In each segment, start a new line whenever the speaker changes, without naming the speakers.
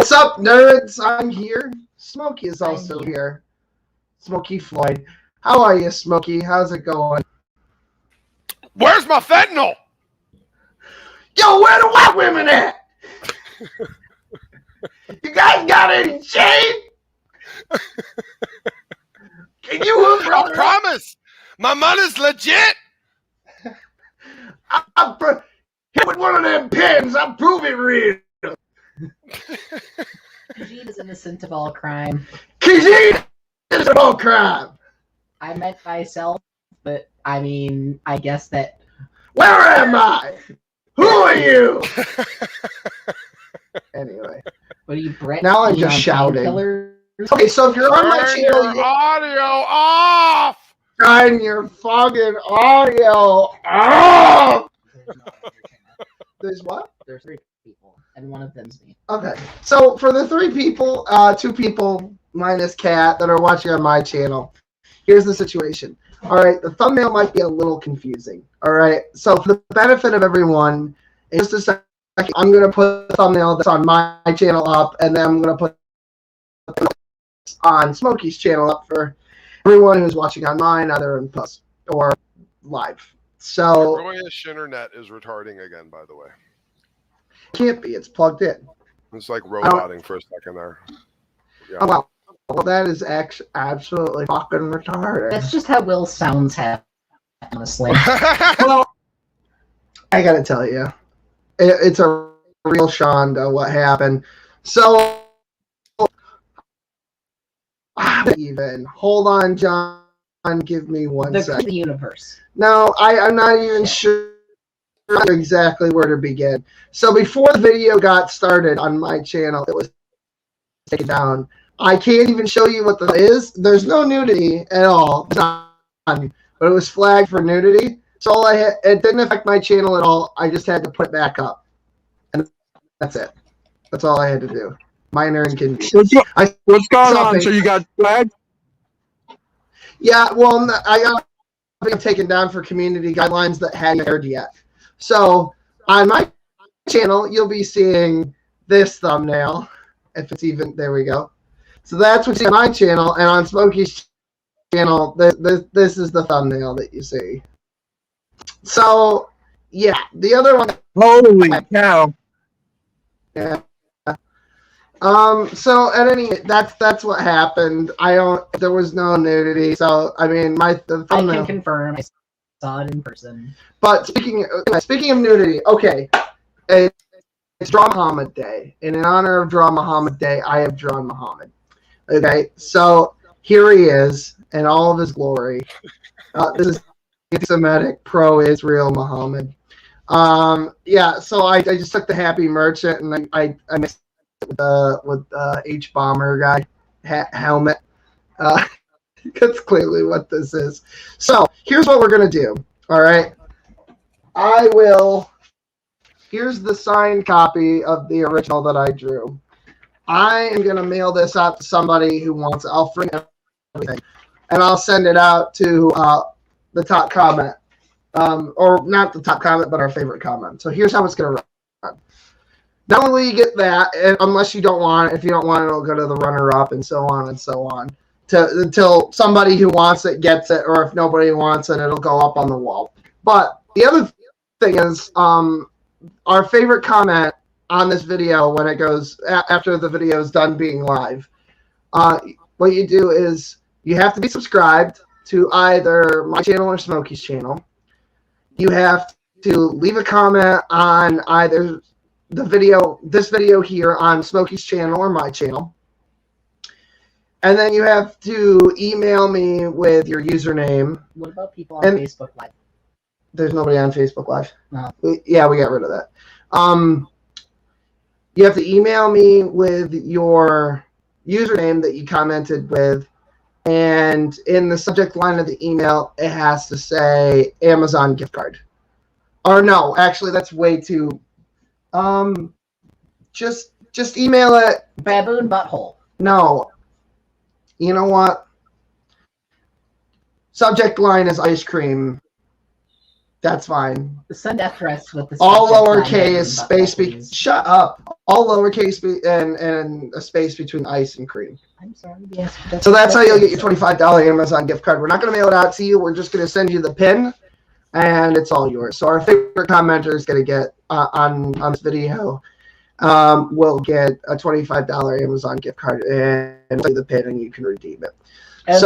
What's up, nerds? I'm here. Smokey is also here. Smokey Floyd. How are you, Smokey? How's it going?
Where's my fentanyl?
Yo, where the white women at? You guys got any shade? Can you hook me
I promise. My money's legit.
I'm hit with one of them pins. I'm proving real.
Khajiit is innocent of all crime.
Khajiit is of all crime.
I meant myself, but I mean, I guess that.
Where am I? Who are you? Anyway.
What are you, Brett?
Now I'm just shouting. Okay, so if you're on my channel,
your audio off.
Turn your fucking audio off. There's what?
There's 3 people, and one of them's me.
Okay, so for the 3 people, 2 people minus Kat that are watching on my channel, here's the situation. All right, the thumbnail might be a little confusing. All right, so for the benefit of everyone, in just a second, I'm going to put the thumbnail that's on my channel up, and then I'm going to put on Smokey's channel up for everyone who's watching on mine, either in post or live. So
the Royish internet is retarding again, by the way.
Can't be. It's plugged in.
It's like roboting for a second there. Yeah.
Oh, wow. Well, that is actually absolutely fucking retarded.
That's just how Will sounds have, honestly.
Well, I gotta tell you, it's a real Shonda what happened. So, even hold on, John. Give me one second.
The universe.
No, I'm not even sure exactly where to begin. So before the video got started on my channel, it was taken down. I can't even show you what that is. There's no nudity at all, but it was flagged for nudity. So it didn't affect my channel at all. I just had to put it back up, and that's it. That's all I had to do. Minor inconvenience.
What's going on? So you got flagged?
Yeah, well, I got taken down for community guidelines that hadn't aired yet. So on my channel, you'll be seeing this thumbnail, if it's even. There we go. So that's what's on my channel, and on Smokey's channel, this is the thumbnail that you see. So, yeah, the other one.
Holy cow!
Yeah. So at any that's what happened. There was no nudity. So I mean, the thumbnail.
I can confirm. I saw it in person.
But speaking of nudity, okay, it's Draw Muhammad Day. And in honor of Draw Muhammad Day, I have drawn Muhammad. Okay, so here he is in all of his glory. This is anti-Semitic, pro-Israel Muhammad. Yeah, so I just took the Happy Merchant and I mixed it with H bomber guy helmet. That's clearly what this is. So here's what we're gonna do. All right, here's the signed copy of the original that I drew. I am going to mail this out to somebody who wants it. I'll bring everything. And I'll send it out to the top comment. Or not the top comment, but our favorite comment. So here's how it's going to run. Not only will you get that, unless you don't want it. If you don't want it, it'll go to the runner-up and so on and so on. Until somebody who wants it gets it, or if nobody wants it, it'll go up on the wall. But the other thing is our favorite comment on this video when it goes after the video is done being live. What you do is you have to be subscribed to either my channel or Smokey's channel. You have to leave a comment on either this video here on Smokey's channel or my channel. And then you have to email me with your username.
What about people on Facebook Live?
There's nobody on Facebook Live.
No.
Yeah, we got rid of that. You have to email me with your username that you commented with, and in the subject line of the email, it has to say Amazon gift card. Or no, actually, that's way too. Just email it.
Baboon butthole.
No. You know what? Subject line is ice cream. That's fine.
Send death threats with the
All
subject
lowercase, space, shut up. All lowercase and a space between ice and cream.
I'm sorry. Yes.
So that's how you'll get your $25 Amazon gift card. We're not going to mail it out to you. We're just going to send you the pin, and it's all yours. So our favorite commenter is going to get on this video will get a $25 Amazon gift card and the pin, and you can redeem it. And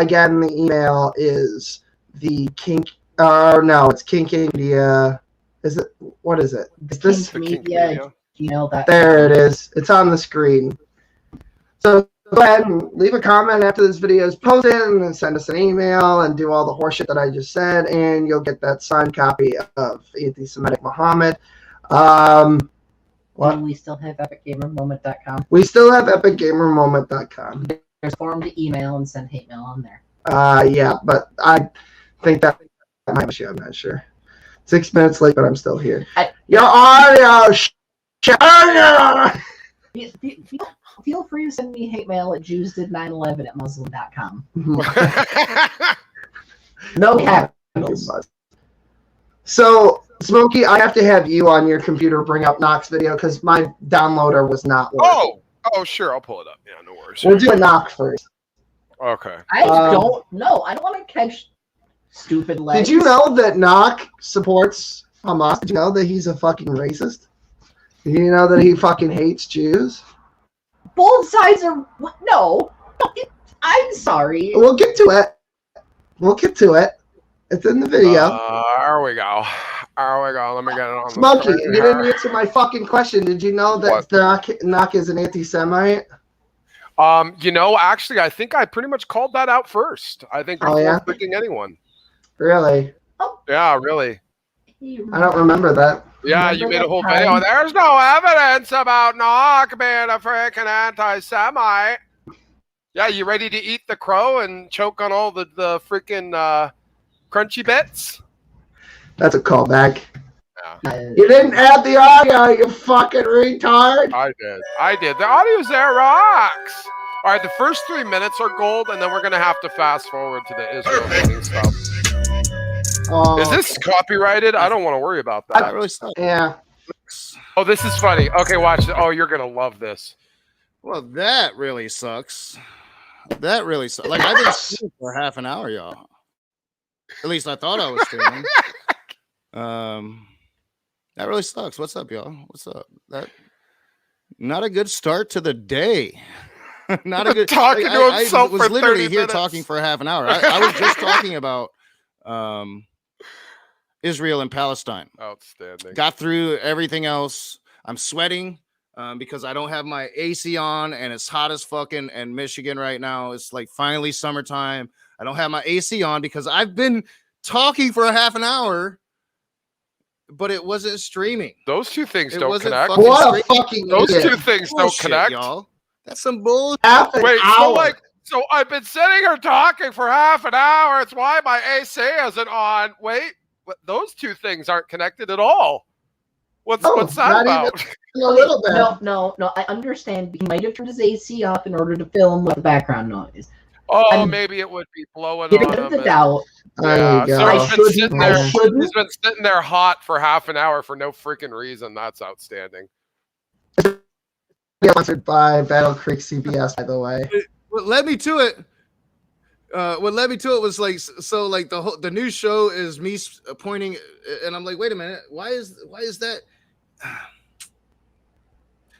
again, the email is the Kinc. No, it's Kinc India. Is it? What is it? Is this
Media? You know that.
There it is. It's on the screen. So go ahead and leave a comment after this video is posted, and send us an email and do all the horseshit that I just said, and you'll get that signed copy of Anti-Semitic Muhammad.
What? We still have epicgamermoment.com.
We still have epicgamermoment.com.
There's a form to email and send hate mail on there.
Yeah, but I think that might be an issue. I'm not sure. 6 minutes late, but I'm still here. Your audio.
Feel free to send me hate mail at jewsdid911@muslim.com. No capitals.
So, Smokey, I have to have you on your computer bring up Knox video because my downloader was not working.
Oh, sure. I'll pull it up. Yeah, no worries.
We'll do a Knox first.
Okay.
I don't know. I don't want to catch stupid legs.
Did you know that Knox supports Hamas? Did you know that he's a fucking racist? Did you know that he fucking hates Jews?
Both sides are... No. I'm sorry.
We'll get to it. It's in the video.
There we go. Let me get it on.
Smokey, you didn't answer my fucking question. Did you know that Knox is an anti-Semite?
Actually, I think I pretty much called that out first. I think before picking anyone.
Really?
Oh.
Yeah, really.
I don't remember that.
Yeah, you made a whole video. There's no evidence about Knox being a freaking anti-Semite. Yeah, you ready to eat the crow and choke on all the freaking crunchy bits?
That's a callback.
Yeah.
You didn't add the audio, you fucking retard.
I did. The audio's there rocks. All right, the first 3 minutes are gold, and then we're going to have to fast forward to the Israel hating stuff. Is this copyrighted? I don't want to worry about that.
Really sucks.
Yeah.
Oh, this is funny. Okay, watch. Oh, you're going to love this.
Well, that really sucks. That really sucks. Like, I've been streaming for half an hour, y'all. At least I thought I was streaming. That really sucks. What's up, y'all? What's up? That not a good start to the day. Not a good
talking to himself.
I was literally here talking for half an hour. I was just talking about Israel and Palestine.
Outstanding.
Got through everything else. I'm sweating because I don't have my AC on, and it's hot as fucking in Michigan right now. It's like finally summertime. I don't have my AC on because I've been talking for a half an hour, but it wasn't streaming.
Those two things don't connect.
What a fucking
Those
idiot.
two things don't connect.
Y'all. That's some bullshit.
Wait, so I've been sitting here talking for half an hour. It's why my AC isn't on. Wait, those two things aren't connected at all. What's that about?
A little bit.
No. I understand. He might have turned his AC off in order to film with the background noise.
Oh, maybe it would be blowing on him.
The doubt.
There you go.
So he's been sitting there hot for half an hour for no freaking reason. That's outstanding.
Sponsored by Battle Creek CBS, by the way.
What led me to it? What led me to it was like, so like the new show is me pointing, and I'm like, wait a minute, why is that?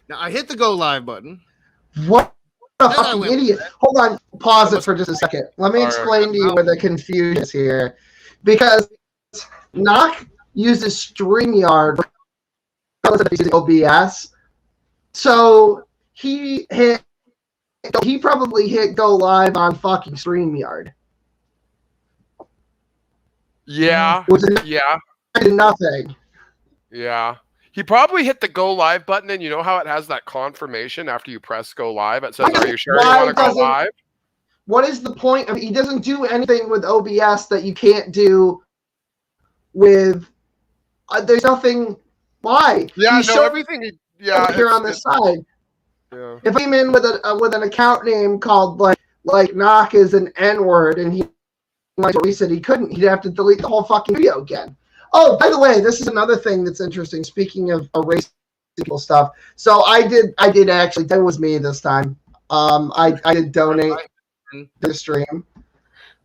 Now I hit the go live button.
What a fucking idiot! Hold on, pause it for just a second. Let me explain to you where the confusion is here, because Knock uses StreamYard using OBS, so he probably hit go live on fucking StreamYard.
Yeah.
Yeah. Nothing.
Yeah. He probably hit the go live button, and you know how it has that confirmation after you press go live? It says, are you sure you want to go live?
What is the point of he doesn't do anything with OBS that you can't do with there's nothing. Why?
Yeah, everything
here on this side.
Yeah.
If I'm in with an account name called like Knock is an N-word, and he he said he couldn't. He'd have to delete the whole fucking video again. Oh, by the way, this is another thing that's interesting. Speaking of erasing people stuff, so I did actually. That was me this time. I did donate to the stream.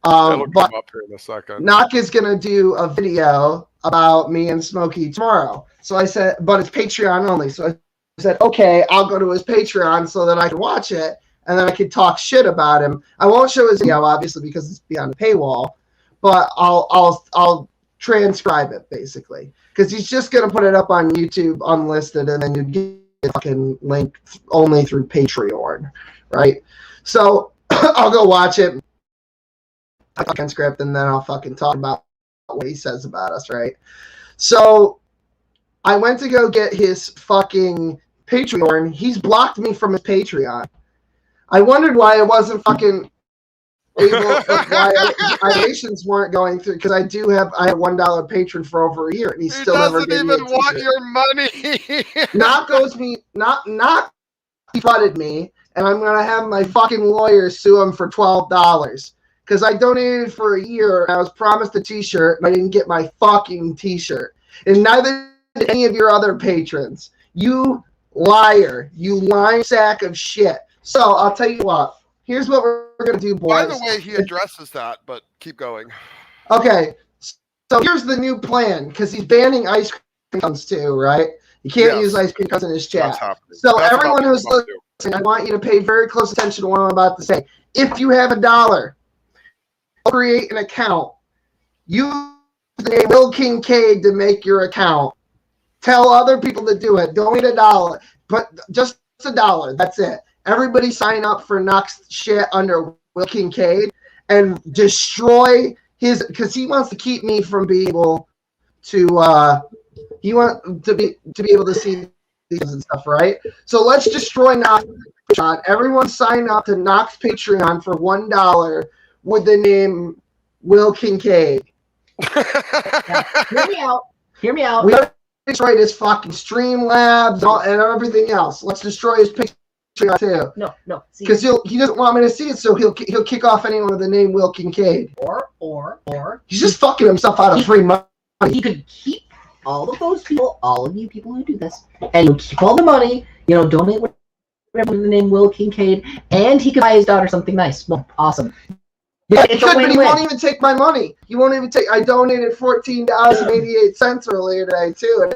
I'll
But
come up here in a second.
Knock is gonna do a video about me and Smokey tomorrow. So I said, but it's Patreon only. So I said, okay, I'll go to his Patreon so that I can watch it and then I can talk shit about him. I won't show his video obviously because it's beyond the paywall, but I'll transcribe it basically because he's just gonna put it up on YouTube unlisted and then you get a fucking link only through Patreon, right? So I'll go watch it. Transcript and then I'll fucking talk about what he says about us, right? So I went to go get his fucking Patreon. He's blocked me from his Patreon. I wondered why it wasn't fucking able, why donations weren't going through because I have $1 patron for over a year and he still never gave me a
doesn't even want your money.
Not he flooded me and I'm gonna have my fucking lawyer sue him for $12. Because I donated for a year, and I was promised a T-shirt, and I didn't get my fucking T-shirt. And neither did any of your other patrons. You liar. You lying sack of shit. So, I'll tell you what. Here's what we're going to do, boys.
By the way, he addresses that, but keep going.
Okay. So, here's the new plan, because he's banning ice cream cones too, right? You can't use ice cream cones in his chat. So, everyone who's listening, I want you to pay very close attention to what I'm about to say. If you have $1, create an account. Use the name Will Kincaid to make your account. Tell other people to do it. Donate $1, but just $1. That's it. Everybody sign up for Knox shit under Will Kincaid and destroy his because he wants to keep me from being able to. He wants to be able to see these and stuff, right? So let's destroy Knox. Everyone sign up to Knox Patreon for $1. With the name Will Kincaid.
Hear me out. Hear me out.
We have to destroy his fucking Streamlabs and everything else. Let's destroy his Patreon too.
No.
Because he doesn't want me to see it, so he'll kick off anyone with the name Will Kincaid.
Or
he's just fucking himself out of free money.
He could keep all of those people, all of you people who do this, and you keep all the money. Donate whatever with the name Will Kincaid, and he could buy his daughter something nice. Well, awesome.
Yeah, he could, but he won't even take my money. He won't even take. I donated $14.88 earlier today too.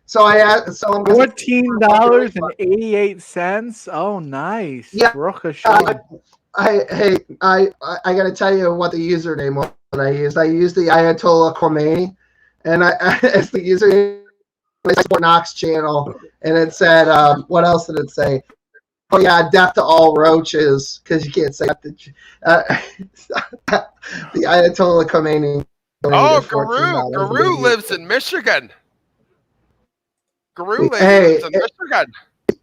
So I'm
$14.88. Oh, nice.
Yeah. I gotta tell you what the username was that I used. I used the Ayatollah Khomeini, and as the username for Knox channel, and it said, what else did it say? Oh yeah, death to all roaches, because you can't say the Ayatollah Khomeini.
Oh, Guru lives in Michigan. Guru lives in Michigan.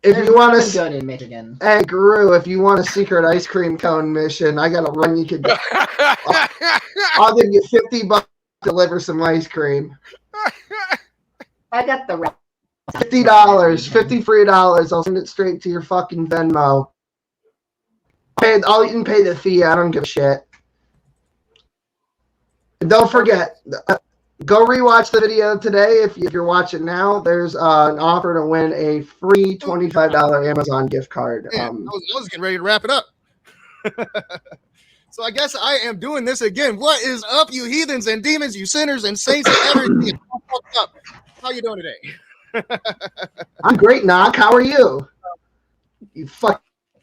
If you want to,
good in Michigan.
Hey Guru, if you want a secret ice cream cone mission, I got a run you could. I'll give you $50 to deliver some ice cream.
I got the rest.
$50, $53. I'll send it straight to your fucking Venmo. I'll even pay the fee. I don't give a shit. And don't forget, go rewatch the video today. If you're watching now, there's an offer to win a free $25 Amazon gift card.
I was getting ready to wrap it up. So I guess I am doing this again. What is up, you heathens and demons, you sinners and saints and everything? Up. How you doing today?
I'm great, Knock. How are you? You fucking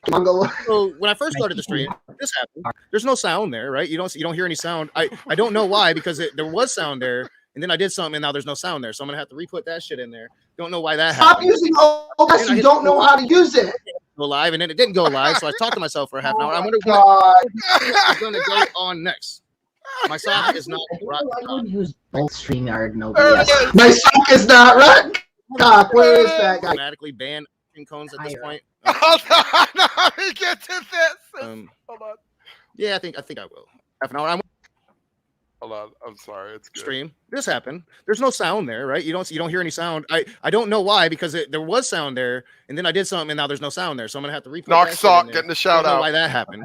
Mongol.
So when I first started the stream, this happened. There's no sound there, right? You don't hear any sound. I don't know why, because there was sound there, and then I did something, and now there's no sound there. So I'm gonna have to re-put that shit in there. Don't know why that happened.
Stop using OBS. You don't know how to use it.
Go live, and then it didn't go live. So I talked to myself for a half an hour. I wonder what is gonna go on next. My sock is not.
I would use both StreamYard and OBS.
My sock is not right. Doc, where is that guy?
Automatically ban cones at this point.
Hold on, let me get to this. Hold on.
Yeah, I think I will. Half an hour.
Hold on. I'm sorry. It's good.
Stream. This happened. There's no sound there, right? You don't hear any sound. I don't know why, because there was sound there, and then I did something, and now there's no sound there. So I'm gonna have to replay.
Knock Sock getting the shout out.
Why that happened?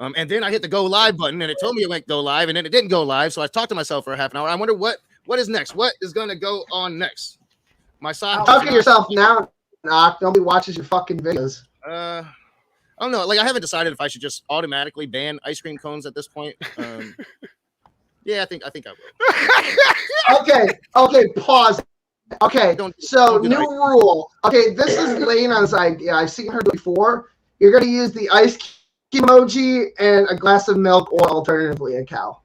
And then I hit the go live button, and it told me it went go live, and then it didn't go live. So I talked to myself for a half an hour. I wonder what is next. What is going to go on next? My side.
Talk to yourself now, Knock. Nobody watches your fucking videos.
I don't know. Like, I haven't decided if I should just automatically ban ice cream cones at this point. Yeah, I think I will.
Okay, pause. Okay, so new rule. Okay, this is Lena's idea. I've seen her do it before. You're going to use the ice cube emoji and a glass of milk, or alternatively a cow.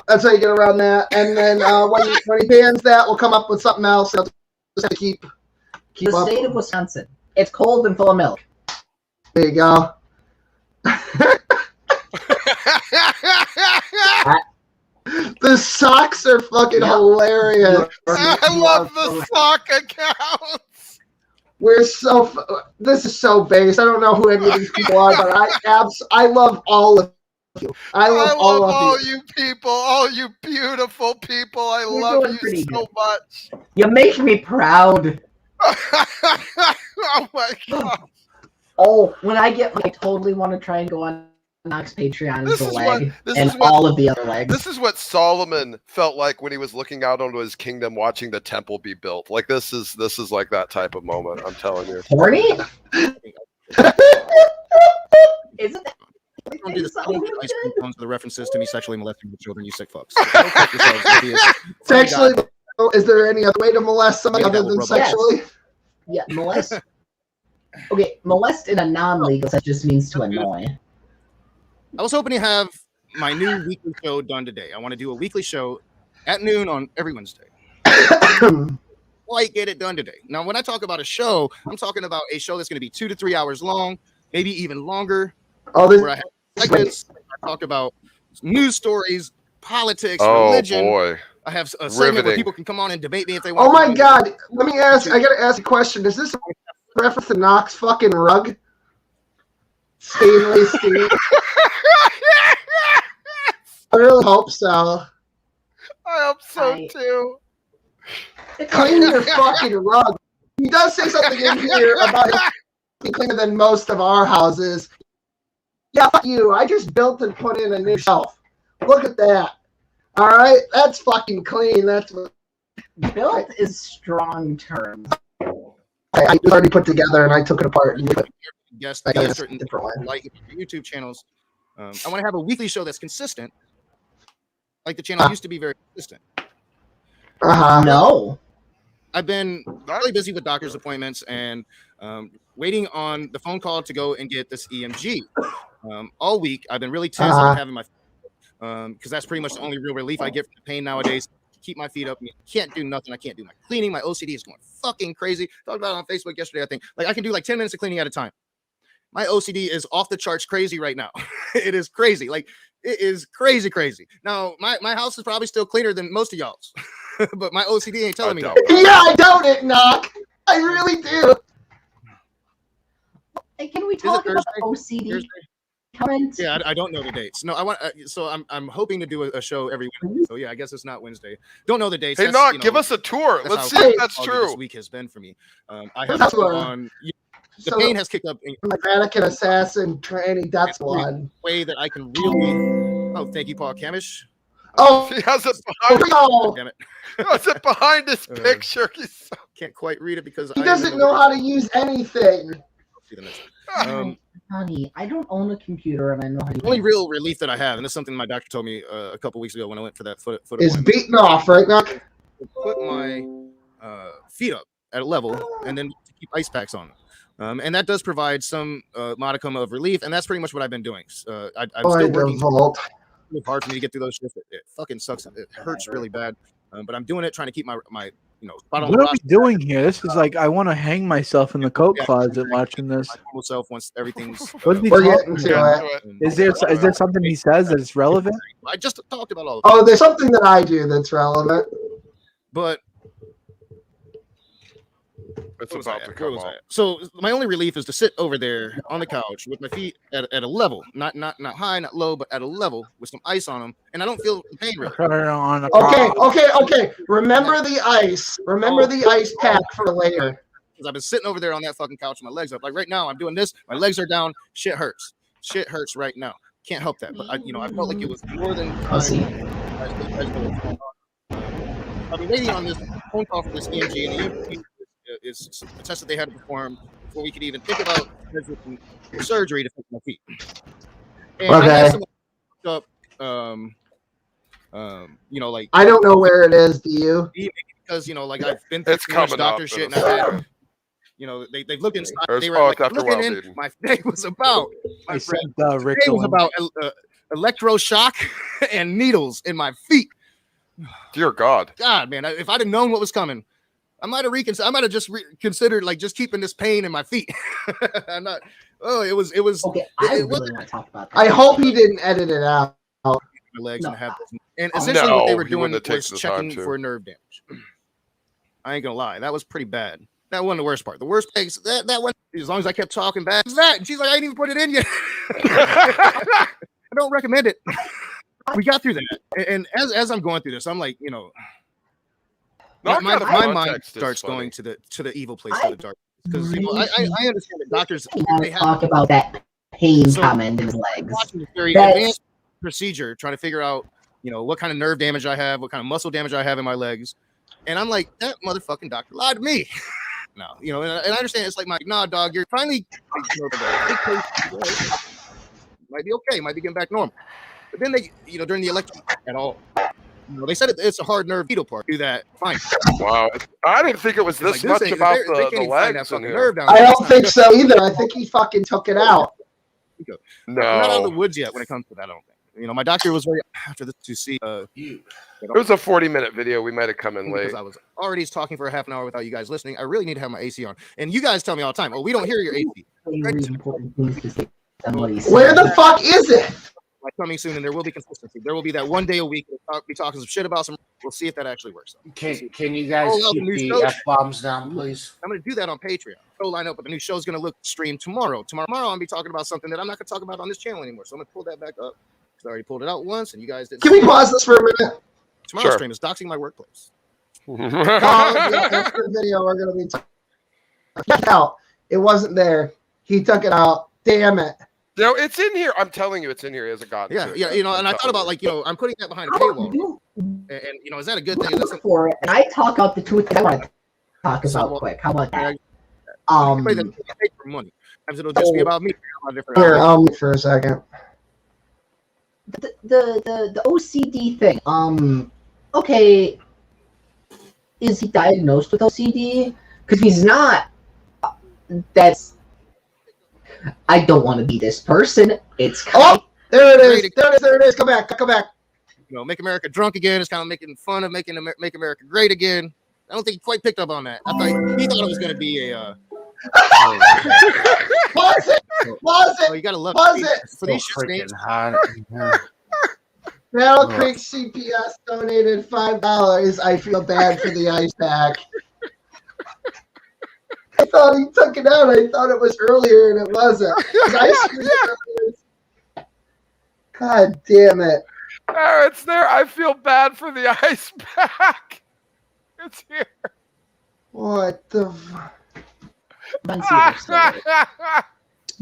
That's how you get around that. And then when he bans that, we'll come up with something else. Just have to keep
The
up.
state of Wisconsin. It's cold and full of milk.
There you go. The socks are fucking hilarious.
I love the sock accounts.
This is so base. I don't know who any of these people are, but I love all of you. I love all
you people, all you beautiful people. I love you so much.
You make me proud.
Oh my god.
Oh, when I totally want to try and go on Knox Patreon
This
is
is
the leg
what-
and all of the other legs.
This is what Solomon felt like when he was looking out onto his kingdom, watching the temple be built. Like this is like that type of moment. I'm telling you.
Horny? Isn't that?
Don't do this.
Is
Don't do ice cream cones with the references to me sexually molesting the children, you sick fucks.
Sexually, is there any other way to molest somebody
Maybe
other
that
than
will
sexually?
Yeah, molest. Okay, molest in a non-legal sense just means to annoy.
I was hoping to have my new weekly show done today. I want to do a weekly show at noon on every Wednesday. Get it done today. Now, when I talk about a show, I'm talking about a show that's going to be 2 to 3 hours long, maybe even longer. Where I have segments. I talk about news stories, politics, religion.
Boy.
I have a segment where people can come on and debate me if they want.
Oh my god! Let me ask. I gotta ask a question. Is this a reference to Knox fucking rug? Stainless steel. I really hope so.
I hope so too.
Clean your fucking rug. He does say something in here about it being cleaner than most of our houses. Yeah, fuck you. I just built and put in a new shelf. Look at that. All right, that's fucking clean. That's
built is strong term.
I already put together and I took it apart. And
Yes,
I got a
certain
different one.
like YouTube channels. I want to have a weekly show that's consistent. Like the channel used to be very consistent.
No.
I've been really busy with doctor's appointments and waiting on the phone call to go and get this EMG. All week, I've been really tense about having my because that's pretty much the only real relief I get from the pain nowadays. Keep my feet up. I can't do nothing. I can't do my cleaning. My OCD is going fucking crazy. Talked about it on Facebook yesterday. I think I can do 10 minutes of cleaning at a time. My OCD is off the charts crazy right now. It is crazy. It is crazy. Now, my house is probably still cleaner than most of y'all's, but my OCD ain't telling me that.
Yeah, I doubt it, Knock. I really do.
Hey, can we talk about OCD?
Thursday?
Comment?
Yeah, I don't know the dates. No, I want. So I'm hoping to do a show every Wednesday. So yeah, I guess it's not Wednesday. Don't know the dates.
Hey, Knock, give us a tour. Let's see if that's true.
This week has been for me. I have on. The pain has kicked up.
My Vatican assassin training. That's one
way that I can really. Oh, thank you, Paul Kamish.
Oh,
he has it behind.
Oh,
damn it!
He has it behind his picture.
Can't quite read it because
he doesn't know how to use anything.
Honey, I don't own a computer and I know how to.
The only real relief that I have, and this is something my doctor told me a couple weeks ago when I went for that foot
is beating off right now.
Put my feet up at a level and then keep ice packs on them. And that does provide some modicum of relief, and that's pretty much what I've been doing. I'm still working. It's hard for me to get through those shifts. It fucking sucks. It hurts really bad. But I'm doing it, trying to keep my spot on.
What are we doing here? This is I want to hang myself in the coat closet watching this.
Myself once everything's.
We're getting to it. Is there something he says that's relevant?
I just talked about all of
Oh, there's something that I do that's relevant.
But
it's about to come out.
So my only relief is to sit over there on the couch with my feet at a level, not high, not low, but at a level with some ice on them, and I don't feel the pain really.
Okay. Remember the ice. Remember the ice pack for later.
Because I've been sitting over there on that fucking couch with my legs up. Like right now, I'm doing this. My legs are down. Shit hurts. shit hurts right now. Can't help that, but I felt like it was more than
I'll see.
I've been waiting on this phone call from this EMG, and the EMG is a test that they had to perform before we could even think about surgery to fix my feet. And I had someone up, like
I don't know where it is. Do you?
Because like I've been through too much doctor shit, and I've had, they've looked inside. They were like, looking in. My day was about. My friend,
Rick
day was about electroshock and needles in my feet.
Dear God,
man! If I'd have known what was coming, I might have just considered like just keeping this pain in my feet. I'm not. Oh, it was.
Okay, I really want to talk about that.
I hope he didn't edit it out.
My legs and essentially what they were doing was checking for nerve damage. I ain't gonna lie, that was pretty bad. That wasn't the worst part. The worst thing that one, as long as I kept talking back, that and she's like, I ain't even put it in yet. I don't recommend it. We got through that, and as I'm going through this, I'm like, my mind starts going to the evil place of the dark, because I understand that doctors they
talk about that pain comment in his legs.
Watching this very advanced procedure, trying to figure out, what kind of nerve damage I have, what kind of muscle damage I have in my legs, and I'm like, that motherfucking doctor lied to me. No, and I understand it's like, nah, dog, you're finally might be okay, might be getting back normal. But then they, during the election at all, they said it's a hard nerve fetal part. Do that, fine.
Wow, I didn't think it was this much about the legs.
I don't think so either. I think he fucking took it out.
No, I'm not out of the woods yet when it comes to that. I don't think. My doctor was very after this to see.
It was a 40-minute video. We might have come in late.
Because I was already talking for a half an hour without you guys listening. I really need to have my AC on. And you guys tell me all the time, oh, we don't hear your AC.
Where the fuck is it?
Coming soon, and there will be consistency. There will be that one day a week. We'll be talking some shit about some. We'll see if that actually works.
Can you guys keep the F-bombs down, please?
I'm going to do that on Patreon. Go line up, but the new show is going to look streamed tomorrow. Tomorrow, I'm going to be talking about something that I'm not going to talk about on this channel anymore. So I'm going to pull that back up. I already pulled it out once, and you guys didn't.
Can we pause this for a minute?
Tomorrow's stream is doxing my workplace.
After the video, we're going to be talking out. It wasn't there. He took it out. Damn it.
No, it's in here. I'm telling you, it's in here. It hasn't gotten to it.
And I thought about I'm putting that behind a paywall. And is that a good thing?
For it, and I talk about the two things I want to talk about quick. How about that?
Pay for money. It'll just be about me.
Here, for a second.
The OCD thing. Okay, is he diagnosed with OCD? Because if he's not, that's. I don't want to be this person. It's
there it is. There it is. Come back.
Make America drunk again. It's kind of making fun of make America great again. I don't think he quite picked up on that. I thought he thought it was going to be a.
Pause it.
Oh, you gotta love
it.
For these freaking hot.
Battle Creek CPS donated $5. I feel bad for the ice pack. I thought he took it out. I thought it was earlier, and it wasn't. God damn it.
There, it's there. I feel bad for the ice pack. It's here.
What the...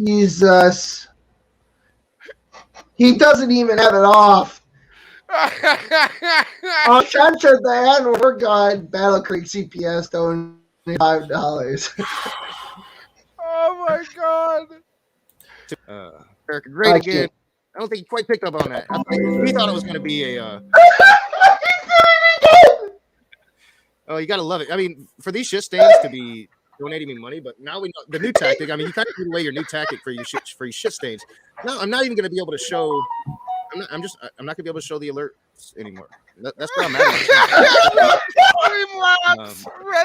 Jesus. He doesn't even have it off. I'll censor that. We're good. Battle Creek CPS donated $5.
Oh my God.
America great again. I don't think he quite picked up on that. He thought it was going to be a. Oh, you gotta love it. I mean, for these shit stains to be donating me money, but now we know the new tactic. I mean, you kind of give away your new tactic for your shit stains. No, I'm not even going to be able to show. I'm not going to be able to show the alerts anymore. That's where I'm at.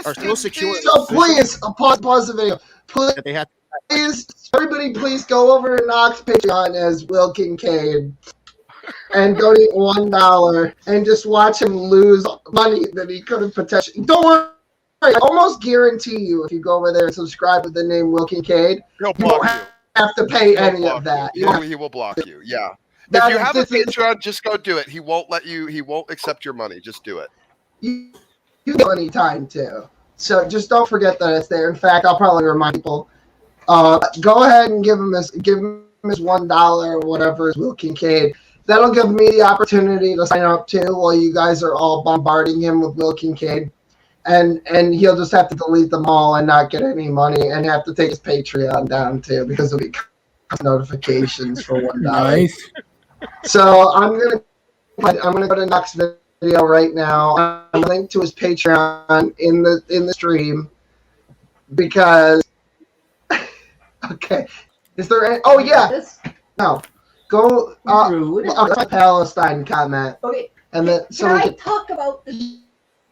Are so secure.
So please, pause the video. Please, everybody, please go over to Nox Patreon as Will Kincaid and donate $1 and just watch him lose money that he could have potentially. Don't worry. I almost guarantee you, if you go over there and subscribe with the name Will Kincaid,
he'll block you.
Have to pay any of that.
He will block you. Yeah. If you have a Patreon, just go do it. He won't let you. He won't accept your money. Just do it.
You get any time too. So just don't forget that it's there. In fact, I'll probably remind people. Go ahead and give him is $1 or whatever is Will Kincaid. That'll give me the opportunity to sign up too while you guys are all bombarding him with Will Kincaid. And he'll just have to delete them all and not get any money and have to take his Patreon down too because it'll be notifications for $1.
Nice.
So I'm gonna go to Nock's video right now. I'm gonna link to his Patreon in the stream because okay. Is there any, oh yeah. No. Go Palestine comment.
Okay.
And then so
can
we
I
can
talk about this?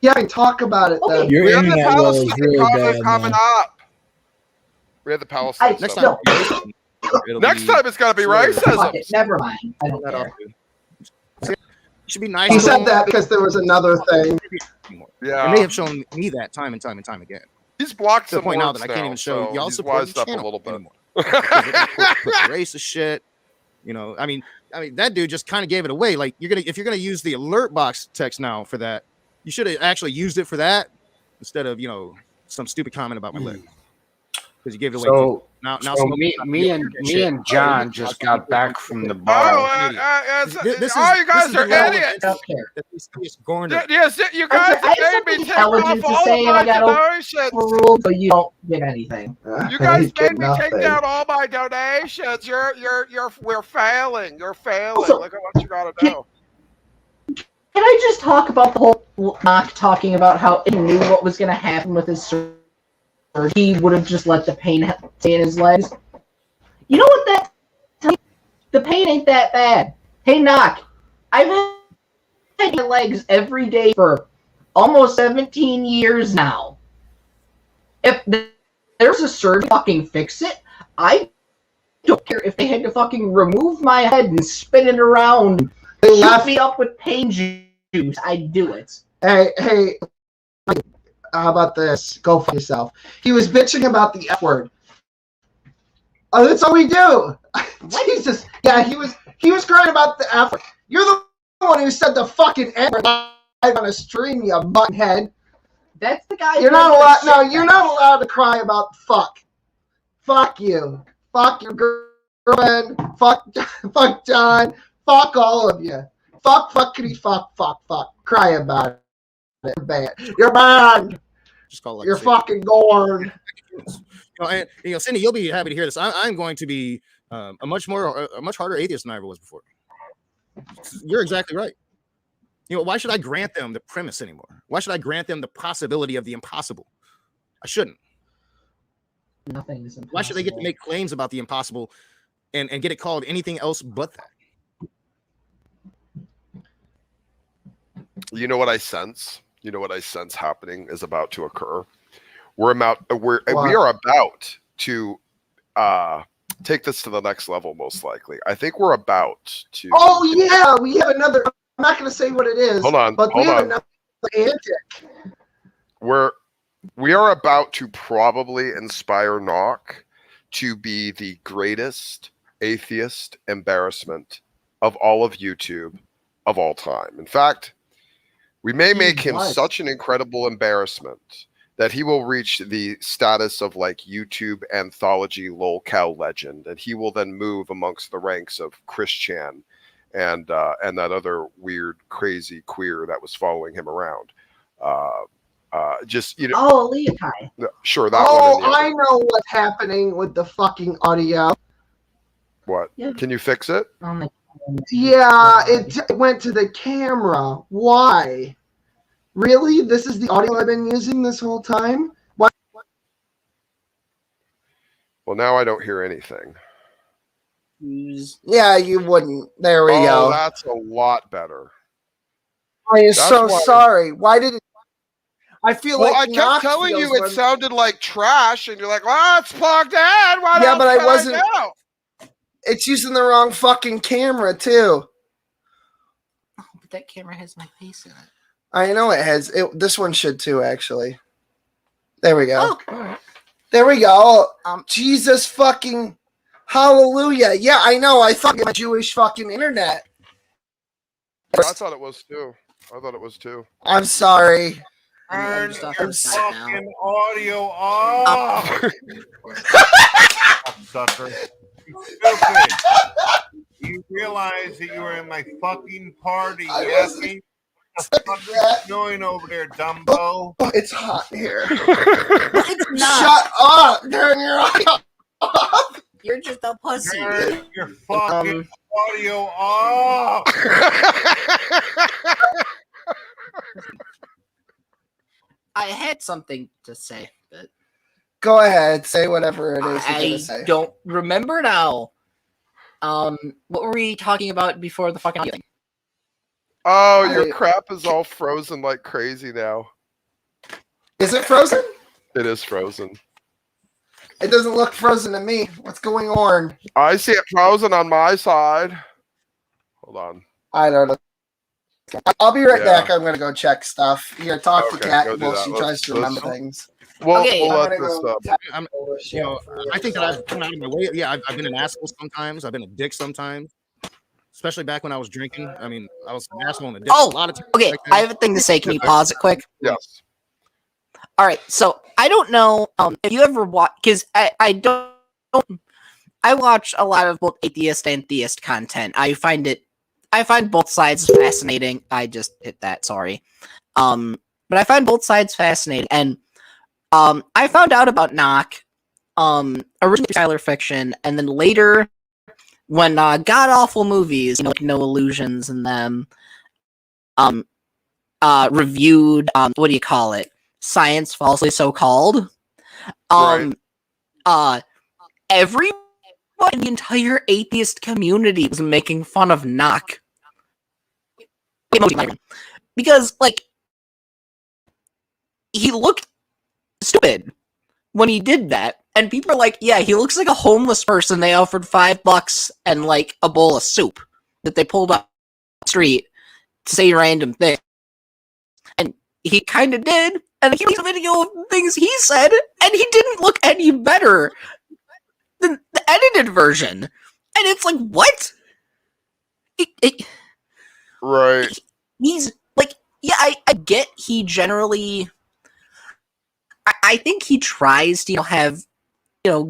yeah, I can talk about it then.
Your
We have the
internet level is
Palestine
really
comment
bad,
coming
man.
up. We have the Palestine
Next
stuff.
time.
Next time it's gotta be
Fuck
racism.
it, never mind. I don't care.
Should be nice.
He said that because there was another thing.
Yeah.
And they have shown me that time and time and time again.
He's blocked
To the
some
point now
words
that I can't even show
so
y'all
he's
support
wised
the
up a
channel
little bit.
anymore. Put the racist shit. You know, I mean, that dude just kind of gave it away. Like, if you're gonna use the alert box text now for that, you should have actually used it for that instead of some stupid comment about my leg because you gave it away.
So
now
me and John just got back from the
Oh,
bar.
you guys are idiots.
I don't care.
Yes, you guys
I have
made
something
me take off
intelligent to
all
say,
of
and I
my
got
donations.
overruled, so you don't get anything.
You guys made me take down all my donations. We're failing. You're failing.
Also,
Look at what you gotta do.
Can I just talk about the whole Nock talking about how he knew what was going to happen with his surgery? He would have just let the pain stay in his legs. You know what the pain ain't that bad. Hey, Nock, I've had my legs every day for almost 17 years now. If there's a surgery, fucking fix it. I don't care if they had to fucking remove my head and spin it around. Shoot me up with pain juice. I'd do it.
Hey, how about this? Go for yourself. He was bitching about the F word. Oh, that's all we do. Jesus. Yeah, he was crying about the F word. You're the one who said the fucking F word live on a stream, you butthead.
That's the guy.
You're not allowed. No, you're not allowed to cry about fuck. Fuck you. Fuck your girlfriend. Fuck John. Fuck all of you. Fuckity, fuck. Cry about it. You're bad. You're bad.
Just call it.
You're fucking gorn.
Cindy, you'll be happy to hear this. I'm going to be a much harder atheist than I ever was before. You're exactly right. Why should I grant them the premise anymore? Why should I grant them the possibility of the impossible? I shouldn't.
Nothing is impossible.
Why should they get to make claims about the impossible and get it called anything else but that?
You know what I sense? You know what I sense happening is about to occur. We are about to take this to the next level, most likely. I think we're about to.
Oh yeah, we have another. I'm not going to say what it is.
Hold on,
but we have another antic.
We are about to probably inspire Nock to be the greatest atheist embarrassment of all of YouTube of all time. In fact, we may make him such an incredible embarrassment that he will reach the status of like YouTube anthology lolcow legend, and he will then move amongst the ranks of Chris Chan and that other weird, crazy queer that was following him around.
Oh, Leokai.
Sure, that one.
Oh, I know what's happening with the fucking audio.
What?
Yeah.
Can you fix it?
Yeah, it went to the camera. Why? Really? This is the audio I've been using this whole time? Why?
Well, now I don't hear anything.
Yeah, you wouldn't. There we go.
Oh, that's a lot better.
I am so sorry. Why did it? I feel
Well,
like
I kept telling you it sounded like trash, and you're like, "Well, it's plugged in." Yeah,
but I wasn't. It's using the wrong fucking camera too.
Oh, but that camera has my face in it.
I know it has. This one should too, actually. There we go.
Oh,
there we go. Jesus fucking hallelujah. Yeah, I know. I thought it was Jewish fucking internet.
I thought it was too.
I'm sorry.
Turn your
fucking audio off. Sucker. realize that you were in my fucking party.
I
Yeah,
wasn't
me.
expecting that.
Doing over there, Dumbo.
Oh, it's hot here.
It's not.
Shut up! Turn your off.
You're just a pussy.
Turn your fucking audio off.
I had something to say, but
Go ahead, say whatever it is you're
I
gonna say.
don't remember now. What were we talking about before the fucking thing?
Oh, your crap is all frozen like crazy now.
Is it frozen?
It is frozen.
It doesn't look frozen to me. What's going on?
I see it frozen on my side. Hold on.
I don't know. I'll be right
Yeah.
back. I'm gonna go check stuff. Here, talk to
Okay,
Kat
go do
while
that.
she
Let's-
tries to remember
let's-
things.
We'll,
Okay,
we'll
I'm
let
gonna
this
go
up.
tap
I'm,
over shit
you know,
for
I think that
yourself.
I've come out of my way. Yeah, I've been an asshole sometimes. I've been a dick sometimes, especially back when I was drinking. I mean, I was an asshole and a dick a lot of times.
Okay,
back
I
then.
have a thing to say. Can you pause it quick?
Yes.
All right, so I don't know if you ever watch, because I don't. I watch a lot of both atheist and theist content. I find both sides fascinating. I just hit that. Sorry. But I find both sides fascinating, and I found out about Knock, originally Skylar Fiction, and then later when god awful movies, like No Illusions in them, reviewed what do you call it? Science falsely so called. Everyone in the entire atheist community was making fun of Knock. Because, like, he looked stupid when he did that. And people are like, yeah, he looks like a homeless person they offered $5 and, like, a bowl of soup that they pulled off the street to say random things. And he kind of did. And he made a video of things he said, and he didn't look any better than the edited version. And it's like, what?
Right.
He's like, yeah, I get he generally. I think he tries to, have,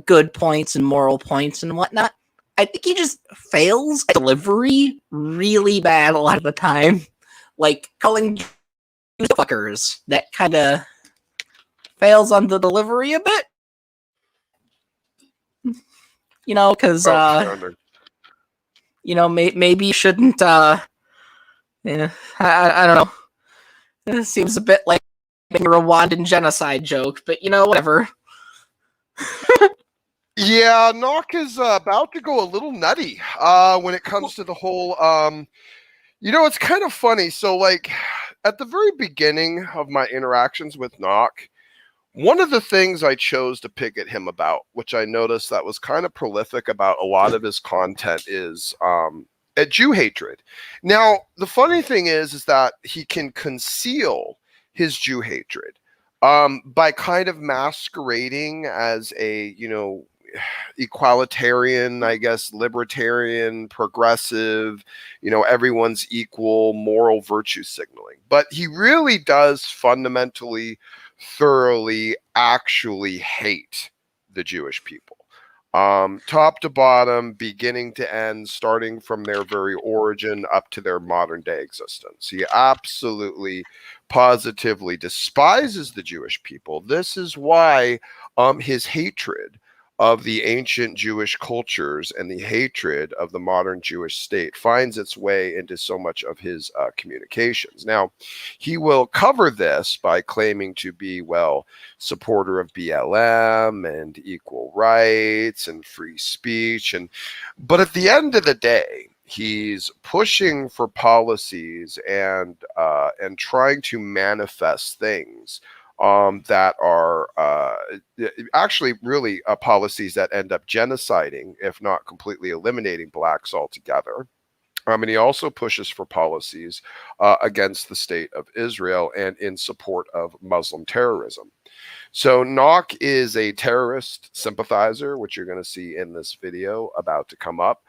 good points and moral points and whatnot. I think he just fails at delivery really bad a lot of the time. Like, calling fuckers. That kind of fails on the delivery a bit. Because, maybe you shouldn't, I don't know. It seems a bit like a Rwandan genocide joke, but, whatever.
Yeah, Knock is about to go a little nutty when it comes to the whole it's kind of funny. So, like, at the very beginning of my interactions with Knock, one of the things I chose to pick at him about, which I noticed that was kind of prolific about a lot of his content, is at Jew hatred. Now, the funny thing is that he can conceal his Jew hatred by kind of masquerading as a, equalitarian, I guess, libertarian, progressive, everyone's equal, moral virtue signaling. But he really does fundamentally, thoroughly, actually hate the Jewish people. Top to bottom, beginning to end, starting from their very origin up to their modern day existence. He absolutely, positively despises the Jewish people. This is why his hatred of the ancient Jewish cultures and the hatred of the modern Jewish state finds its way into so much of his communications. Now, he will cover this by claiming to be, supporter of BLM and equal rights and free speech. But at the end of the day, he's pushing for policies and trying to manifest things that are actually really policies that end up genociding, if not completely eliminating blacks altogether. And he also pushes for policies against the state of Israel and in support of Muslim terrorism. So Nok is a terrorist sympathizer, which you're going to see in this video about to come up.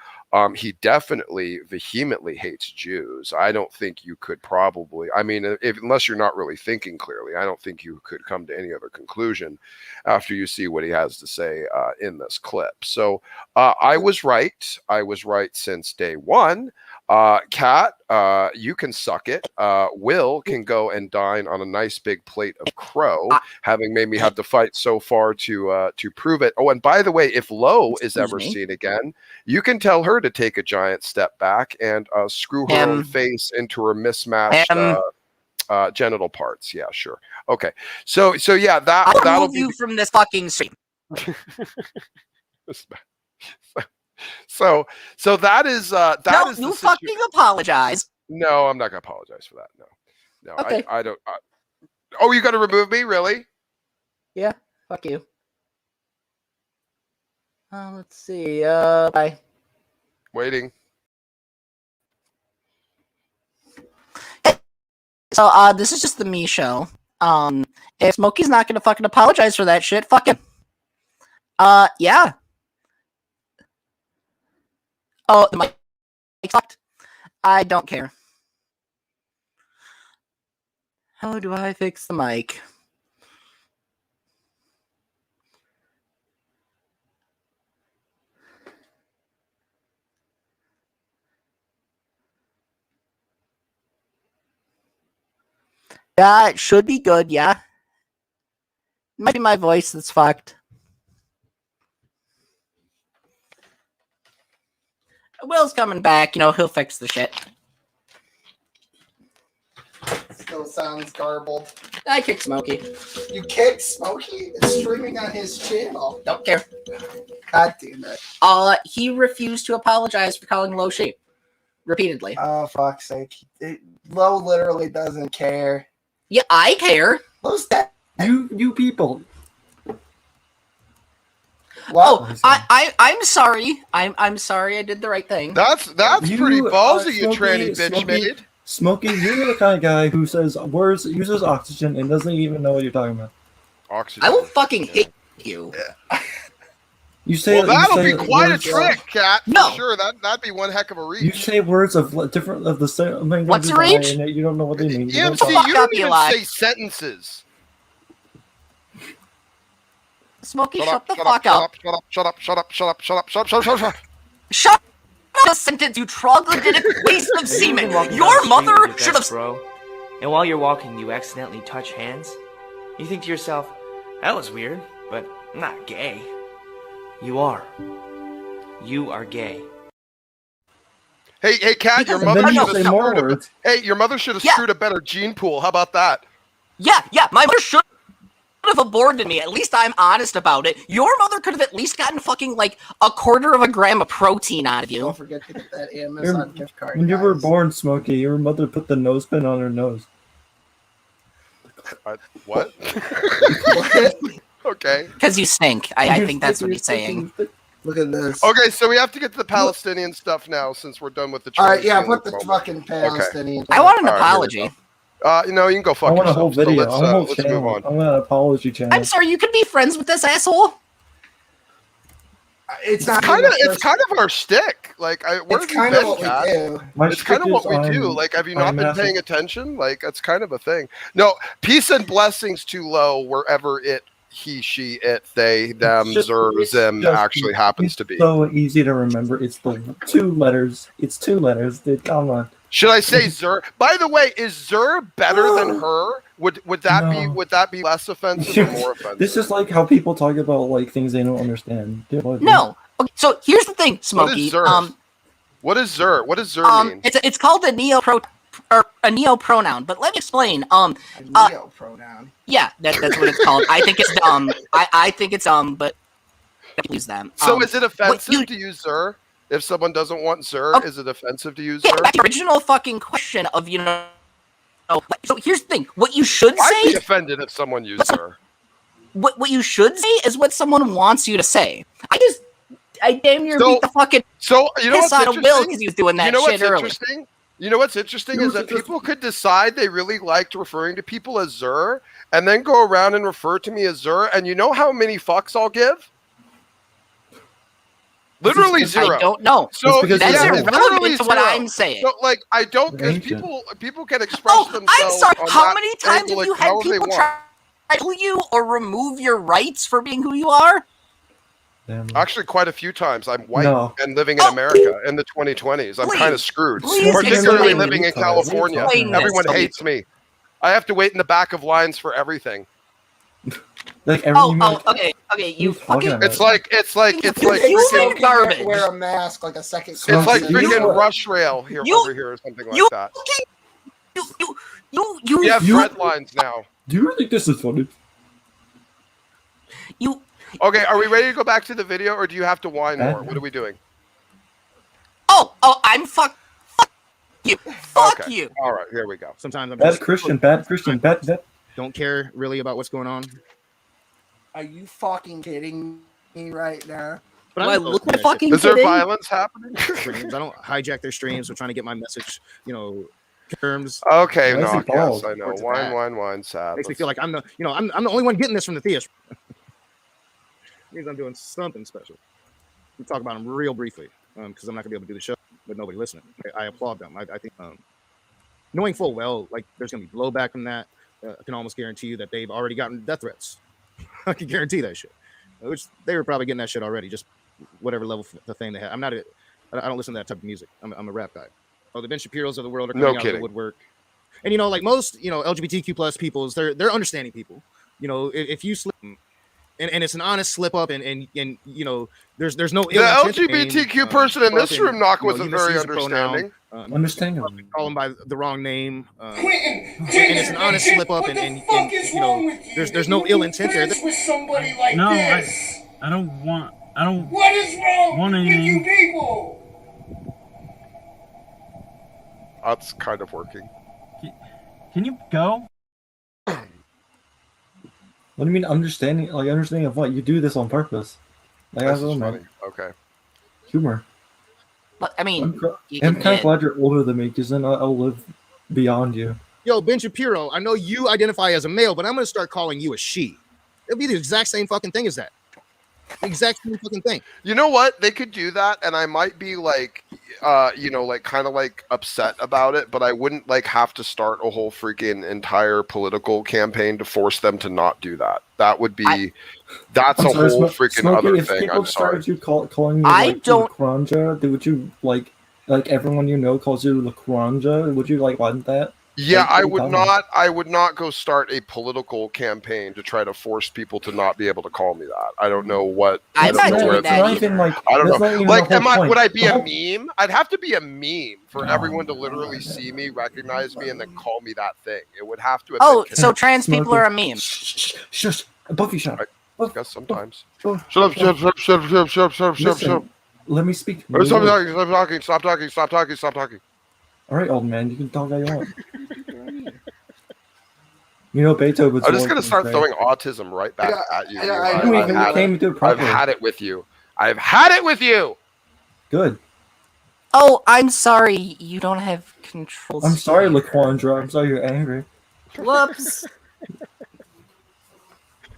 He definitely vehemently hates Jews. I don't think you could probably, I mean, unless you're not really thinking clearly, I don't think you could come to any other conclusion after you see what he has to say in this clip. So I was right. I was right since day one. Kat, you can suck it. Will can go and dine on a nice big plate of crow, having made me have to fight so far to prove it. Oh, and by the way, if Lo is ever seen again, you can tell her to take a giant step back and screw her own face into her mismatched genital parts. Yeah, sure. Okay. So yeah, that'll
remove you from this fucking stream.
So that is
you fucking apologize.
No, I'm not gonna apologize for that. No,
okay.
I don't. Oh, you got to remove me, really?
Yeah, fuck you. Let's see. Bye.
Waiting.
So this is just the me show. If Smokey's not gonna fucking apologize for that shit, fuck him. Yeah. Oh, the mic fucked. I don't care. How do I fix the mic? Yeah, it should be good, yeah. It might be my voice that's fucked. Will's coming back, he'll fix the shit.
Still sounds garbled.
I kicked Smokey.
You kicked Smokey? It's streaming on his channel.
Don't care.
God damn it.
He refused to apologize for calling Lo sheep. Repeatedly.
Oh, fuck's sake. Lo literally doesn't care.
Yeah, I care.
Lo's dead.
You people.
Well,
I'm sorry. I'm sorry. I did the right thing.
That's pretty ballsy, you tranny bitch made.
Smokey, you're the kind of guy who says words, uses oxygen, and doesn't even know what you're talking about.
Oxygen.
I will fucking hit you.
Yeah.
You say
that'll
you say
be quite a
words,
trick, Kat.
No,
sure, that'd be one heck of a reach.
You say words of different of the same language.
What's a reach?
And you don't know what they mean.
EMC, you don't even say sentences.
Smokey, shut the fuck up.
Shut up.
Shut the sentence, you troglodytic waste of semen. Your mother should have.
Bro. And while you're walking, you accidentally touch hands. You think to yourself, that was weird, but I'm not gay. You are. You are gay.
Hey, Kat, your mother should have screwed a better gene pool. How about that?
Yeah, my mother should have aborted me. At least I'm honest about it. Your mother could have at least gotten fucking like a quarter of a gram of protein out of you.
Don't forget to get that Amazon gift card.
When you were born, Smokey, your mother put the nose pin on her nose.
What? Okay.
Because you stink. I think that's what he's saying.
Look at this.
Okay, so we have to get to the Palestinian stuff now since we're done with the.
All right, yeah, put the fucking Palestinian.
I want an apology.
You can go fuck yourself.
I want a whole video.
So
I want a whole
let's
channel.
move on.
I want an apology channel.
I'm sorry, you could be friends with this asshole.
It's
kind of our shtick. Like, where's
kind of what we do.
It's kind of what we do. Like, have you not been paying attention? Like, that's kind of a thing. No, peace and blessings to Lo wherever it, he, she, it, they, them, zer, them actually happens to be.
So easy to remember. It's the two letters. It's two letters. Dude, come on.
Should I say Zer? By the way, is Zer better than her? Would that be less offensive or more offensive?
This is like how people talk about like things they don't understand.
No. Okay, so here's the thing, Smokey.
What is Zer? What does Zer mean?
It's called a neopronoun, but let me explain.
Neopronoun.
Yeah, that's what it's called. I think it's dumb. I think it's dumb, but use them.
So is it offensive to use Zer? If someone doesn't want Zer, is it offensive to use Zer?
Yeah, the original fucking question of, so here's the thing. What you should say...
I'd be offended if someone used Zer.
What you should say is what someone wants you to say. I damn near beat the fucking
piss
out of Will because he was doing that shit earlier.
You know what's interesting is that people could decide they really liked referring to people as Zer, and then go around and refer to me as Zer, and you know how many fucks I'll give? Literally zero.
I don't know.
So
that's irrelevant to what I'm saying.
So, like, I don't, because people can express themselves.
I'm sorry.
On
How
that
many times
angle,
have you
like,
had
however they
people
want.
try to kill you or remove your rights for being who you are?
Actually, quite a few times. I'm white and living in America in the 2020s. I'm kind of screwed, particularly living in California. Everyone hates me. I have to wait in the back of lines for everything.
Like
okay. You fucking.
It's like
freaking garbage.
Wear a mask like a second.
It's like freaking Rush Rail over here or something like that. We have thread lines now.
Do you think this is funny?
Okay, are we ready to go back to the video, or do you have to whine more? What are we doing?
I'm fuck you. Fuck you.
All right, here we go.
Sometimes I'm
bad Christian.
Don't care really about what's going on.
Are you fucking kidding me right now?
But I
look what fucking.
Is there violence happening?
I don't hijack their streams. We're trying to get my message, terms.
Okay, no, yes, I know. Wine, sad.
Makes me feel like I'm the only one getting this from the theist. Means I'm doing something special. We talk about them real briefly because I'm not gonna be able to do the show with nobody listening. I applaud them. I think knowing full well like there's gonna be blowback from that. I can almost guarantee you that they've already gotten death threats. I can guarantee that shit. Which they were probably getting that shit already. Just whatever level the thing they had. I don't listen to that type of music. I'm a rap guy. The Ben Shapiro's of the world are coming out of the woodwork. And like most LGBTQ plus peoples, they're understanding people. If you slip. And it's an honest slip up, and there's no.
The LGBTQ person in this room, wasn't very understanding.
Understanding.
Call him by the wrong name. And it's an honest slip up, and there's no ill intent there.
With somebody like this.
I don't want.
What is wrong with you people?
That's kind of working.
Can you go?
What do you mean understanding? Like understanding of what? You do this on purpose. Like
This is funny. Okay.
Humor.
But I mean,
I'm kind of glad you're older than me because then I'll live beyond you.
Yo, Ben Shapiro, I know you identify as a male, but I'm gonna start calling you a she. It'll be the exact same fucking thing as that. The exact same fucking thing.
You know what? They could do that, and I might be like, kind of like upset about it, but I wouldn't like have to start a whole freaking entire political campaign to force them to not do that. That would be, that's a whole freaking
Smokey,
other
if
thing.
people
I'm sorry.
started you calling you Lacranja, would you like everyone you know calls you Lacranja? Would you want that?
Yeah, I would not go start a political campaign to try to force people to not be able to call me that. I don't know what. I don't know. Would I be a meme? I'd have to be a meme for everyone to literally see me, recognize me, and then call me that thing. It would have to.
So trans people are a meme.
Shush, Buffy shut.
I guess sometimes.
Shut up. Let me speak.
Stop talking.
All right, old man, you can talk all you want. Beethoven's.
I'm just gonna start throwing autism right back at you. I've had it with you. I've had it with you.
Good.
Oh, I'm sorry. You don't have control.
I'm sorry, Laquandra. I'm sorry you're angry.
Whoops.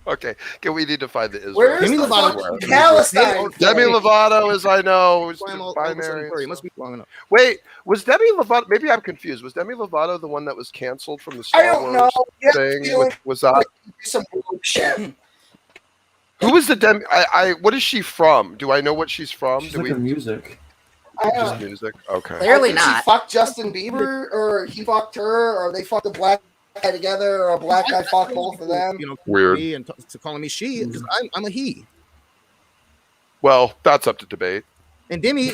Okay, we need to find the Israel.
Where's the fucking Palestine?
Demi Lovato, as I know, is binary.
It must be long enough.
Wait, was Demi Lovato? Maybe I'm confused. Was Demi Lovato the one that was canceled from the Star Wars thing? Was that
some bullshit?
Who is the Demi? What is she from? Do I know what she's from?
She's music.
Just music. Okay.
Clearly not.
She fucked Justin Bieber, or he fucked her, or they fucked a black guy together, or a black guy fucked both of them.
Weird.
And to calling me she because I'm a he.
Well, that's up to debate.
And Demi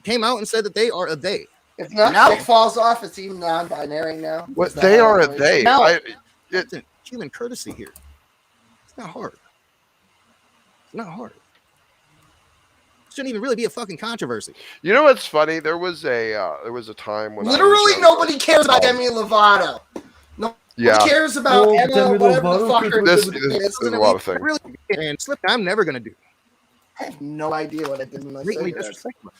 came out and said that they are a they.
If nothing falls off, it's even non-binary now.
What they are a they?
No.
It's human courtesy here. It's not hard. It's not hard. Shouldn't even really be a fucking controversy.
You know what's funny? There was a time when
literally nobody cares about Demi Lovato. Nobody cares about Emma, whatever the fuck her
This is a lot of things.
Really, and slip I'm never gonna do.
I have no idea what I did in my
disrespectful.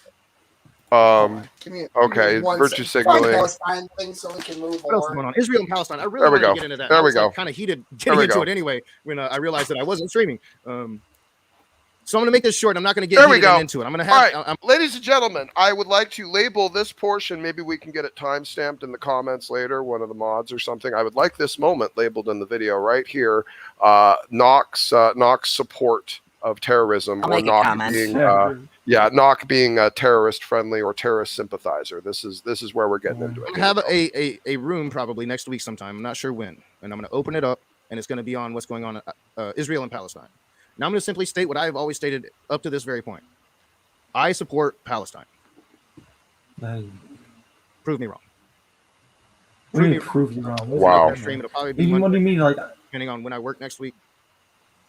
Okay, virtue signaling.
Palestine thing so we can move
What else is
on.
going on? Israel and Palestine. I really
There we
wanted to
go.
get into that.
There we
I was,
go.
like, kind of heated getting into it anyway when I realized that I wasn't streaming. So I'm going to make this short. I'm not going to get heated into it. I'm going to have.
All right, ladies and gentlemen, I would like to label this portion. Maybe we can get it timestamped in the comments later, one of the mods or something. I would like this moment labeled in the video right here. Nock's support of terrorism, or Nock being Nock being a terrorist friendly or terrorist sympathizer. This is where we're getting into it.
I have a room probably next week sometime. I'm not sure when, and I'm going to open it up, and it's going to be on what's going on Israel and Palestine. Now I'm going to simply state what I've always stated up to this very point. I support Palestine. Prove me wrong.
Prove you wrong.
Wow.
It'll probably be
Even
Monday,
what do you mean, like?
depending on when I work next week.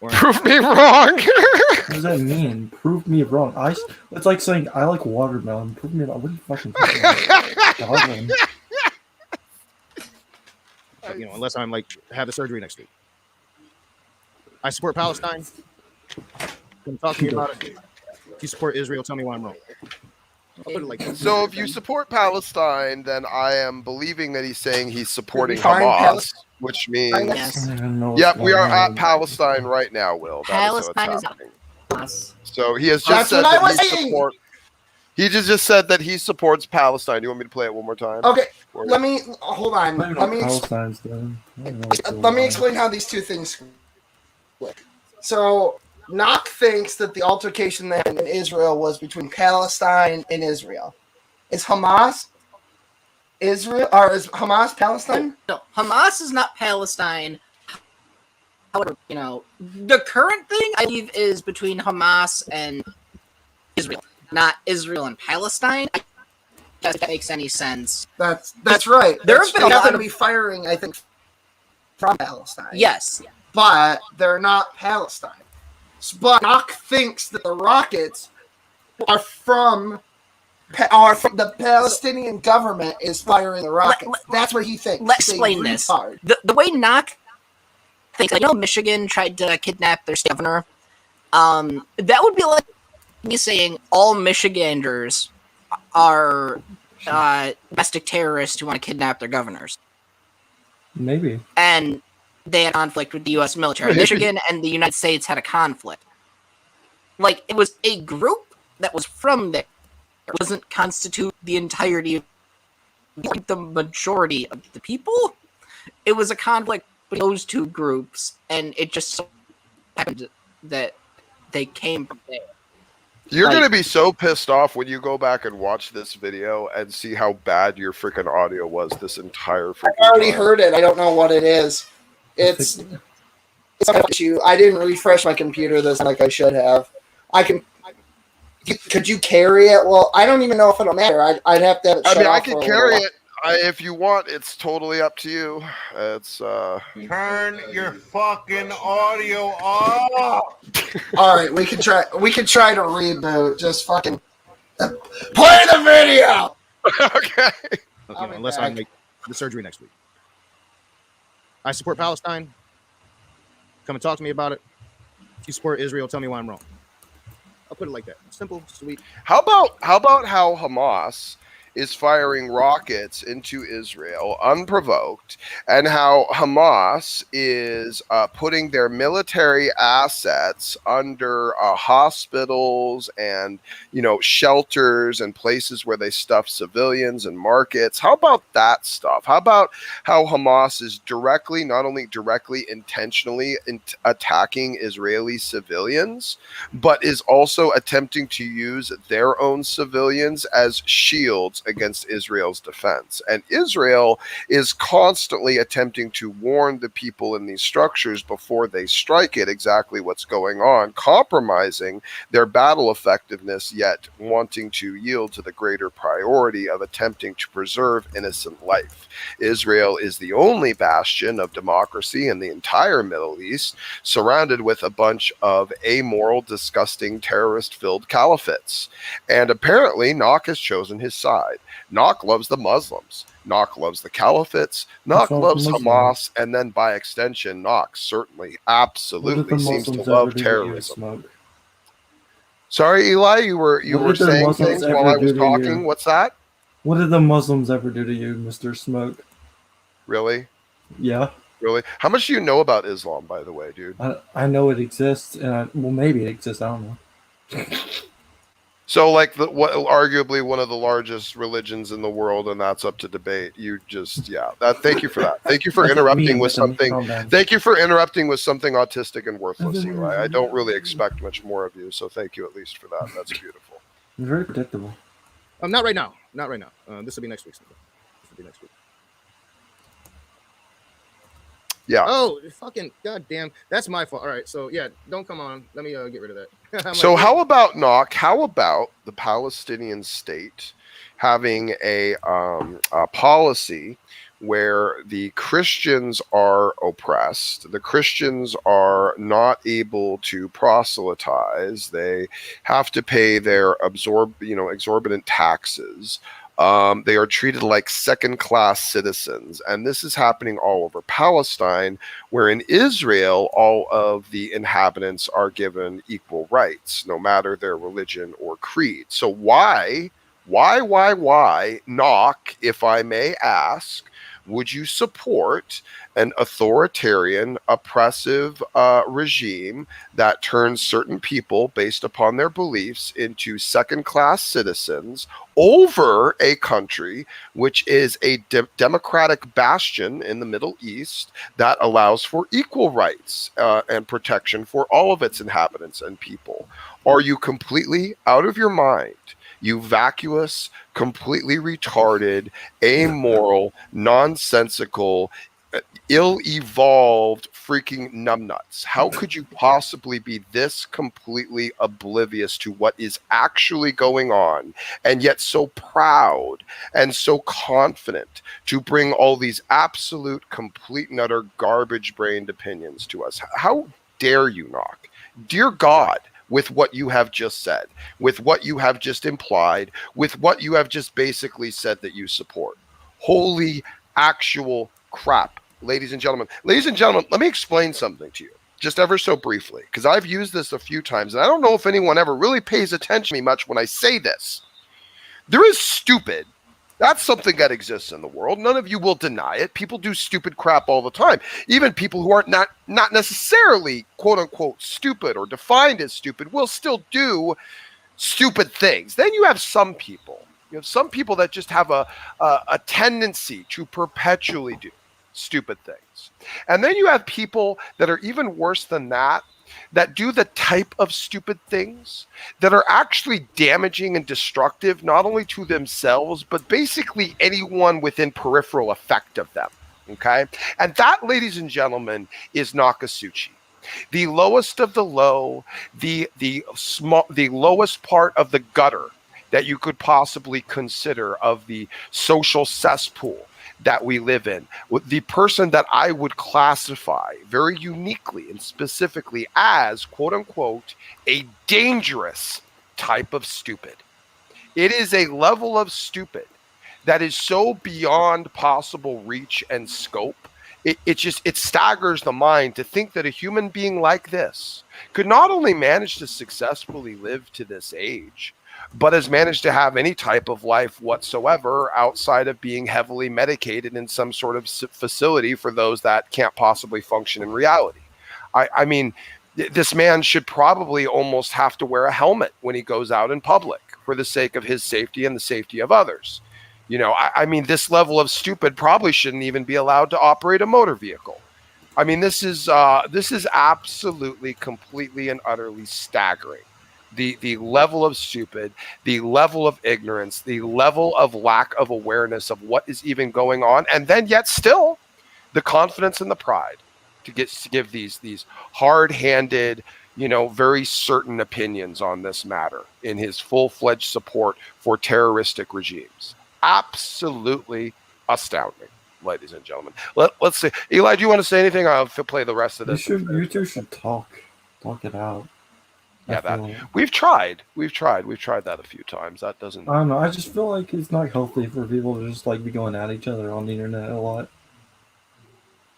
Prove me wrong.
What does that mean? Prove me wrong. It's like saying I like watermelon. Prove me wrong. What are you fucking talking about?
You know, unless I'm like have the surgery next week. I support Palestine. Come talk to me about it. If you support Israel, tell me why I'm wrong. I'll put it like that.
So if you support Palestine, then I am believing that he's saying he's supporting
Find
Hamas, which means yep, we are at Palestine right now, Will.
Palestine is
Hamas. So he has just said that he support. He just said that he supports Palestine. Do you want me to play it one more time?
Okay, let me hold on. Let me explain how these two things work. So Nock thinks that the altercation that in Israel was between Palestine and Israel. Is Hamas Israel, or is Hamas Palestine?
No, Hamas is not Palestine. However, you know, the current thing I believe is between Hamas and Israel, not Israel and Palestine. I guess if that makes any sense.
That's right.
There have been a lot of
firing, I think, from Palestine.
Yes,
but they're not Palestine. But Nock thinks that the rockets are from the Palestinian government is firing the rockets. That's what he thinks.
Let's explain this. The way Nock thinks, I know Michigan tried to kidnap their state governor. That would be like me saying all Michiganders are domestic terrorists who want to kidnap their governors.
Maybe.
And they had conflict with the U.S. military. Michigan and the United States had a conflict. Like, it was a group that was from there. It doesn't constitute the entirety of the majority of the people. It was a conflict between those two groups, and it just so happened that they came from there.
You're going to be so pissed off when you go back and watch this video and see how bad your freaking audio was this entire freaking
I already heard it. I don't know what it is. It's an issue. I didn't refresh my computer this like I should have. Could you carry it? Well, I don't even know if it'll matter. I'd have to have it shut off.
I can carry it if you want. It's totally up to you. It's
Turn your fucking audio off.
All right, we can try to reboot. Just fucking play the video.
Okay.
Unless I make the surgery next week. I support Palestine. Come and talk to me about it. If you support Israel, tell me why I'm wrong. I'll put it like that. Simple, sweet.
How about how Hamas is firing rockets into Israel unprovoked, and how Hamas is putting their military assets under hospitals and shelters and places where they stuff civilians and markets? How about that stuff? How about how Hamas is not only directly intentionally attacking Israeli civilians, but is also attempting to use their own civilians as shields against Israel's defense? And Israel is constantly attempting to warn the people in these structures before they strike it exactly what's going on, compromising their battle effectiveness, yet wanting to yield to the greater priority of attempting to preserve innocent life. Israel is the only bastion of democracy in the entire Middle East, surrounded with a bunch of amoral, disgusting, terrorist-filled caliphates. And apparently, Nock has chosen his side. Nock loves the Muslims. Nock loves the caliphates. Nock loves Hamas. And then by extension, Nock certainly absolutely seems to love terrorism. Sorry, Eli, you were saying
Muslims
things while I was
ever do to
talking.
you?
What's that?
What did the Muslims ever do to you, Mr. Smoke?
Really?
Yeah.
Really? How much do you know about Islam, by the way, dude?
I know it exists, and well, maybe it exists. I don't know.
So, like, arguably one of the largest religions in the world, and that's up to debate. You just, thank you for that. Thank you for interrupting with something. Thank you for interrupting with something autistic and worthless, Eli. I don't really expect much more of you, so thank you at least for that. That's beautiful.
Very predictable.
Not right now. Not right now. This will be next week. This will be next week.
Yeah.
Oh, fucking goddamn! That's my fault. All right, so yeah, don't come on. Let me get rid of that.
So how about Nok? How about the Palestinian state having a policy where the Christians are oppressed, the Christians are not able to proselytize, they have to pay their exorbitant taxes. They are treated like second-class citizens, and this is happening all over Palestine, where in Israel, all of the inhabitants are given equal rights, no matter their religion or creed. So why, Nok, if I may ask, would you support an authoritarian, oppressive regime that turns certain people based upon their beliefs into second-class citizens over a country which is a democratic bastion in the Middle East that allows for equal rights and protection for all of its inhabitants and people? Are you completely out of your mind? You vacuous, completely retarded, amoral, nonsensical, ill-evolved freaking numbnuts. How could you possibly be this completely oblivious to what is actually going on, and yet so proud and so confident to bring all these absolute, complete and utter garbage-brained opinions to us? How dare you, Nok? Dear God, with what you have just said, with what you have just implied, with what you have just basically said that you support. Holy actual crap, ladies and gentlemen. Ladies and gentlemen, let me explain something to you, just ever so briefly, because I've used this a few times, and I don't know if anyone ever really pays attention to me much when I say this. There is stupid. That's something that exists in the world. None of you will deny it. People do stupid crap all the time. Even people who aren't not necessarily quote unquote stupid or defined as stupid will still do stupid things. Then you have some people. You have some people that just have a tendency to perpetually do stupid things. And then you have people that are even worse than that, that do the type of stupid things that are actually damaging and destructive, not only to themselves, but basically anyone within peripheral effect of them. Okay? And that, ladies and gentlemen, is Nokasuchi. The lowest of the low, the lowest part of the gutter that you could possibly consider of the social cesspool that we live in, with the person that I would classify very uniquely and specifically as, quote unquote, a dangerous type of stupid. It is a level of stupid that is so beyond possible reach and scope. It staggers the mind to think that a human being like this could not only manage to successfully live to this age, but has managed to have any type of life whatsoever outside of being heavily medicated in some sort of facility for those that can't possibly function in reality. I mean, this man should probably almost have to wear a helmet when he goes out in public for the sake of his safety and the safety of others. You know, I mean, this level of stupid probably shouldn't even be allowed to operate a motor vehicle. I mean, this is absolutely, completely, and utterly staggering. The level of stupid, the level of ignorance, the level of lack of awareness of what is even going on, and then yet still the confidence and the pride to give these hard-handed, very certain opinions on this matter in his full-fledged support for terroristic regimes. Absolutely astounding, ladies and gentlemen. Let's see. Eli, do you want to say anything? I'll play the rest of this.
You two should talk it out.
Yeah, we've tried that a few times. That doesn't.
I don't know. I just feel like it's not healthy for people to just be going at each other on the internet a lot.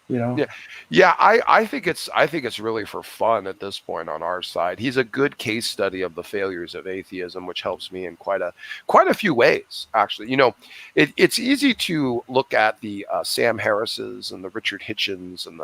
You know?
Yeah. I think it's really for fun at this point on our side. He's a good case study of the failures of atheism, which helps me in quite a few ways, actually. You know, it's easy to look at the Sam Harrises and the Richard Hitchens and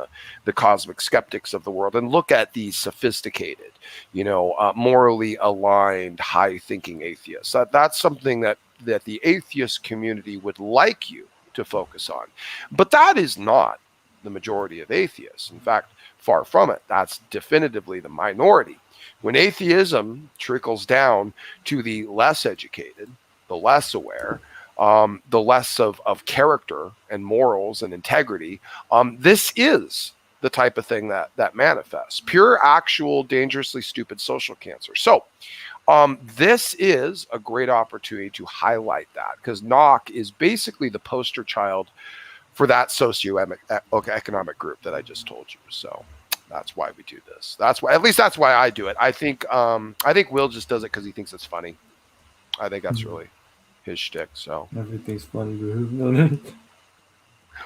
the cosmic skeptics of the world and look at the sophisticated, you know, morally aligned, high-thinking atheists. That's something that the atheist community would like you to focus on. But that is not the majority of atheists. In fact, far from it. That's definitively the minority. When atheism trickles down to the less educated, the less aware, the less of character and morals and integrity, this is the type of thing that manifests. Pure, actual, dangerously stupid social cancer. So this is a great opportunity to highlight that, because Nok is basically the poster child for that socioeconomic group that I just told you. So that's why we do this. That's why, at least that's why I do it. I think Will just does it because he thinks it's funny. I think that's really his shtick. So
everything's funny to him.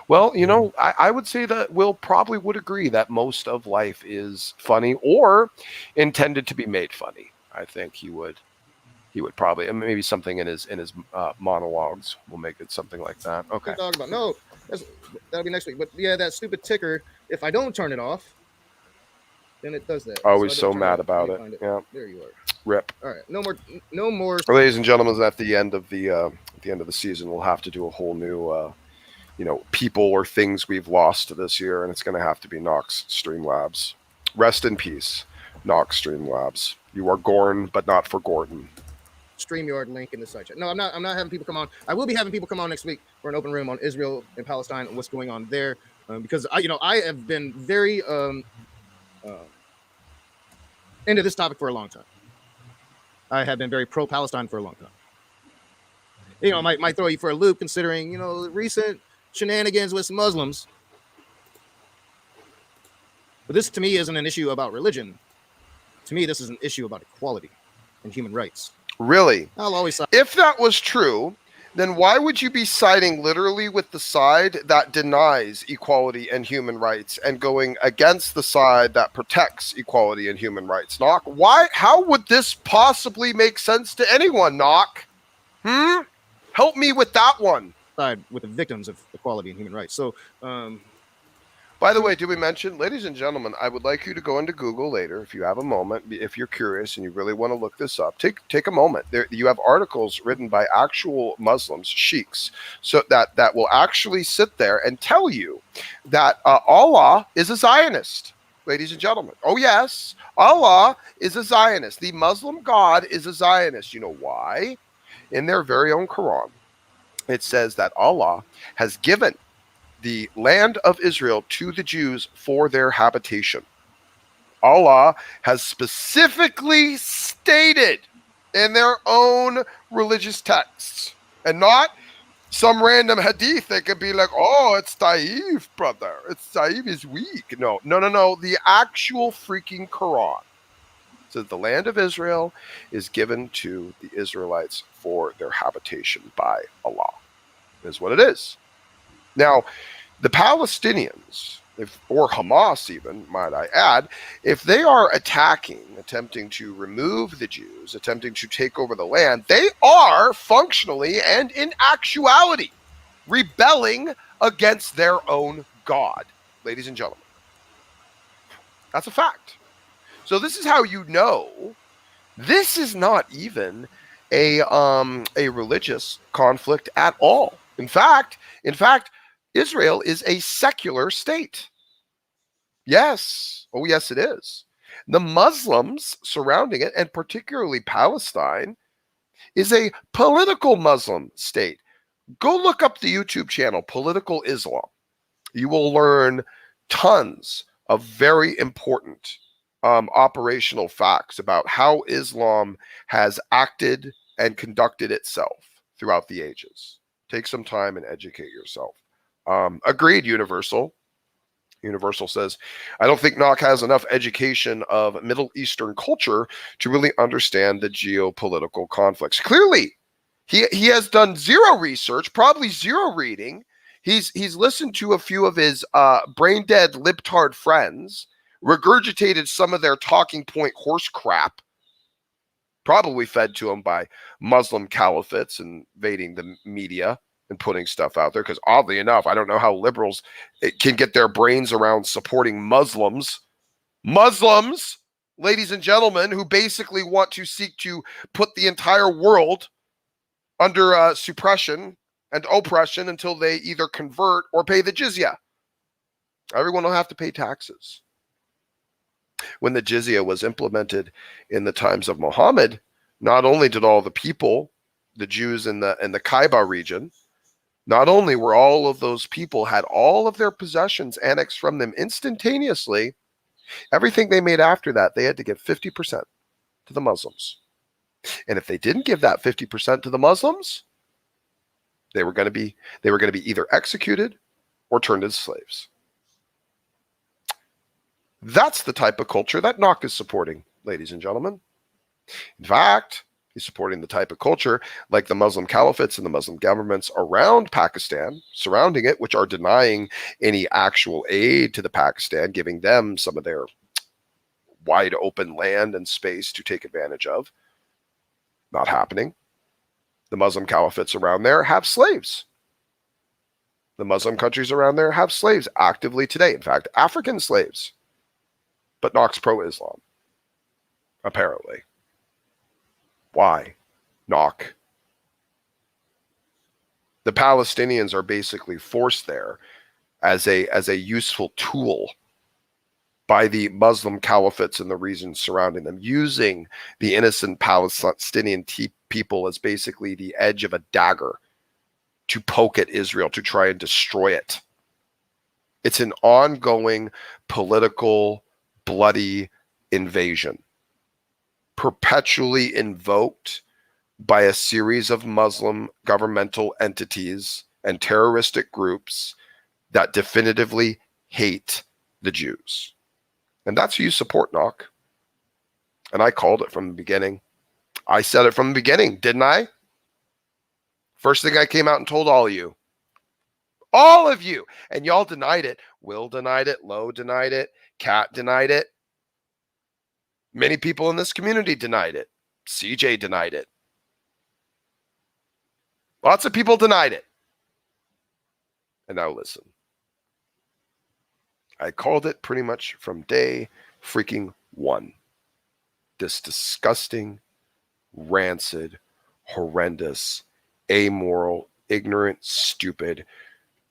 Well, you know, I would say that Will probably would agree that most of life is funny or intended to be made funny. I think he would probably, and maybe something in his monologues will make it something like that. Okay.
Talk about that'll be next week. But yeah, that stupid ticker. If I don't turn it off, then it does that.
Always so mad about it. Yeah.
There you are.
Rip.
All right. No more.
Ladies and gentlemen, at the end of the season, we'll have to do a whole new, people or things we've lost this year, and it's going to have to be Nox Streamlabs. Rest in peace, Nox Streamlabs. You are Gorn, but not for Gordon.
StreamYard link in the side chat. No, I'm not having people come on. I will be having people come on next week for an open room on Israel and Palestine and what's going on there, because I have been very into this topic for a long time. I have been very pro-Palestine for a long time. You know, might throw you for a loop considering, you know, recent shenanigans with some Muslims. But this to me isn't an issue about religion. To me, this is an issue about equality and human rights.
Really?
I'll always side.
If that was true, then why would you be siding literally with the side that denies equality and human rights and going against the side that protects equality and human rights? Nok, why? How would this possibly make sense to anyone, Nok? Help me with that one.
Side with the victims of equality and human rights. So,
by the way, did we mention, ladies and gentlemen, I would like you to go into Google later if you have a moment, if you're curious and you really want to look this up. Take a moment. There, you have articles written by actual Muslims, sheiks, so that will actually sit there and tell you that Allah is a Zionist, ladies and gentlemen. Oh yes, Allah is a Zionist. The Muslim God is a Zionist. You know why? In their very own Quran, it says that Allah has given the land of Israel to the Jews for their habitation. Allah has specifically stated in their own religious texts, and not some random hadith that could be like, oh, it's Taif, brother. It's Taif is weak. No. The actual freaking Quran says the land of Israel is given to the Israelites for their habitation by Allah. Is what it is. Now, the Palestinians, or Hamas even, might I add, if they are attempting to remove the Jews, attempting to take over the land, they are functionally and in actuality rebelling against their own God, ladies and gentlemen. That's a fact. So this is how you know this is not even a religious conflict at all. In fact, Israel is a secular state. Yes. Oh, yes, it is. The Muslims surrounding it, and particularly Palestine, is a political Muslim state. Go look up the YouTube channel, Political Islam. You will learn tons of very important operational facts about how Islam has acted and conducted itself throughout the ages. Take some time and educate yourself. Agreed, Universal. Universal says, I don't think Nok has enough education of Middle Eastern culture to really understand the geopolitical conflicts. Clearly, he has done zero research, probably zero reading. He's listened to a few of his brain dead libtard friends, regurgitated some of their talking point horse crap, probably fed to him by Muslim caliphates invading the media and putting stuff out there. Because oddly enough, I don't know how liberals can get their brains around supporting Muslims, ladies and gentlemen, who basically want to seek to put the entire world under suppression and oppression until they either convert or pay the jizya. Everyone will have to pay taxes. When the jizya was implemented in the times of Muhammad, not only did all the people, the Jews in the Kaaba region, not only were all of those people had all of their possessions annexed from them instantaneously, everything they made after that, they had to give 50% to the Muslims. And if they didn't give that 50% to the Muslims, they were going to be either executed or turned into slaves. That's the type of culture that Nok is supporting, ladies and gentlemen. In fact, he's supporting the type of culture like the Muslim caliphates and the Muslim governments around Pakistan, surrounding it, which are denying any actual aid to the Pakistan, giving them some of their wide open land and space to take advantage of. Not happening. The Muslim caliphates around there have slaves. The Muslim countries around there have slaves actively today. In fact, African slaves. But Nok's pro-Islam, apparently. Why? Nok. The Palestinians are basically forced there as a useful tool by the Muslim caliphates and the regions surrounding them, using the innocent Palestinian people as basically the edge of a dagger to poke at Israel, to try and destroy it. It's an ongoing political, bloody invasion, perpetually invoked by a series of Muslim governmental entities and terroristic groups that definitively hate the Jews. And that's who you support, Nok. And I called it from the beginning. I said it from the beginning, didn't I? First thing I came out and told all of you. All of you. And y'all denied it. Will denied it. Lowe denied it. Kat denied it. Many people in this community denied it. CJ denied it. Lots of people denied it. And now listen. I called it pretty much from day freaking one. This disgusting, rancid, horrendous, amoral, ignorant, stupid,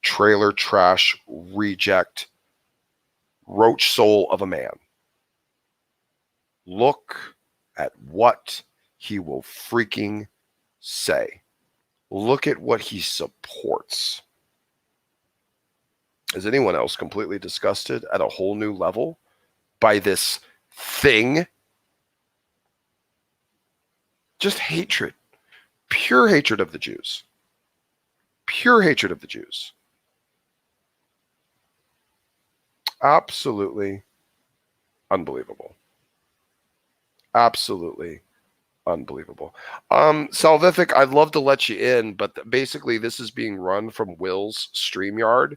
trailer trash, reject, roach soul of a man. Look at what he will freaking say. Look at what he supports. Is anyone else completely disgusted at a whole new level by this thing? Just hatred. Pure hatred of the Jews. Pure hatred of the Jews. Absolutely unbelievable. Absolutely unbelievable. Salvific, I'd love to let you in, but basically this is being run from Will's StreamYard.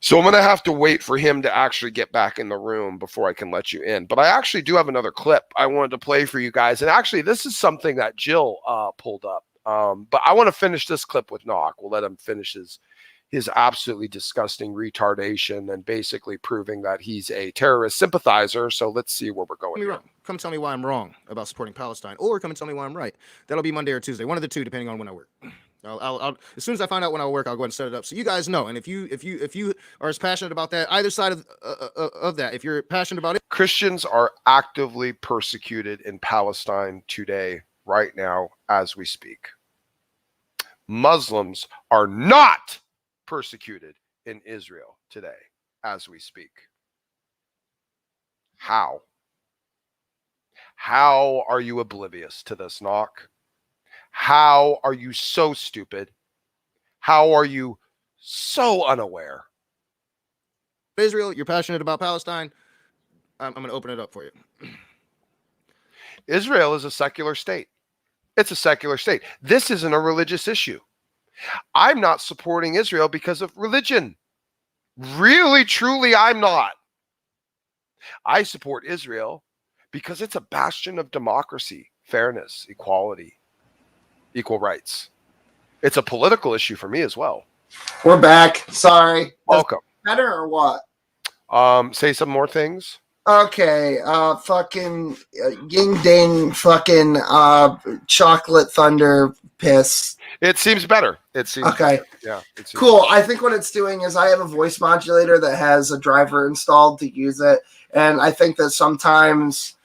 So I'm going to have to wait for him to actually get back in the room before I can let you in. But I actually do have another clip I wanted to play for you guys. And actually, this is something that Jill pulled up. But I want to finish this clip with Nok. We'll let him finish his absolutely disgusting retardation and basically proving that he's a terrorist sympathizer. So let's see where we're going.
Come tell me why I'm wrong about supporting Palestine, or come and tell me why I'm right. That'll be Monday or Tuesday, one of the two, depending on when I work. I'll as soon as I find out when I work, I'll go ahead and set it up so you guys know. And if you are as passionate about that, either side of that, if you're passionate about it,
Christians are actively persecuted in Palestine today, right now, as we speak. Muslims are not persecuted in Israel today, as we speak. How? How are you oblivious to this, Nok? How are you so stupid? How are you so unaware?
Israel, you're passionate about Palestine. I'm going to open it up for you.
Israel is a secular state. It's a secular state. This isn't a religious issue. I'm not supporting Israel because of religion. Really, truly, I'm not. I support Israel because it's a bastion of democracy, fairness, equality, equal rights. It's a political issue for me as well.
We're back. Sorry.
Welcome.
Better or what?
Say some more things.
Okay. Fucking ying ding. Fucking chocolate thunder piss.
It seems better. It seems
okay.
Better. Yeah. It seems
cool.
Better.
I think what it's doing is I have a voice modulator that has a driver installed to use it, and I think that sometimes,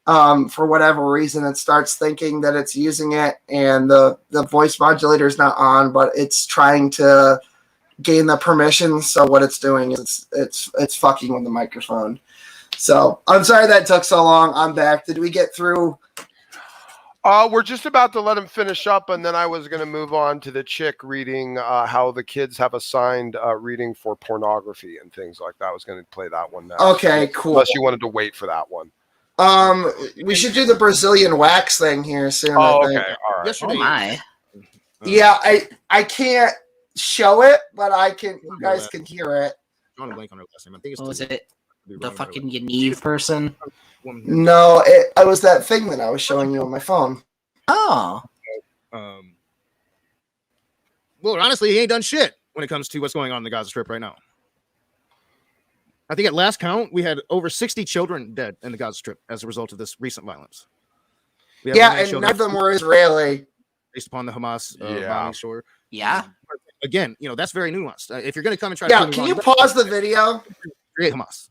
for whatever reason, it starts thinking that it's using it, and the voice modulator is not on, but it's trying to gain the permission. So what it's doing is it's fucking with the microphone. So I'm sorry that took so long. I'm back. Did we get through?
We're just about to let him finish up, and then I was going to move on to the chick reading how the kids have assigned reading for pornography and things like that. I was going to play that one now.
Okay, cool.
Unless you wanted to wait for that one.
We should do the Brazilian wax thing here soon.
Oh,
I think.
okay. All right.
Oh my.
Yeah, I can't show it, but I can. You guys can hear it.
On a blank on her last name. I think it's
What was it? The fucking Yaniv person?
No, it was that thing that I was showing you on my phone.
Oh.
Well, honestly, he ain't done shit when it comes to what's going on in the Gaza Strip right now. I think at last count, we had over 60 children dead in the Gaza Strip as a result of this recent violence.
Yeah, and none of them were Israeli.
Based upon the Hamas bombing shore.
Yeah.
Again, that's very nuanced. If you're going to come and try
to...
can
you pause the video?
Create Hamas.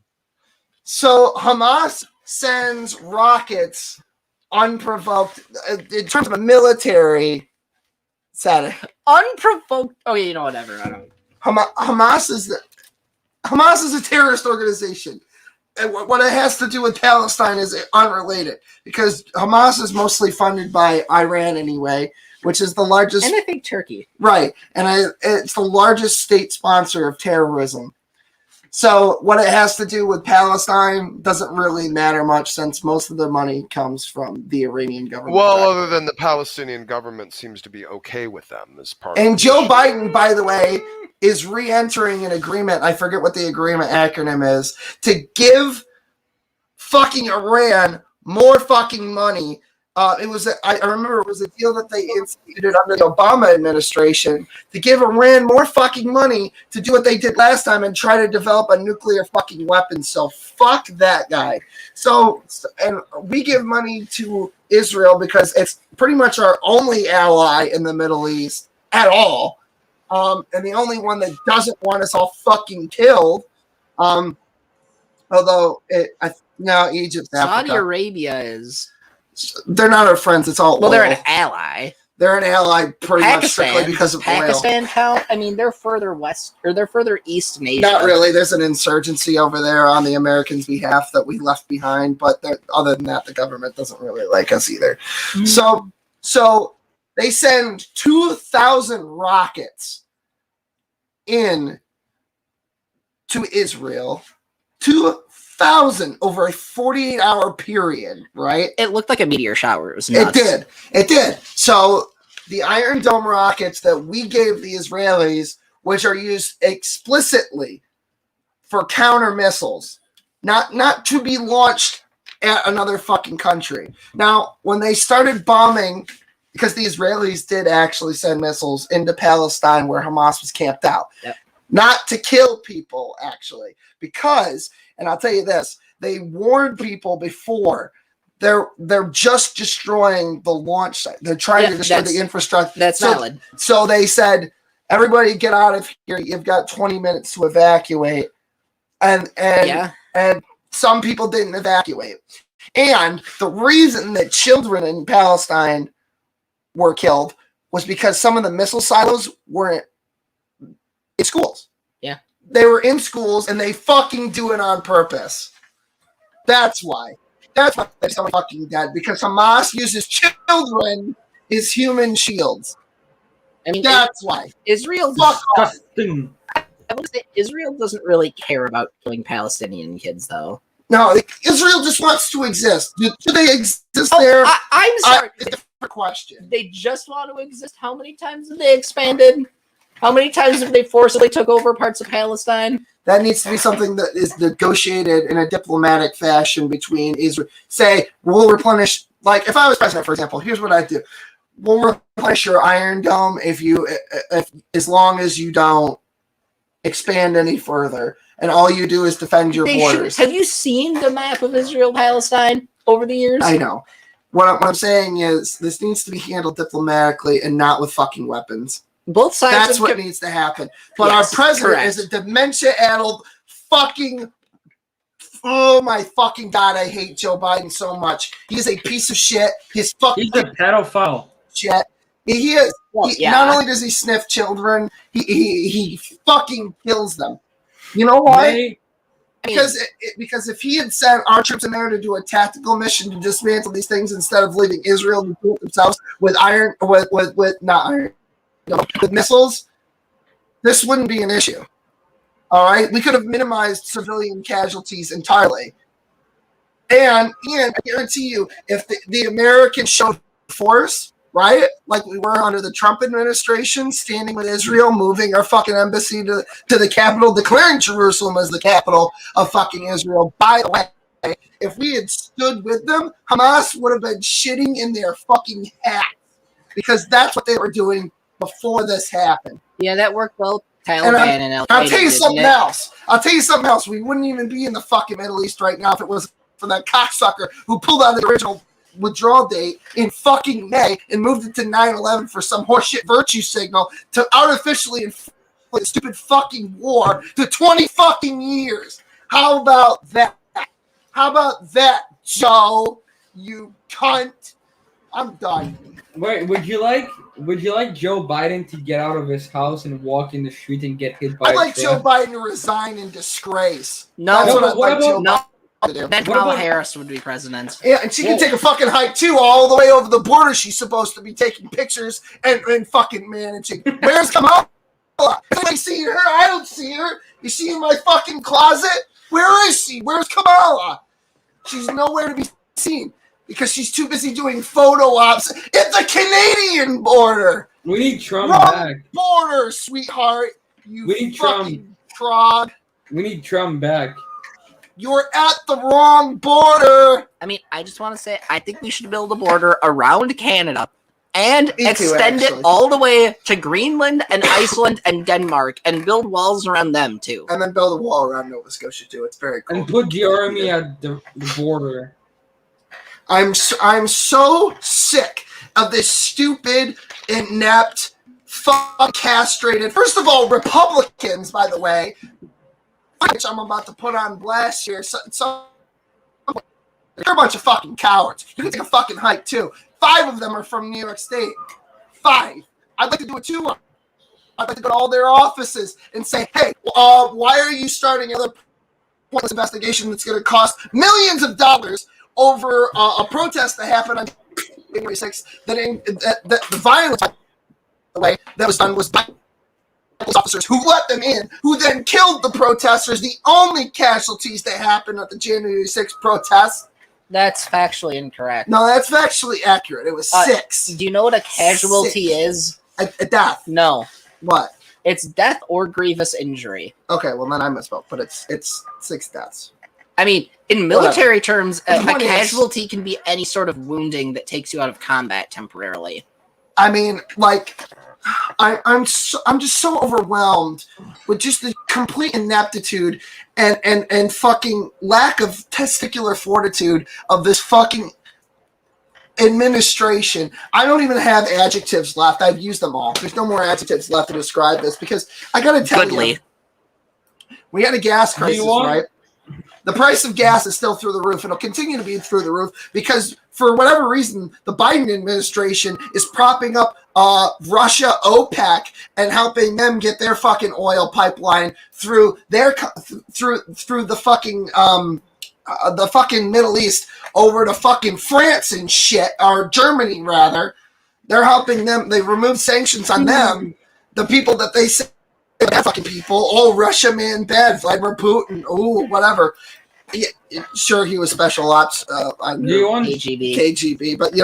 So Hamas sends rockets unprovoked in terms of a military setting.
Unprovoked. Oh, you know, whatever. I don't.
Hamas is a terrorist organization. And what it has to do with Palestine is unrelated because Hamas is mostly funded by Iran anyway, which is the largest.
And I think Turkey.
Right. And it's the largest state sponsor of terrorism. So what it has to do with Palestine doesn't really matter much since most of the money comes from the Iranian government.
Well, other than the Palestinian government seems to be okay with them as part of
And Joe Biden, by the way, is re-entering an agreement. I forget what the agreement acronym is to give fucking Iran more fucking money. I remember it was a deal that they instituted under the Obama administration to give Iran more fucking money to do what they did last time and try to develop a nuclear fucking weapon. So fuck that guy. So, and we give money to Israel because it's pretty much our only ally in the Middle East at all. And the only one that doesn't want us all fucking killed. Although now Egypt,
Saudi Arabia is.
They're not our friends. It's all.
Well, they're an ally.
They're an ally pretty much strictly because of
Pakistan
oil.
count? I mean, they're further west or they're further east in Asia.
Not really. There's an insurgency over there on the Americans' behalf that we left behind. But other than that, the government doesn't really like us either. Mm-hmm. So they send 2,000 rockets in to Israel. 2,000 over a 48-hour period, right?
It looked like a meteor shower. It was nuts.
It did. So the Iron Dome rockets that we gave the Israelis, which are used explicitly for counter missiles, not to be launched at another fucking country. Now, when they started bombing, because the Israelis did actually send missiles into Palestine where Hamas was camped out.
Yep.
Not to kill people, actually, because, and I'll tell you this, they warned people before. They're just destroying the launch site. They're trying to destroy the infrastructure.
That's valid.
So they said, everybody get out of here. You've got 20 minutes to evacuate. And some people didn't evacuate. And the reason that children in Palestine were killed was because some of the missile silos were in schools.
Yeah.
They were in schools and they fucking do it on purpose. That's why. That's why they're so fucking dead. Because Hamas uses children as human shields.
I mean,
that's why.
Israel
disgusting.
I would say Israel doesn't really care about killing Palestinian kids, though.
No, Israel just wants to exist. Do they exist there?
I'm sorry.
question.
They just want to exist. How many times have they expanded? How many times have they forcibly took over parts of Palestine?
That needs to be something that is negotiated in a diplomatic fashion between Israel. Say, we'll replenish, like if I was president, for example, here's what I'd do. We'll replenish your Iron Dome if as long as you don't expand any further, and all you do is defend your borders.
Have you seen the map of Israel-Palestine over the years?
I know. What I'm saying is this needs to be handled diplomatically and not with fucking weapons.
Both sides.
That's what needs to happen. But
yes,
our president
correct.
is a dementia-addled fucking. Oh my fucking god! I hate Joe Biden so much. He's a piece of shit. He's a
pedophile.
Shit. He is.
Well,
Not only does he sniff children, he fucking kills them. You know why? Because if he had sent our troops in there to do a tactical mission to dismantle these things instead of leaving Israel to do it themselves with with missiles, this wouldn't be an issue. All right, we could have minimized civilian casualties entirely. And I guarantee you, if the Americans showed force, right, like we were under the Trump administration, standing with Israel, moving our fucking embassy to the capital, declaring Jerusalem as the capital of fucking Israel. By the way, if we had stood with them, Hamas would have been shitting in their fucking hats, because that's what they were doing before this happened.
Yeah, that worked well. Taliban and Al-Qaeda.
I'll tell you something else. We wouldn't even be in the fucking Middle East right now if it was for that cocksucker who pulled out the original withdrawal date in fucking May and moved it to 9/11 for some horseshit virtue signal to artificially inflate a stupid fucking war to 20 fucking years. How about that? How about that, Joe? You cunt. I'm done.
Wait, would you like Joe Biden to get out of his house and walk in the street and get hit by
I'd like
a truck?
Joe Biden to resign in disgrace.
No,
that's what I'd like Joe Biden to do.
Then Kamala Harris would be president.
Yeah, and she can take a fucking hike too, all the way over the border. She's supposed to be taking pictures and fucking managing. Where's Kamala? Anybody see her? I don't see her. Is she in my fucking closet? Where is she? Where's Kamala? She's nowhere to be seen because she's too busy doing photo ops at the Canadian border.
We need Trump
Wrong
back.
border, sweetheart.
We need Trump.
Frog.
We need Trump back.
You're at the wrong border.
I mean, I just want to say, I think we should build a border around Canada and extend it all the way to Greenland and Iceland and Denmark and build walls around them too.
And then build a wall around Nova Scotia too. It's very cool.
And put the army at the border.
I'm so sick of this stupid, inept, castrated. First of all, Republicans, by the way, which I'm about to put on blast here. So they're a bunch of fucking cowards. You can take a fucking hike too. 5 of them are from New York State. 5. I'd like to do it too. I'd like to go to all their offices and say, hey, why are you starting another pointless investigation that's going to cost millions of dollars over a protest that happened on January 6th? That the violence, by the way, that was done was by officers who let them in, who then killed the protesters. The only casualties that happened at the January 6th protests.
That's factually incorrect.
No, that's factually accurate. It was 6.
Do you know what a casualty is?
A death.
No.
What?
It's death or grievous injury.
Okay, well then I misspoke, but it's 6 deaths.
I mean, in military terms, a
point is-
casualty can be any sort of wounding that takes you out of combat temporarily.
I mean, like, I'm just so overwhelmed with just the complete ineptitude and fucking lack of testicular fortitude of this fucking administration. I don't even have adjectives left. I've used them all. There's no more adjectives left to describe this because I gotta tell you, we had a gas crisis, right? The price of gas is still through the roof, and it'll continue to be through the roof because, for whatever reason, the Biden administration is propping up Russia, OPEC, and helping them get their fucking oil pipeline through their through the fucking Middle East over to fucking France and shit, or Germany rather. They're helping them. They removed sanctions on them, the people that they say. Bad fucking people. Oh, Russia, man, bad. Vladimir Putin. Oh, whatever. Yeah, sure, he was special ops. KGB. But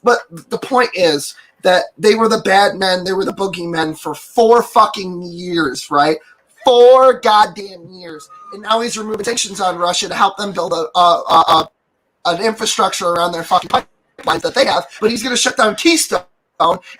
but the point is that they were the bad men, they were the boogeymen for 4 fucking years, right? 4 goddamn years, and now he's removing sanctions on Russia to help them build an infrastructure around their fucking pipelines that they have. But he's going to shut down Keystone,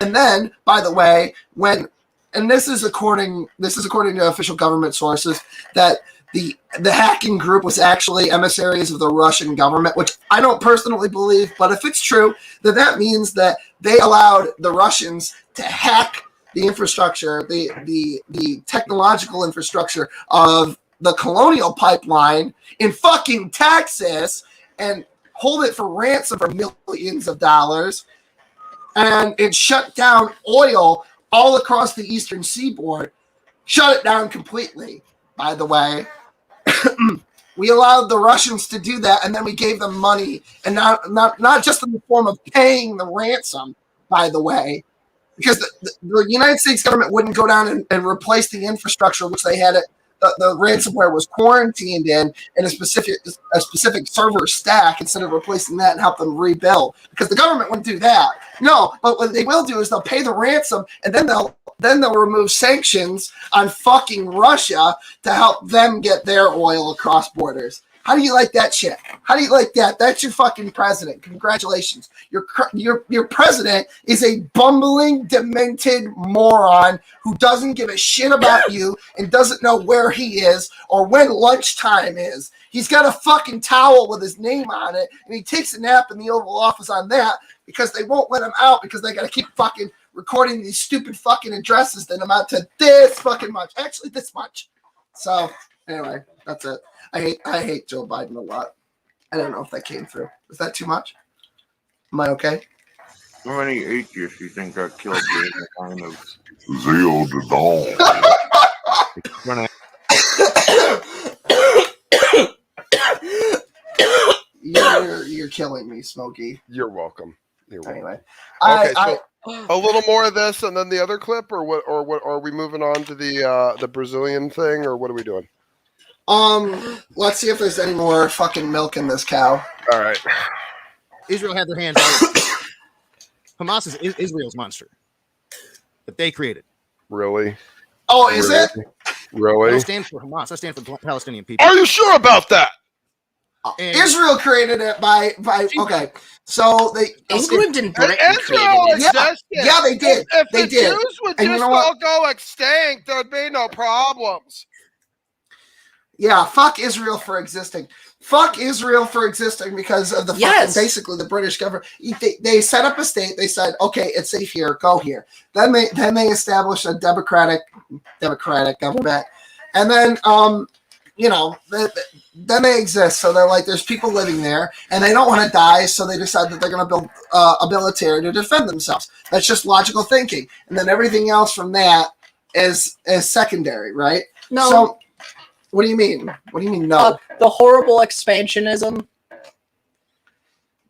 and then, by the way, and this is according to official government sources, that the hacking group was actually emissaries of the Russian government, which I don't personally believe, but if it's true, then that means that they allowed the Russians to hack the infrastructure, the technological infrastructure of the Colonial Pipeline in fucking Texas, and hold it for ransom for millions of dollars, and it shut down oil all across the eastern seaboard. Shut it down completely, by the way. We allowed the Russians to do that, and then we gave them money, and not just in the form of paying the ransom, by the way, because the United States government wouldn't go down and replace the infrastructure which they had the ransomware was quarantined in a specific server stack, instead of replacing that and help them rebuild, because the government wouldn't do that. No, but what they will do is they'll pay the ransom, and then they'll remove sanctions on fucking Russia to help them get their oil across borders. How do you like that shit? How do you like that? That's your fucking president. Congratulations. Your president is a bumbling, demented moron who doesn't give a shit about you and doesn't know where he is or when lunchtime is. He's got a fucking towel with his name on it, and he takes a nap in the Oval Office on that because they won't let him out because they got to keep fucking recording these stupid fucking addresses that amount to this fucking much. Actually, this much. So, anyway, that's it. I hate Joe Biden a lot. I don't know if that came through. Was that too much? Am I okay?
How many atheists do you think got killed during the kind of zeal to dawn?
You're killing me, Smokey.
You're welcome.
Anyway,
okay, so a little more of this, and then the other clip, or what? Or what? Are we moving on to the Brazilian thing, or what are we doing?
Let's see if there's any more fucking milk in this cow.
All right.
Israel had their hands out. Hamas is Israel's monster that they created.
Really?
Oh, is it?
Really?
I don't stand for Hamas. I stand for Palestinian people.
Are you sure about that?
Israel created it by okay. So
England and Britain
Israel
created it.
existed.
Yeah, they did.
If
They
the
did.
Jews would
And
just
you know what?
all go extinct, there'd be no problems.
Yeah, fuck Israel for existing. Fuck Israel for existing because of the fucking, basically the British government. They set up a state. They said, okay, it's safe here. Go here. Then they established a democratic government, and then then they exist. So they're like, there's people living there, and they don't want to die. So they decide that they're going to build a military to defend themselves. That's just logical thinking, and then everything else from that is secondary, right?
No.
So, what do you mean? What do you mean, no?
The horrible expansionism.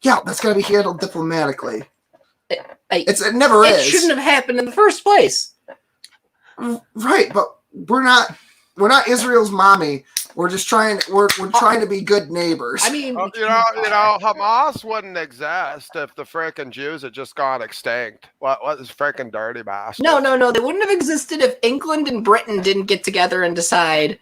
Yeah, that's got to be handled diplomatically.
It
never is.
It shouldn't have happened in the first place.
Right, but we're not Israel's mommy. We're just trying. We're trying to be good neighbors.
I mean,
you know, Hamas wouldn't exist if the frickin' Jews had just gone extinct. What is frickin' dirty bastard?
No. They wouldn't have existed if England and Britain didn't get together and decide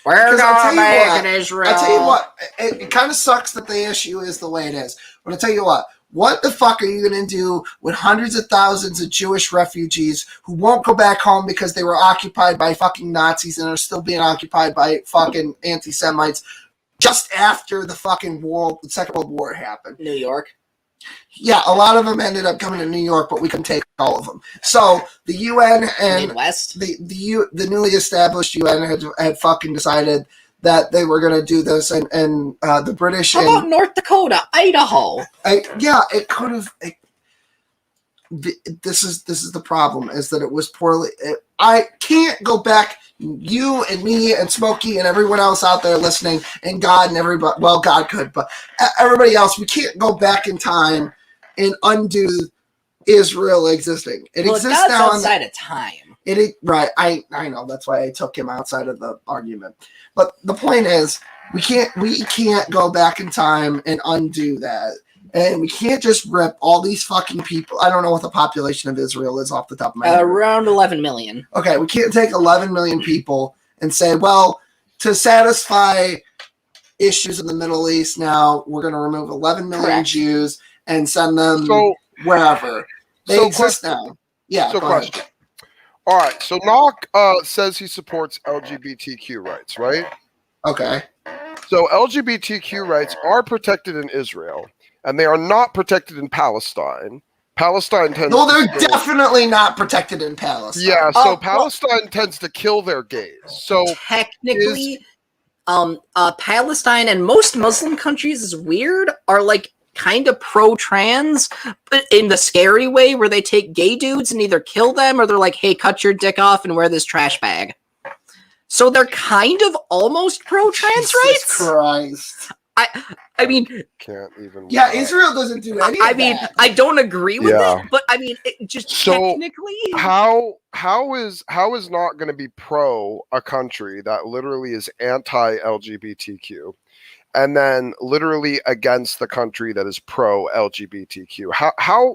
we're going to make an Israel.
I'll tell you what. It kind of sucks that the issue is the way it is. But I'll tell you what. What the fuck are you going to do with hundreds of thousands of Jewish refugees who won't go back home because they were occupied by fucking Nazis and are still being occupied by fucking anti-Semites just after the fucking Second World War happened?
New York.
Yeah, a lot of them ended up coming to New York, but we couldn't take all of them. So the UN and
Midwest,
the newly established UN had fucking decided that they were going to do this, and the British.
How about North Dakota, Idaho?
It could have. This is the problem: is that it was poorly. I can't go back. You and me and Smokey and everyone else out there listening, and God and everybody. Well, God could, but everybody else, we can't go back in time and undo Israel existing. It exists
God's
now
outside of time.
Right. I know. That's why I took him outside of the argument. But the point is, we can't go back in time and undo that. And we can't just rip all these fucking people. I don't know what the population of Israel is off the top of my head.
Around 11 million.
Okay, we can't take 11 million people and say, well, to satisfy issues in the Middle East now, we're going to remove 11 million Jews and send them wherever. They exist now. Yeah.
So question. All right. So Nok says he supports LGBTQ rights, right?
Okay.
So LGBTQ rights are protected in Israel, and they are not protected in Palestine. Palestine tends.
No, they're definitely not protected in Palestine.
Yeah. So Palestine tends to kill their gays. So
technically, Palestine and most Muslim countries is weird. Are like kind of pro-trans, but in the scary way where they take gay dudes and either kill them or they're like, hey, cut your dick off and wear this trash bag. So they're kind of almost pro-trans rights.
Christ.
I mean,
can't even.
Yeah, Israel doesn't do any.
I mean, I don't agree with it, but I mean, it just technically.
How is not going to be pro a country that literally is anti-LGBTQ, and then literally against the country that is pro-LGBTQ?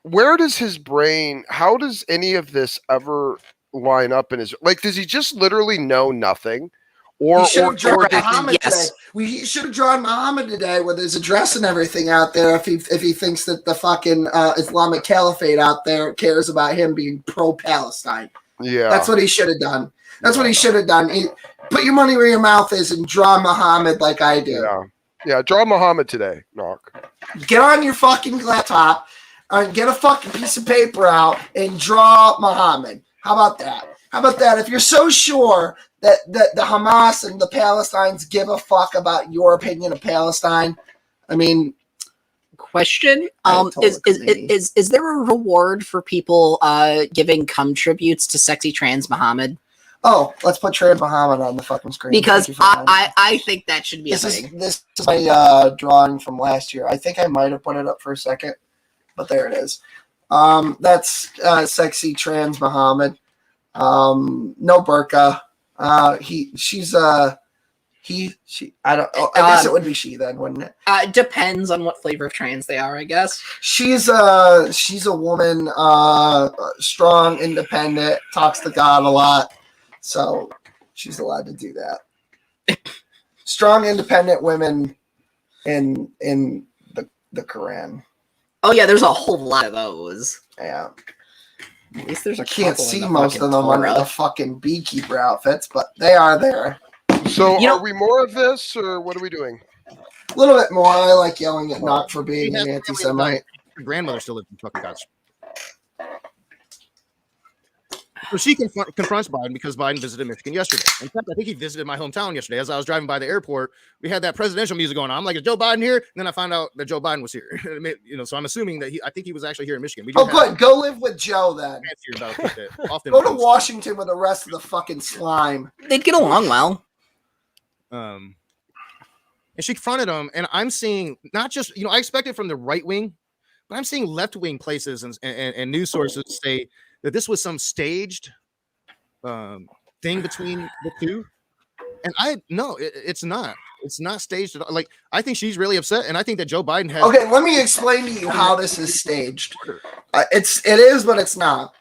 Where does his brain? How does any of this ever line up in his? Like, does he just literally know nothing? Or,
he should have drawn
or
Muhammad today. We should have drawn Muhammad today with his address and everything out there. If he thinks that the fucking Islamic Caliphate out there cares about him being pro-Palestine, that's what he should have done. That's what he should have done. Put your money where your mouth is and draw Muhammad like I do.
Yeah. Draw Muhammad today, Nok.
Get on your fucking laptop and get a fucking piece of paper out and draw Muhammad. How about that? How about that? If you're so sure that the Hamas and the Palestinians give a fuck about your opinion of Palestine, I mean,
question: is there a reward for people giving cum tributes to sexy trans Muhammad?
Oh, let's put trans Muhammad on the fucking screen
because I think that should be
this is my drawing from last year. I think I might have put it up for a second, but there it is. That's sexy trans Muhammad. No burqa. She. I don't. I guess it would be she then, wouldn't it?
Depends on what flavor of trans they are, I guess.
She's a woman, strong, independent, talks to God a lot, so she's allowed to do that. Strong, independent women in the Quran.
Oh yeah, there's a whole lot of those.
Yeah.
At least there's
I can't see most of them under the fucking beekeeper outfits, but they are there.
So are we more of this, or what are we doing?
A little bit more. I like yelling at Nok for being an anti-Semite.
Your grandmother still lives in fucking God's. So she confronts Biden because Biden visited Michigan yesterday. In fact, I think he visited my hometown yesterday. As I was driving by the airport, we had that presidential music going on. I'm like, is Joe Biden here? And then I found out that Joe Biden was here. So I'm assuming that I think he was actually here in Michigan.
Good. Go live with Joe then. Go to Washington with the rest of the fucking slime.
They'd get along well.
And she confronted him, and I'm seeing not just, I expected from the right wing, but I'm seeing left wing places and news sources say that this was some staged thing between the two. And it's not. It's not staged at all. Like, I think she's really upset, and I think that Joe Biden has.
Okay, let me explain to you how this is staged. It is, but it's not.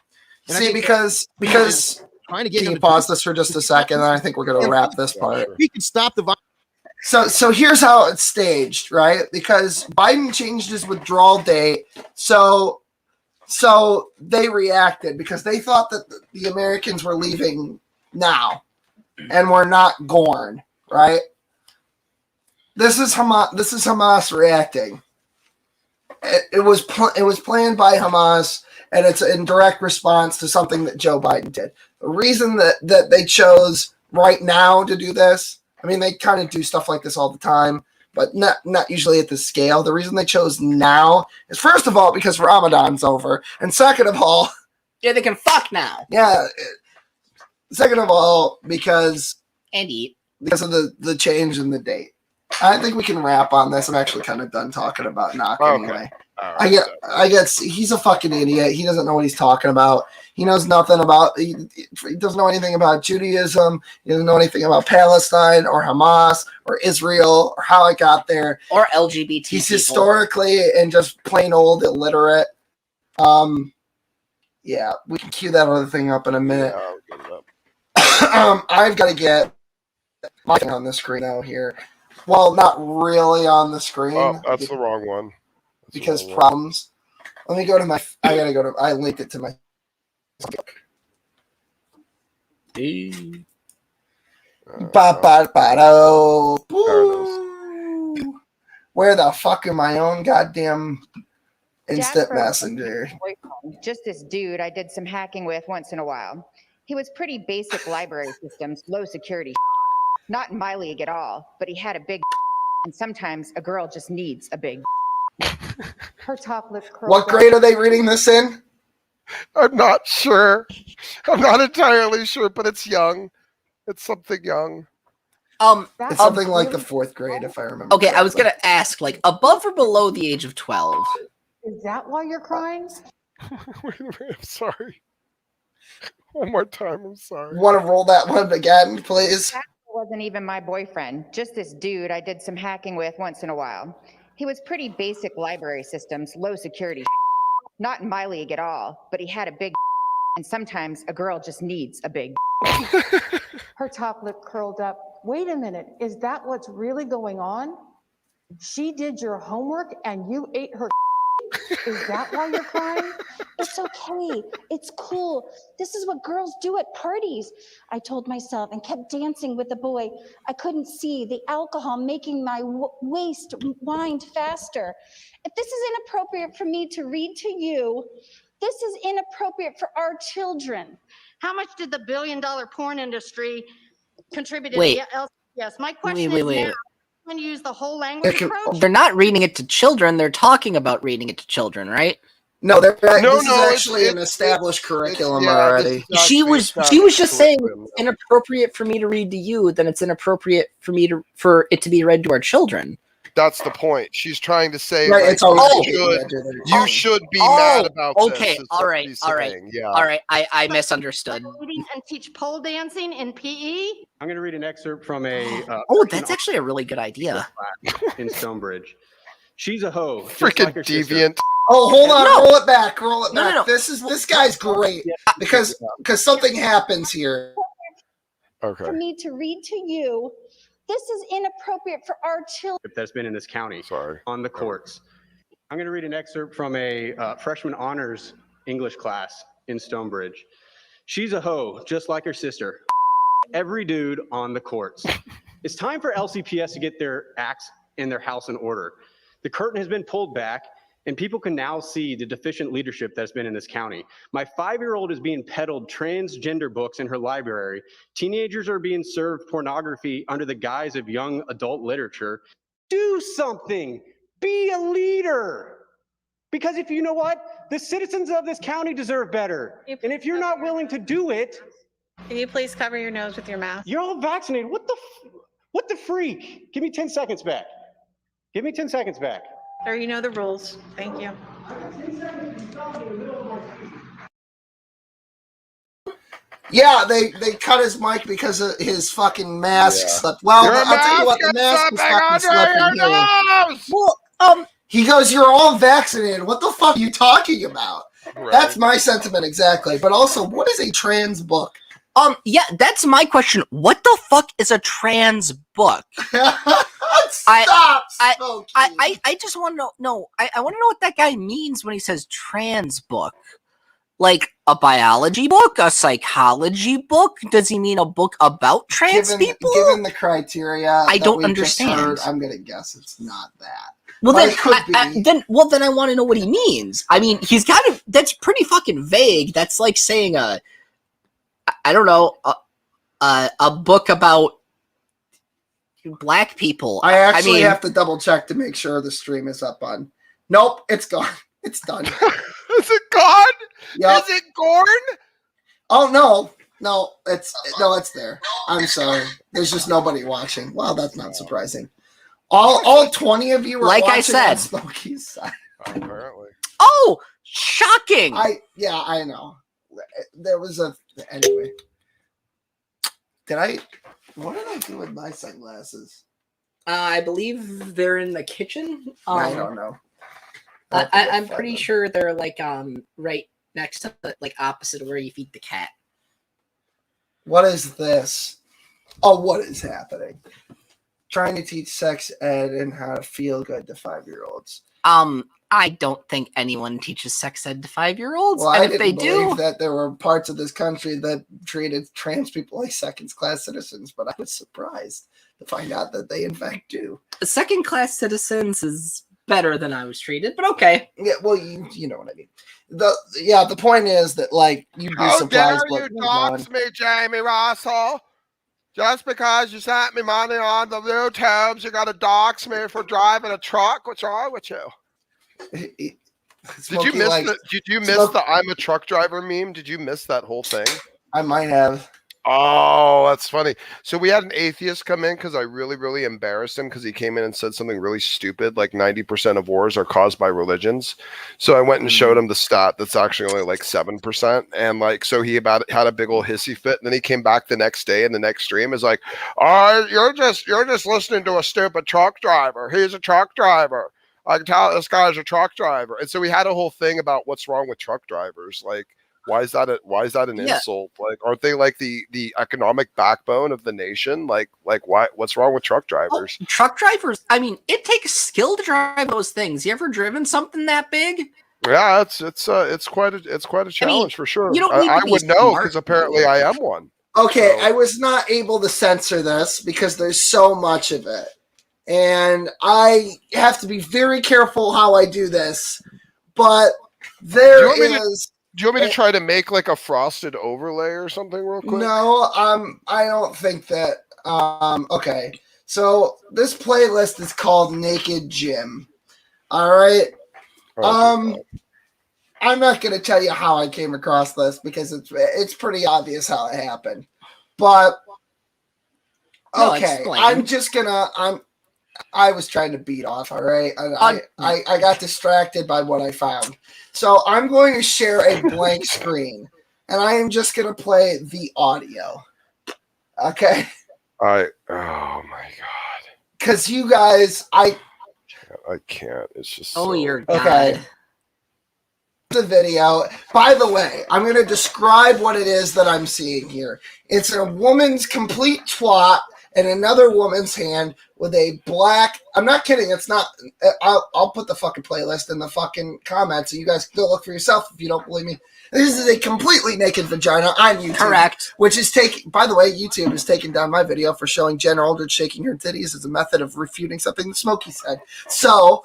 See, because
trying to get.
Can you pause this for just a second? And I think we're going to wrap this part.
We can stop the violence.
So here's how it's staged, right? Because Biden changed his withdrawal date, so they reacted because they thought that the Americans were leaving now, and we're not going, right? This is Hamas reacting. It was planned by Hamas, and it's in direct response to something that Joe Biden did. The reason that they chose right now to do this, I mean, they kind of do stuff like this all the time, but not usually at this scale. The reason they chose now is, first of all, because Ramadan's over, and second of all,
yeah, they can fuck now.
Yeah. Second of all, because
and eat
because of the change in the date. I think we can wrap on this. I'm actually kind of done talking about Nok anyway. I guess he's a fucking idiot. He doesn't know what he's talking about. He knows nothing about. He doesn't know anything about Judaism. He doesn't know anything about Palestine or Hamas or Israel or how it got there
or LGBT.
He's historically and just plain old illiterate. Yeah, we can cue that other thing up in a minute. I've got to get my thing on the screen out here. Well, not really on the screen.
Oh, that's the wrong one.
Because problems. Let me go to my. I linked it to my. Where the fuck am I on? Goddamn instant messenger.
Just this dude I did some hacking with once in a while. He was pretty basic library systems, low security. Not in my league at all, but he had a big and sometimes a girl just needs a big. Her top lip curl.
What grade are they reading this in?
I'm not sure. I'm not entirely sure, but it's young. It's something young.
It's something like the 4th grade, if I remember.
Okay, I was gonna ask, like, above or below the age of 12?
Is that why you're crying?
Wait a minute, I'm sorry. One more time, I'm sorry.
Want to roll that one again, please?
That wasn't even my boyfriend. Just this dude I did some hacking with once in a while. He was pretty basic library systems, low security. Not in my league at all, but he had a big and sometimes a girl just needs a big.
Her top lip curled up. Wait a minute, is that what's really going on? She did your homework and you ate her. Is that why you're crying?
It's okay. It's cool. This is what girls do at parties. I told myself and kept dancing with the boy. I couldn't see the alcohol making my waist wind faster. If this is inappropriate for me to read to you, this is inappropriate for our children.
How much did the billion-dollar porn industry contribute to
Wait.
the LCS? My question
Wait.
is now, when you use the whole language approach?
They're not reading it to children. They're talking about reading it to children, right?
No, this is actually an established curriculum already.
She was just saying it's inappropriate for me to read to you, then it's inappropriate for it to be read to our children.
That's the point. She's trying to say,
right,
like,
it's always
you should be mad about this.
Okay, all right.
Yeah.
All right, I misunderstood.
And teach pole dancing in PE?
I'm going to read an excerpt from a.
That's actually a really good idea.
In Stonebridge. She's a hoe.
Freaking
like
deviant.
Oh, hold on.
No.
Roll it back. Roll it back.
No.
This guy's great because something happens here.
Okay.
For me to read to you, this is inappropriate for our children.
That's been in this county. On the courts. I'm going to read an excerpt from a freshman honors English class in Stonebridge. She's a hoe, just like her sister. Every dude on the courts. It's time for LCPS to get their acts in their house in order. The curtain has been pulled back, and people can now see the deficient leadership that's been in this county. My 5-year-old is being peddled transgender books in her library. Teenagers are being served pornography under the guise of young adult literature. Do something. Be a leader. Because if you know what, the citizens of this county deserve better. And if you're not willing to do it,
Can you please cover your nose with your mouth?
you're all vaccinated. What the freak? Give me 10 seconds back. Give me 10 seconds back.
Sir, you know the rules. Thank you.
Yeah, they cut his mic because of his fucking mask slipped. Well, I'll tell you what, the mask was fucking slipping here.
Well,
he goes, "You're all vaccinated. What the fuck are you talking about?"
Right.
That's my sentiment exactly. But also, what is a trans book?
Yeah, that's my question. What the fuck is a trans book?
Stop,
I just want to know. No, I want to know what that guy means when he says trans book. Like a biology book, a psychology book? Does he mean a book about trans people?
Given the criteria,
I
that
don't
we just
understand.
heard, I'm gonna guess it's not that.
Well,
But
then,
it could be.
then I want to know what he means. I mean, he's kind of that's pretty fucking vague. That's like saying I don't know, a book about black people.
I actually
mean,
have to double check to make sure the stream is up on. Nope, it's gone. It's done.
Is it gone?
Yep.
Is it Gorn?
Oh no, it's there. I'm sorry. There's just nobody watching. Wow, that's not surprising. All 20 of you are
like I
watching
said,
on Smokey's side.
Apparently.
Oh, shocking!
I know. There was anyway. What did I do with my sunglasses?
I believe they're in the kitchen.
I don't know.
I'm pretty sure they're like right next to like opposite of where you feed the cat.
What is this? Oh, what is happening? Trying to teach sex ed and how to feel good to 5-year-olds.
I don't think anyone teaches sex ed to 5-year-olds.
Well,
and
I
if
didn't
they
believe
do,
that there were parts of this country that treated trans people like second-class citizens, but I was surprised to find out that they in fact do.
Second-class citizens is better than I was treated, but okay.
Yeah, well, you know what I mean. The point is that like you'd be
How
surprised.
dare you dox me, Jamie Russell? Just because you sent me money on the YouTubes, you got to dox me for driving a truck? What's wrong with you?
Smokey,
Did you miss the I'm a truck driver meme? Did you miss that whole thing?
I might have.
Oh, that's funny. So we had an atheist come in because I really, really embarrassed him because he came in and said something really stupid, like 90% of wars are caused by religions. So I went and showed him the stat that's actually only like 7%. And like, so he had a big old hissy fit. And then he came back the next day in the next stream is like, oh, you're just listening to a stupid truck driver. He's a truck driver. I can tell this guy's a truck driver. And so we had a whole thing about what's wrong with truck drivers. Like, why is that an insult? Like, aren't they like the economic backbone of the nation? Like what's wrong with truck drivers?
Truck drivers, I mean, it takes skill to drive those things. You ever driven something that big?
Yeah, it's quite a challenge for sure.
You don't need
I
to be
would know
smart.
because apparently I am one.
Okay, I was not able to censor this because there's so much of it. And I have to be very careful how I do this. But there is...
Do you want me to try to make like a frosted overlay or something real quick?
No, I don't think that. Okay, so this playlist is called Naked Gym. All right. I'm not gonna tell you how I came across this because it's pretty obvious how it happened. But okay, I'm just gonna I was trying to beat off, all right? I got distracted by what I found. So I'm going to share a blank screen, and I am just going to play the audio. Okay?
Oh, my God.
Because you guys, I
can't. It's just
you're
okay.
God.
The video. By the way, I'm going to describe what it is that I'm seeing here. It's a woman's complete twat and another woman's hand with a black... I'm not kidding. It's not... I'll put the fucking playlist in the fucking comments so you guys can go look for yourself if you don't believe me. This is a completely naked vagina on YouTube.
Correct.
Which is taking... By the way, YouTube is taking down my video for showing Jen Aldridge shaking her titties as a method of refuting something that Smokey said. So,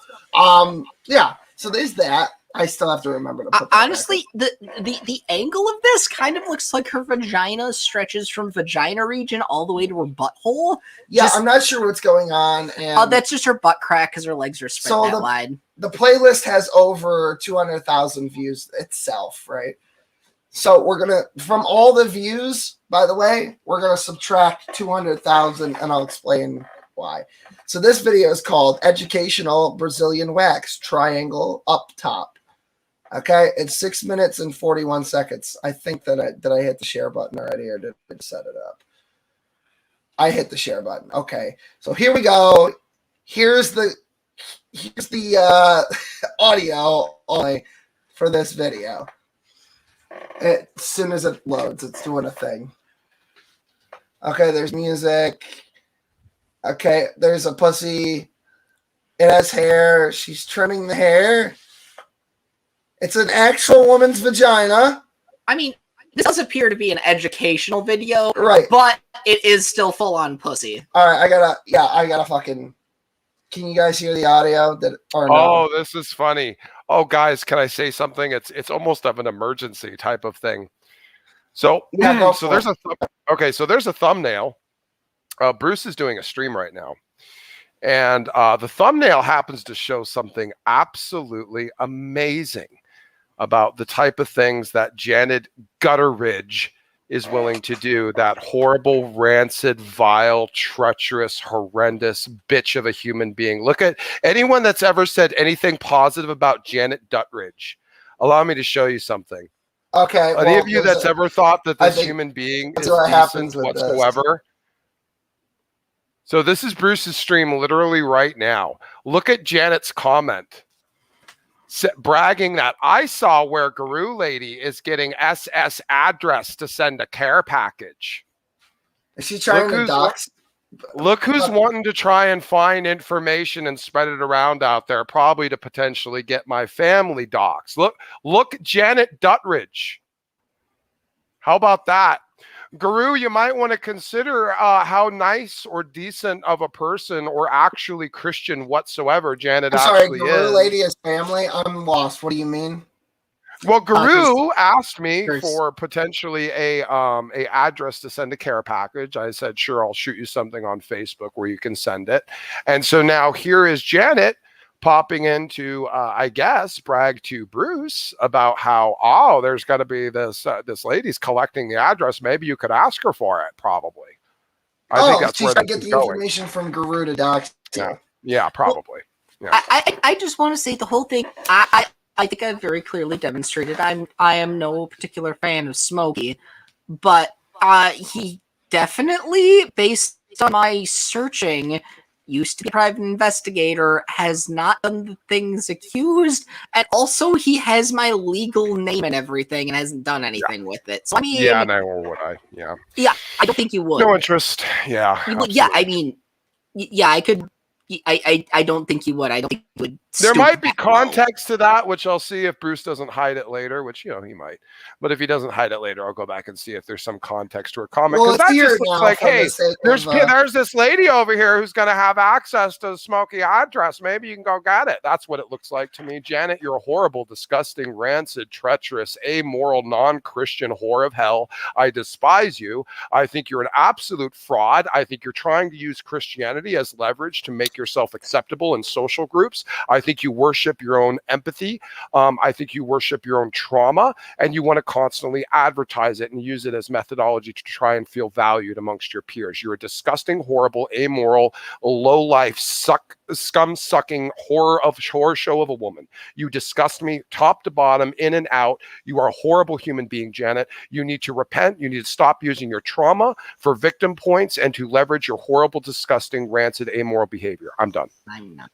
yeah. So there's that. I still have to remember to put that
honestly, the angle of this kind of looks like her vagina stretches from vagina region all the way to her butthole.
Yeah, I'm not sure what's going on. And
that's just her butt crack because her legs are spread that wide.
The playlist has over 200,000 views itself, right? So we're gonna, from all the views, by the way, we're gonna subtract 200,000, and I'll explain why. So this video is called "Educational Brazilian Wax Triangle Up Top." Okay, it's 6 minutes and 41 seconds. I think that I hit the share button already, or did I set it up? I hit the share button. Okay, so here we go. Here's the audio only for this video. As soon as it loads, it's doing a thing. Okay, there's music. Okay, there's a pussy. It has hair. She's trimming the hair. It's an actual woman's vagina.
I mean, this does appear to be an educational video,
right?
But it is still full on pussy.
All right, I gotta fucking. Can you guys hear the audio?
Oh, this is funny. Oh, guys, can I say something? It's almost of an emergency type of thing. So
yeah,
so there's a thumbnail. Bruce is doing a stream right now. And the thumbnail happens to show something absolutely amazing about the type of things that Janet Gutteridge is willing to do, that horrible, rancid, vile, treacherous, horrendous bitch of a human being. Look at anyone that's ever said anything positive about Janet Duttridge. Allow me to show you something.
Okay.
Any of you that's ever thought that this human being is decent whatsoever? So this is Bruce's stream literally right now. Look at Janet's comment. Bragging that I saw where Guru Lady is getting SS address to send a care package.
Is she trying to dox?
Look who's wanting to try and find information and spread it around out there, probably to potentially get my family doxxed. Look, Janet Duttridge. How about that? Guru, you might want to consider how nice or decent of a person or actually Christian whatsoever Janet actually is.
Guru Lady is family? I'm lost. What do you mean?
Well, Guru asked me for potentially a address to send a care package. I said, sure, I'll shoot you something on Facebook where you can send it. And so now here is Janet popping into, I guess, brag to Bruce about how, oh, there's got to be this lady's collecting the address. Maybe you could ask her for it. Probably. I think that's
she's
where
trying to get the
going.
information from Guru to dox.
Yeah, probably.
Yeah. I just want to say the whole thing. I think I've very clearly demonstrated I am no particular fan of Smokey, but he definitely, based on my searching, used to be a private investigator, has not done the things accused, and also he has my legal name and everything and hasn't done anything with it. So I mean,
yeah, no, would I? Yeah,
I don't think you would.
No interest. Yeah,
yeah. I mean, yeah, I could. I don't think you would. I don't think you would.
There might be context to that, which I'll see if Bruce doesn't hide it later, which, you know, he might. But if he doesn't hide it later, I'll go back and see if there's some context to her comment. Because that just looks like, hey, there's this lady over here who's going to have access to the Smokey address. Maybe you can go get it. That's what it looks like to me. Janet, you're a horrible, disgusting, rancid, treacherous, amoral, non-Christian whore of hell. I despise you. I think you're an absolute fraud. I think you're trying to use Christianity as leverage to make yourself acceptable in social groups. I think you worship your own empathy. I think you worship your own trauma, and you want to constantly advertise it and use it as methodology to try and feel valued amongst your peers. You're a disgusting, horrible, amoral, low-life, scum-sucking horror show of a woman. You disgust me top to bottom, in and out. You are a horrible human being, Janet. You need to repent. You need to stop using your trauma for victim points and to leverage your horrible, disgusting, rancid, amoral behavior. I'm done.
I'm not.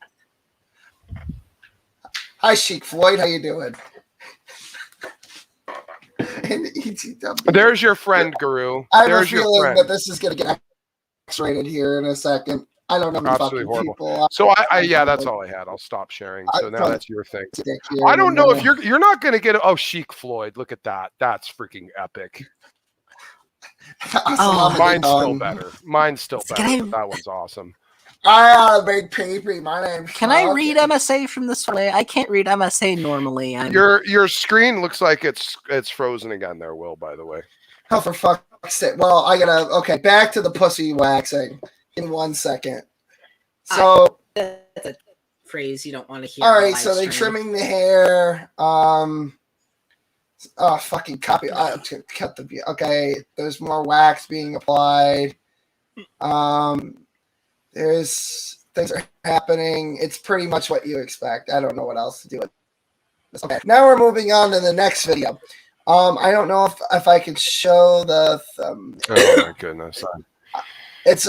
Hi, Sheik Floyd. How you doing?
There's your friend, Guru.
I have
There's
a feeling that this is going to get X-rated here in a second. I don't know.
Absolutely horrible. So yeah, that's all I had. I'll stop sharing. So now that's your thing. I don't know if you're not going to get. Oh, Sheik Floyd. Look at that. That's freaking epic. Mine's still better. Mine's still better. But that one's awesome.
I ought to make paper. My name's
Can I read MSA from this way? I can't read MSA normally.
Your screen looks like it's frozen again there, Will, by the way.
Oh, for fuck's sake. Well, I gotta, okay, back to the pussy waxing in 1 second. So.
That's a phrase you don't want to hear.
All right, so they're trimming the hair. Oh, fucking copy. I cut the, okay, there's more wax being applied. There's things are happening. It's pretty much what you expect. I don't know what else to do with this. Okay, now we're moving on to the next video. I don't know if I can show the.
Oh my goodness!
It's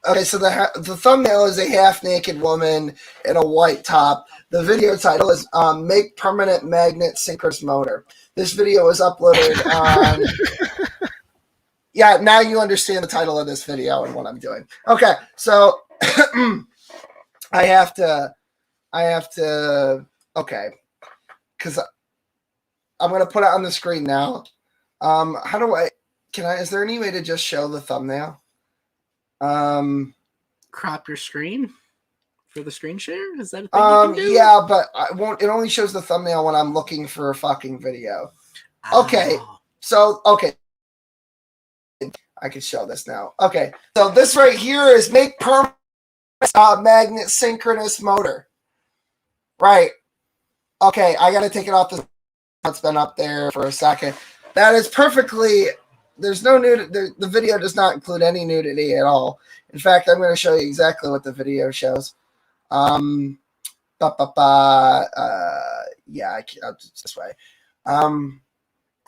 okay. So the thumbnail is a half-naked woman in a white top. The video title is "Make Permanent Magnet Synchronous Motor." This video was uploaded on. Yeah, now you understand the title of this video and what I'm doing. Okay, so I have to, okay, because I'm going to put it on the screen now. How do is there any way to just show the thumbnail?
Crop your screen for the screen share? Is that a thing you can do?
Yeah, but it only shows the thumbnail when I'm looking for a fucking video. Okay, so, okay. I can show this now. Okay, so this right here is make permanent magnet synchronous motor. Right. Okay, I got to take it off. It's been up there for a second. That is perfectly there's no nudity. The video does not include any nudity at all. In fact, I'm going to show you exactly what the video shows. Yeah, I'll just this way.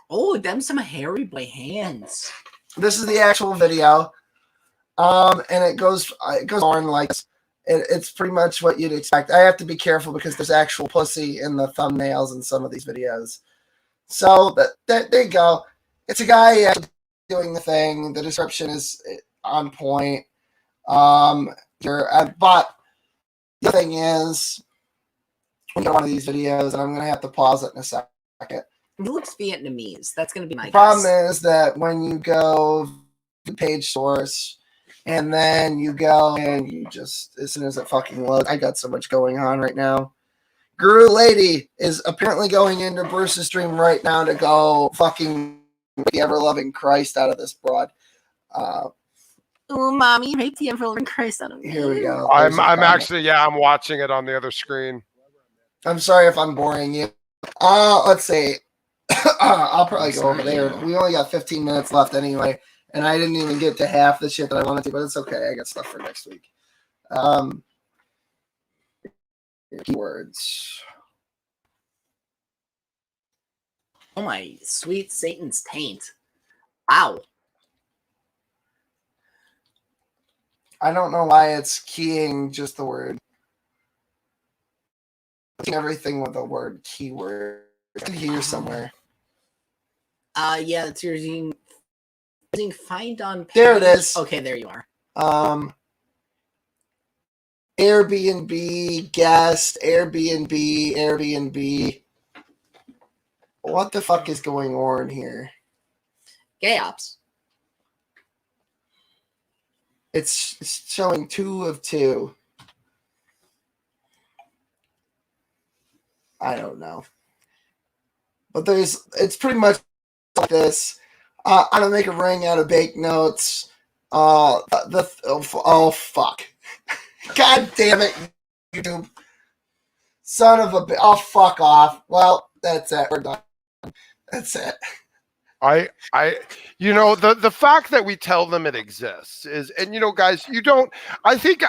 Oh, them some hairy boy hands.
This is the actual video, and it goes on like this. It's pretty much what you'd expect. I have to be careful because there's actual pussy in the thumbnails in some of these videos. So there you go. It's a guy actually doing the thing. The description is on point. But the thing is, when you get one of these videos, and I'm going to have to pause it in a second.
It looks Vietnamese. That's going to be my
The problem is that when you go to page source, and then you go and you just, as soon as it fucking loads, I got so much going on right now. Guru Lady is apparently going into Bruce's stream right now to go fucking the ever-loving Christ out of this broad.
Oh, mommy, rape the ever-loving Christ out of me.
Here we go.
I'm actually, I'm watching it on the other screen.
I'm sorry if I'm boring you. Let's see. I'll probably go over there. We only got 15 minutes left anyway. And I didn't even get to half the shit that I wanted to, but it's okay. I got stuff for next week. Keywords.
Oh my sweet Satan's taint. Wow.
I don't know why it's keying just the word. Everything with the word keyword. It's here somewhere.
Yeah, it's using find on page.
There it is.
Okay, there you are.
Airbnb, guest, Airbnb. What the fuck is going on here?
Gay ops.
It's showing 2 of 2. I don't know. But it's pretty much like this. I don't make a ring out of banknotes. Oh fuck. God damn it, YouTube. Son of a bitch. Oh, fuck off. Well, that's it. We're done. That's it.
The fact that we tell them it exists is, and guys, I think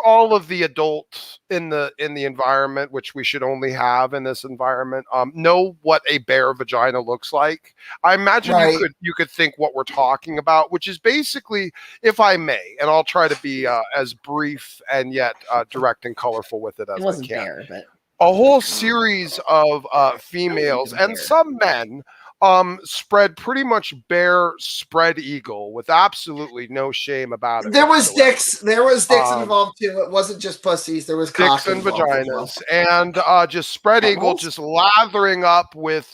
all of the adults in the environment, which we should only have in this environment, know what a bare vagina looks like. I imagine you could think what we're talking about, which is basically, if I may, and I'll try to be as brief and yet direct and colorful with it as I can.
Bare, but
a whole series of females and some men spread pretty much bare spread eagle with absolutely no shame about it.
There was dicks involved too. It wasn't just pussies. There was
dicks and vaginas, and just spread eagle, just lathering up with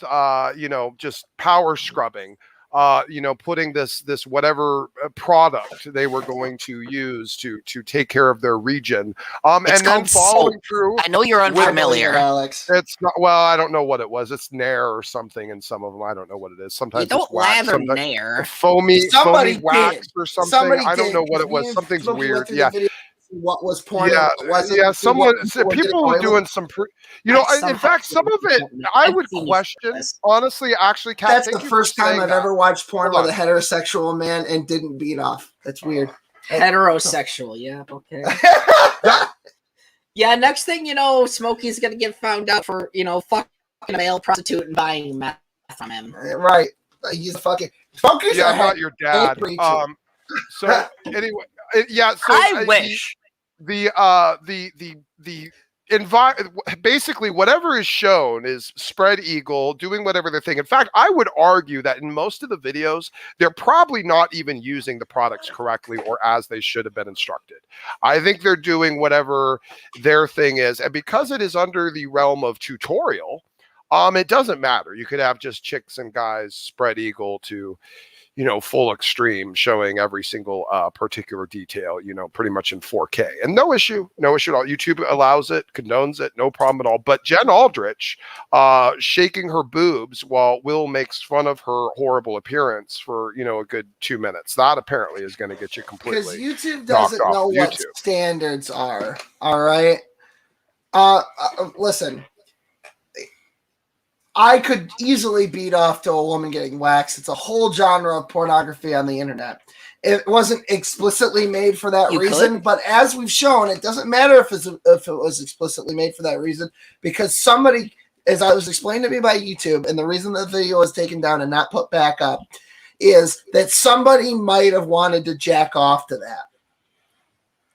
just power scrubbing. Putting this whatever product they were going to use to take care of their region, and then following through.
I know you're unfamiliar,
Alex.
It's not. Well, I don't know what it was. It's Nair or something in some of them. I don't know what it is. Sometimes
you don't
it's wax,
lather Nair.
Foamy wax or something. I don't know what it was. Something's weird. Yeah.
What was porn?
People were doing some, in fact, some of it I would question. Honestly, actually, Kat,
that's the first time I've ever watched porn with a heterosexual man and didn't beat off. That's weird.
Heterosexual, yeah, okay. Yeah, next thing you know, Smokey's gonna get found out for fucking a male prostitute and buying meth from him.
Right? He's fucking Smokey's.
Yeah, I'm not your dad. So anyway. Yeah, so
I wish
the basically whatever is shown is spread eagle doing whatever they're thinking. In fact, I would argue that in most of the videos, they're probably not even using the products correctly or as they should have been instructed. I think they're doing whatever their thing is, and because it is under the realm of tutorial, it doesn't matter. You could have just chicks and guys spread eagle to full extreme, showing every single particular detail, pretty much in 4K. And no issue at all. YouTube allows it, condones it, no problem at all. But Jen Aldrich shaking her boobs while Will makes fun of her horrible appearance for, a good 2 minutes. That apparently is going to get you completely
because YouTube doesn't know what standards are. All right. Listen. I could easily beat off to a woman getting waxed. It's a whole genre of pornography on the internet. It wasn't explicitly made for that reason, but as we've shown, it doesn't matter if it was explicitly made for that reason, because somebody, as I was explained to me by YouTube, and the reason the video was taken down and not put back up is that somebody might have wanted to jack off to that.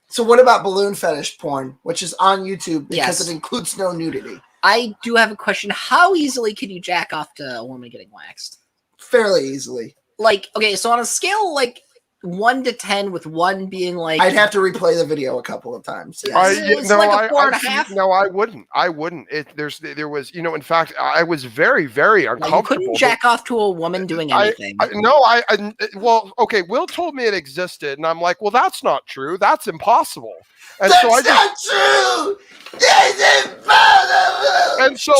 So what about balloon fetish porn, which is on YouTube because it includes no nudity?
I do have a question. How easily can you jack off to a woman getting waxed?
Fairly easily.
Like, okay, so on a scale like 1 to 10, with 1 being like,
I'd have to replay the video a couple of times.
No, I wouldn't. I wouldn't. There was, in fact, I was very, very uncomfortable.
You couldn't jack off to a woman doing anything.
Well, okay, Will told me it existed, and I'm like, well, that's not true. That's impossible. And
that's
so I
not true. That's impossible.
And so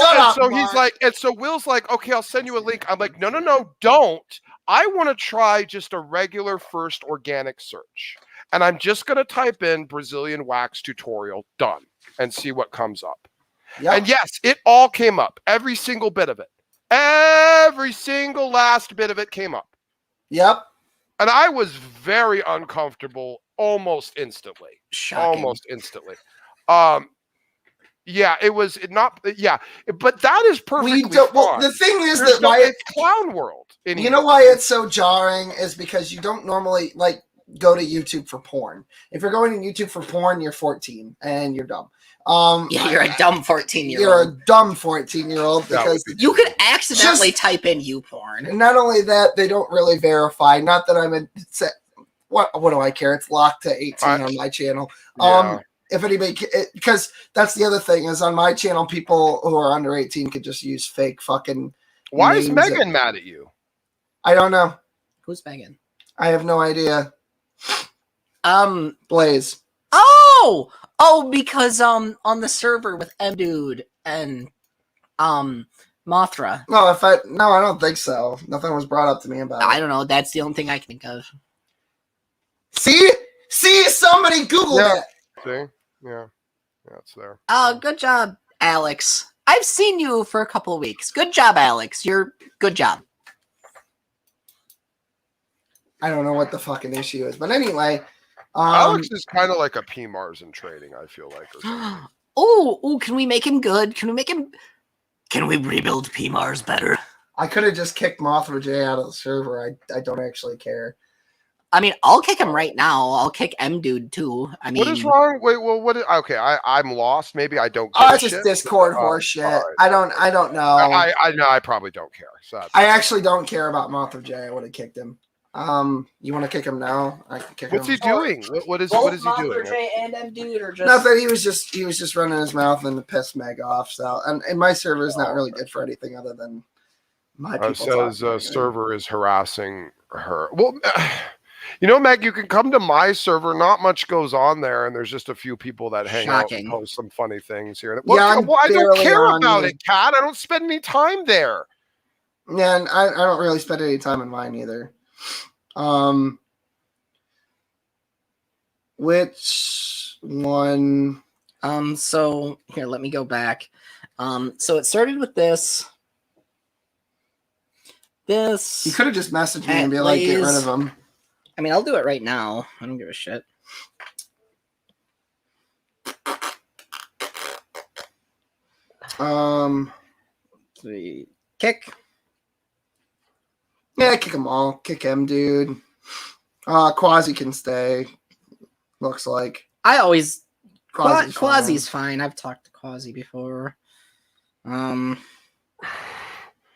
he's like, and so Will's like, okay, I'll send you a link. I'm like, no, don't. I want to try just a regular first organic search. And I'm just going to type in Brazilian wax tutorial done and see what comes up. Yep. And yes, it all came up. Every single bit of it. Every single last bit of it came up.
Yep.
And I was very uncomfortable almost instantly.
Shocking.
Almost instantly. Yeah, it was not. Yeah, but that is perfectly fine.
Well, the thing is
There's
that why
it's clown world.
You know why it's so jarring is because you don't normally go to YouTube for porn. If you're going to YouTube for porn, you're 14 and you're dumb.
Yeah, you're a dumb 14-year-old.
You're a dumb 14-year-old because
you could accidentally type in YouPorn.
And not only that, they don't really verify. Not that I'm what do I care? It's locked to 18 on my channel.
Yeah.
If anybody, because that's the other thing is on my channel, people who are under 18 could just use fake fucking.
Why is Megan mad at you?
I don't know.
Who's Megan?
I have no idea. Blaze.
Oh, because on the server with M-Dude and Mothra.
No, I don't think so. Nothing was brought up to me about it.
I don't know. That's the only thing I can think of.
See, somebody Google that.
See, yeah, it's there.
Oh, good job, Alex. I've seen you for a couple of weeks. Good job, Alex. Good job.
I don't know what the fucking issue is, but anyway.
Alex is kind of like a PMARS in trading, I feel like.
Oh, can we make him good? Can we rebuild PMARS better?
I could have just kicked Mothra J out of the server. I don't actually care.
I mean, I'll kick him right now. I'll kick M-Dude too. I mean,
what is wrong? Wait, well, okay, I'm lost. Maybe I don't.
It's just Discord horse shit. Right. I don't know.
I know. I probably don't care. So
I actually don't care about Mothra J. I would have kicked him. You want to kick him now? I can kick him.
What's he doing? What is he doing?
J and M-Dude are just
nothing. He was just running his mouth and piss Meg off. So and my server is not really good for anything other than my people.
Says server is harassing her. Well. Meg, you can come to my server. Not much goes on there, and there's just a few people that hang out and post some funny things here. Well, I don't care about it, Kat. I don't spend any time there.
Yeah, and I don't really spend any time on mine either. Which one?
So here, let me go back. So it started with this.
You could have just messaged me and be like, get rid of them.
I mean, I'll do it right now. I don't give a shit. Kick.
Yeah, kick them all. Kick him, dude. Quasi can stay. Looks like.
I always Quasi's fine. I've talked to Quasi before.
Yeah,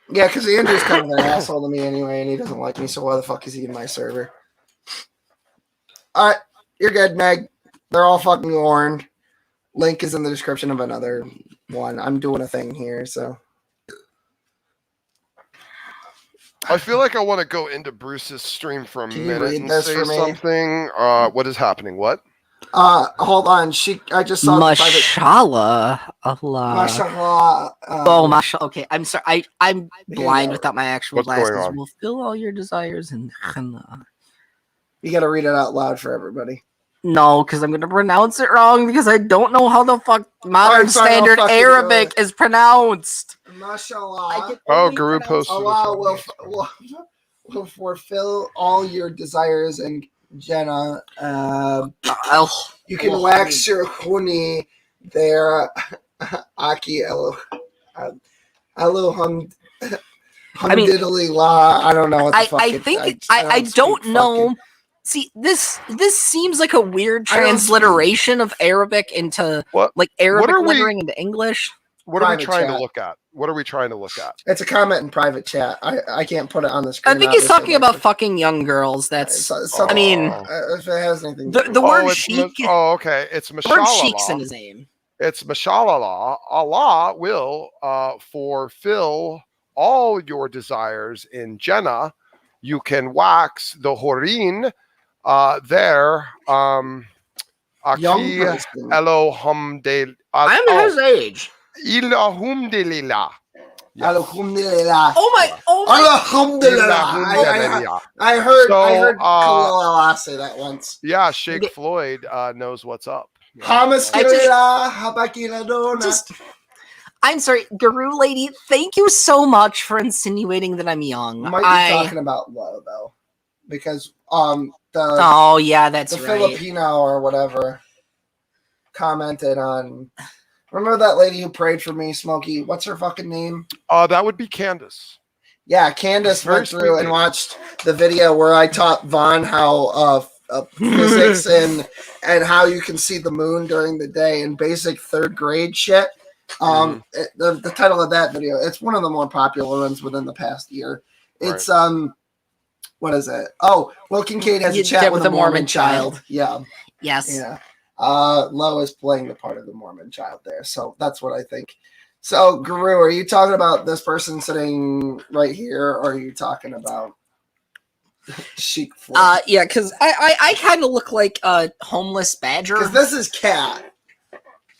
because Andrew's kind of an asshole to me anyway, and he doesn't like me, so why the fuck is he in my server? All right, you're good, Meg. They're all fucking warned. Link is in the description of another one. I'm doing a thing here, so.
I feel like I want to go into Bruce's stream for a minute and say something. What is happening? What?
Hold on. I just saw
Mashallah.
Mashallah.
Mashallah. Okay, I'm sorry. I'm blind without my actual glasses. Fulfill all your desires and
you got to read it out loud for everybody.
No, because I'm gonna pronounce it wrong because I don't know how the fuck modern
Alright, fine, I'll
standard
fucking do
Arabic is pronounced.
Mashallah.
Oh, Guru posted
Allah will fulfill all your desires and Jenna. You can wax your huni there. Aki Elohim. Humdiddly la. I don't know what the fuck
I think I don't know. See, this seems like a weird transliteration of Arabic into like Arabic lettering into English.
What are we trying to look at? What are we trying to look at?
It's a comment in private chat. I can't put it on the screen.
I think he's talking about fucking young girls. That's. I mean,
if it has anything.
The word sheik.
Okay. It's
the word
mashallah.
sheik's in his name.
It's mashallah. Allah will fulfill all your desires in Jannah. You can wax the horin there. Aki Elohim de.
I'm his age.
Alhamdulillah.
Alhamdulillah.
Oh my!
Alhamdulillah. I heard Kalala say that once.
Yeah, Sheikh Floyd knows what's up.
Hamas
I'm sorry, Guru lady. Thank you so much for insinuating that I'm young.
Might be talking about low though, because
oh yeah, that's
the
right.
Filipino or whatever commented on. Remember that lady who prayed for me, Smokey? What's her fucking name?
That would be Candace.
Yeah, Candace went through and watched the video where I taught Vaughn how physics and how you can see the moon during the day in basic third grade shit. The title of that video, it's one of the more popular ones within the past year. It's what is it? Oh, well, Kincaid has a chat with a Mormon child. Yeah.
Yes.
Yeah. Lo is playing the part of the Mormon child there, so that's what I think. So, Guru, are you talking about this person sitting right here, or are you talking about Sheik Floyd?
Yeah, because I kind of look like a homeless badger.
Because this is Cat.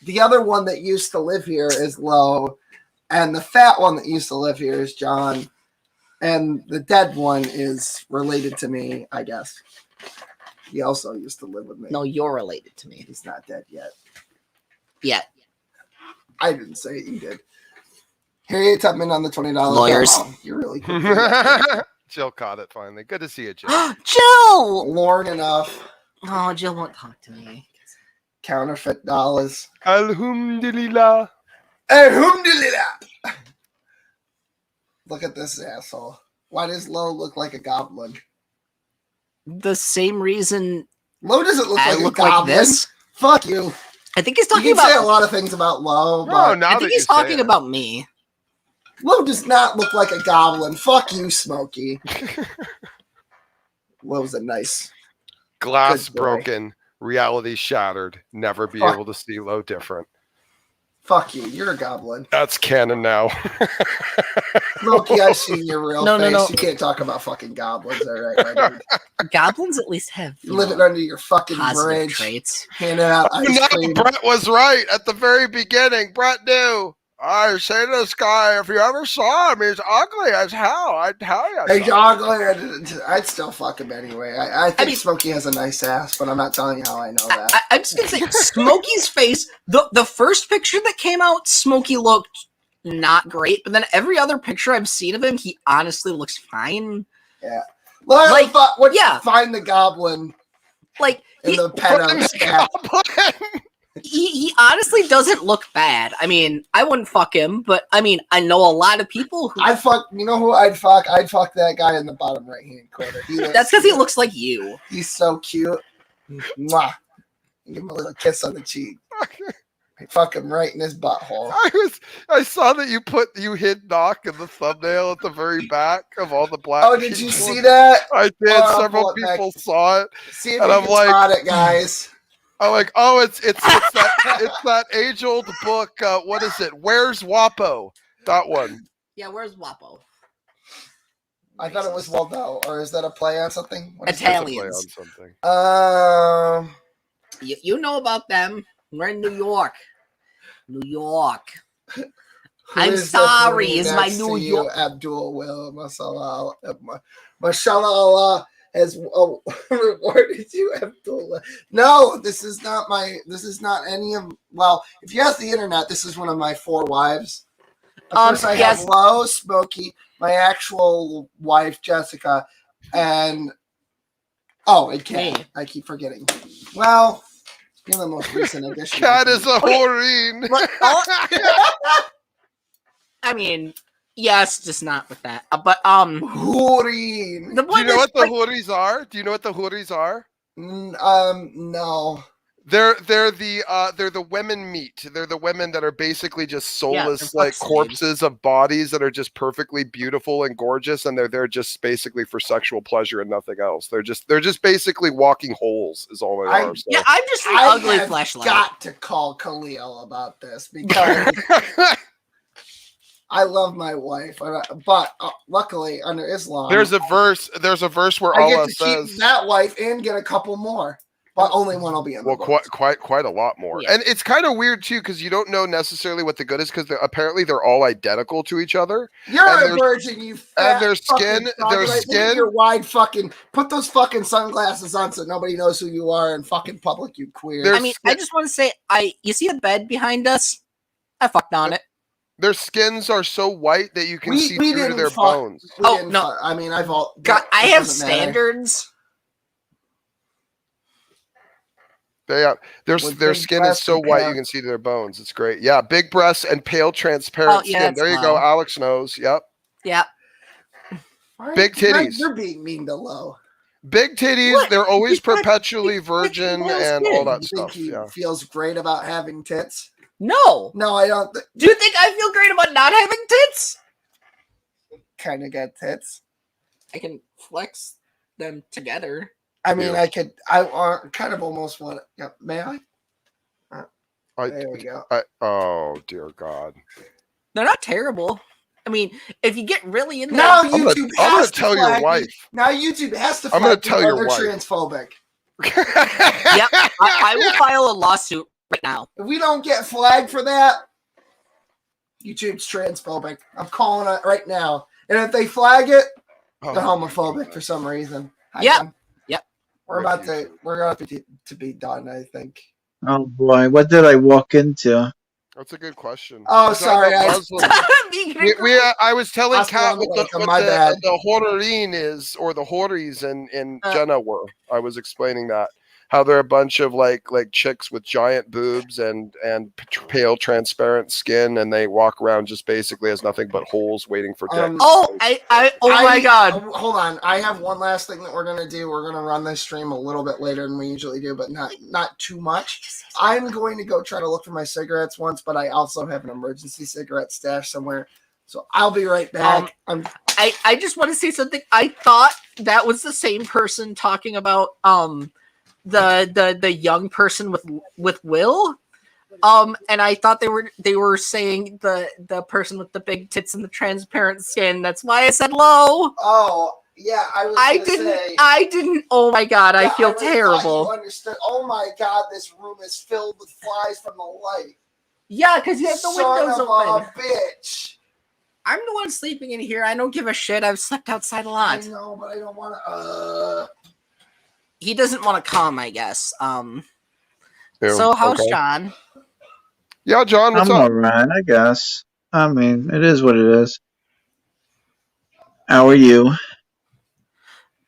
The other one that used to live here is Lo, and the fat one that used to live here is John, and the dead one is related to me, I guess. He also used to live with me.
No, you're related to me.
He's not dead yet.
Yeah.
I didn't say it. You did. Harriet Tubman on the $20.
Lawyers.
Oh, you're really cool.
Jill caught it finally. Good to see you, Jill.
Jill!
Lord enough.
Oh, Jill won't talk to me.
Counterfeit dollars.
Alhamdulillah.
Alhamdulillah. Look at this asshole. Why does Lo look like a goblin?
The same reason
Lo doesn't look
I
like
look
a goblin.
like this.
Fuck you.
I think he's talking
you can
about.
say a lot of things about Lo, but
I think he's talking about me.
Lo does not look like a goblin. Fuck you, Smokey. Lo's a nice.
Glass broken, reality shattered. Never be able to see Lo different.
Fuck you. You're a goblin.
That's canon now.
Smokey, I've seen your real face.
No.
You can't talk about fucking goblins, all right, my dude.
Goblins at least have
you living under your fucking bridge,
traits.
handing out ice cream.
Brett was right at the very beginning. Brett knew. I say to this guy, if you ever saw him, he's ugly as hell. I'd tell you.
He's ugly. I'd still fuck him anyway. I think Smokey has a nice ass, but I'm not telling you how I know that.
I'm just gonna say, Smokey's face. The first picture that came out, Smokey looked not great, but then every other picture I've seen of him, he honestly looks fine.
Yeah. Well, find the goblin.
Like
in the pedos.
He honestly doesn't look bad. I mean, I wouldn't fuck him, but I mean, I know a lot of people who
I'd fuck. You know who I'd fuck? I'd fuck that guy in the bottom right hand corner.
That's because he looks like you.
He's so cute. Mwah. Give him a little kiss on the cheek. Fuck him right in his butthole.
I saw that you hid Knock in the thumbnail at the very back of all the black.
Oh, did you see that?
I did. Several people saw it.
See if you can spot it, guys.
I'm like, oh, it's that age old book. What is it? Where's Wapo? That one.
Yeah, where's Wapo?
I thought it was Waldo, or is that a play on something?
Italians. You know about them. We're in New York. New York. I'm sorry. Is my New York?
Abdul Will Mashallah Allah has rewarded you, Abdullah. No, this is not any of. Well, if you ask the internet, this is one of my 4 wives. Of course, I have Lo, Smokey, my actual wife Jessica, and Cat. I keep forgetting. Well, you're the most recent addition.
Cat is a whoreen.
I mean, yes, just not with that. But
whoreen.
Do you know what the houris are? Do you know what the houris are?
No.
They're the women meat. They're the women that are basically just soulless, like corpses of bodies that are just perfectly beautiful and gorgeous, and they're there just basically for sexual pleasure and nothing else. They're just basically walking holes, is all they are. So.
Yeah, I'm just an ugly fleshlight.
Got to call Khalil about this because I love my wife, but luckily under Islam,
there's a verse where
I
Allah
get to
says
keep that wife and get a couple more. But only one will be in the books.
quite a lot more. Yeah. And it's kind of weird too, because you don't know necessarily what the good is, because apparently they're all identical to each other.
You're a virgin, you fat
and their skin.
Your wide fucking put those fucking sunglasses on so nobody knows who you are in fucking public, you queer.
I mean, I just want to say, you see the bed behind us? I fucked on it.
Their skins are so white that you can see through to their bones.
No!
I mean, I
have standards.
Their skin is so white you can see their bones. It's great. Yeah, big breasts and pale, transparent skin. There you go. Alex knows. Yep.
Yep.
Big titties.
You're being mean to Lo.
Big titties. What? They're always perpetually virgin and all that stuff.
He feels great about having tits.
No,
I don't.
Do you think I feel great about not having tits?
Kind of got tits.
I can flex them together.
I mean, I kind of almost want it. Yeah, may I? There we go.
Oh, dear God.
They're not terrible. I mean, if you get really in there...
Now YouTube
I'm going to tell your wife.
Now YouTube has to
I'm going to tell your
wife.
They're
transphobic.
Yep, I will file a lawsuit right now.
If we don't get flagged for that, YouTube's transphobic. I'm calling it right now. And if they flag it, they're homophobic for some reason.
Yep.
We're going to be done, I think.
Oh boy, what did I walk into?
That's a good question.
Oh, sorry.
I was telling Kat what the horrorine is, or the horries in Jenna were. I was explaining that. How they're a bunch of like chicks with giant boobs and pale transparent skin, and they walk around just basically as nothing but holes waiting for dicks.
Oh my God!
Hold on, I have one last thing that we're gonna do. We're gonna run this stream a little bit later than we usually do, but not too much. I'm going to go try to look for my cigarettes once, but I also have an emergency cigarette stash somewhere, so I'll be right back.
I just want to say something. I thought that was the same person talking about the young person with Will, and I thought they were saying the person with the big tits and the transparent skin. That's why I said Lo.
Oh yeah, I
didn't. Oh my God, I feel terrible.
You understood. Oh my God, this room is filled with flies from the light.
Yeah, because you have the windows open.
Bitch.
I'm the one sleeping in here. I don't give a shit. I've slept outside a lot.
I know, but I don't want to.
He doesn't want to come, I guess.
Ew,
so how's John?
Yeah, John, what's up?
I'm alright, I guess. I mean, it is what it is. How are you?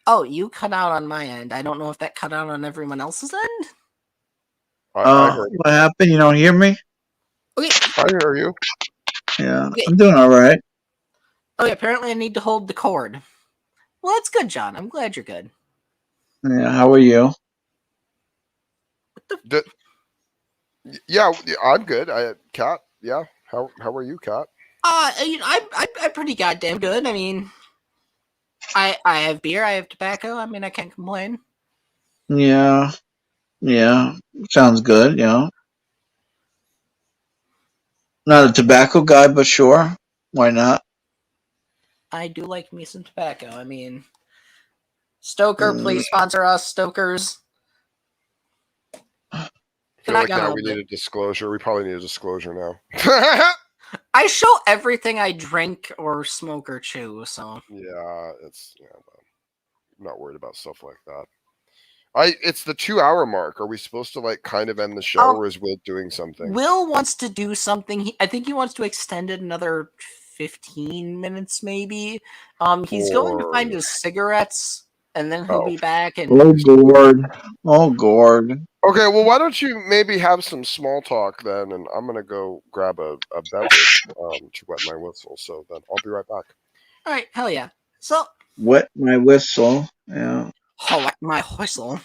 Oh, you cut out on my end. I don't know if that cut out on everyone else's end.
What happened? You don't hear me?
Okay.
I hear you.
Yeah, okay. I'm doing alright.
Okay, apparently I need to hold the cord. Well, that's good, John. I'm glad you're good.
Yeah, how are you?
Yeah, I'm good. Kat, yeah. How are you, Kat?
I'm pretty goddamn good. I mean, I have beer, I have tobacco. I mean, I can't complain.
Yeah, sounds good. Yeah, not a tobacco guy, but sure, why not?
I do like me some tobacco. I mean. Stoker, please sponsor us, Stokers.
I feel like now we need a disclosure. We probably need a disclosure now.
I show everything I drink or smoke or chew, so.
Yeah, not worried about stuff like that. It's the 2-hour mark. Are we supposed to like kind of end the show, or is Will doing something?
Will wants to do something. I think he wants to extend it another 15 minutes, maybe. He's going to find his cigarettes, and then he'll be back. And
Oh, Gord. Oh, Gord.
Okay, well, why don't you maybe have some small talk then, and I'm gonna go grab a beverage to wet my whistle. So then I'll be right back.
All right, hell yeah. So
Wet my whistle. Yeah.
oh, wet my whistle.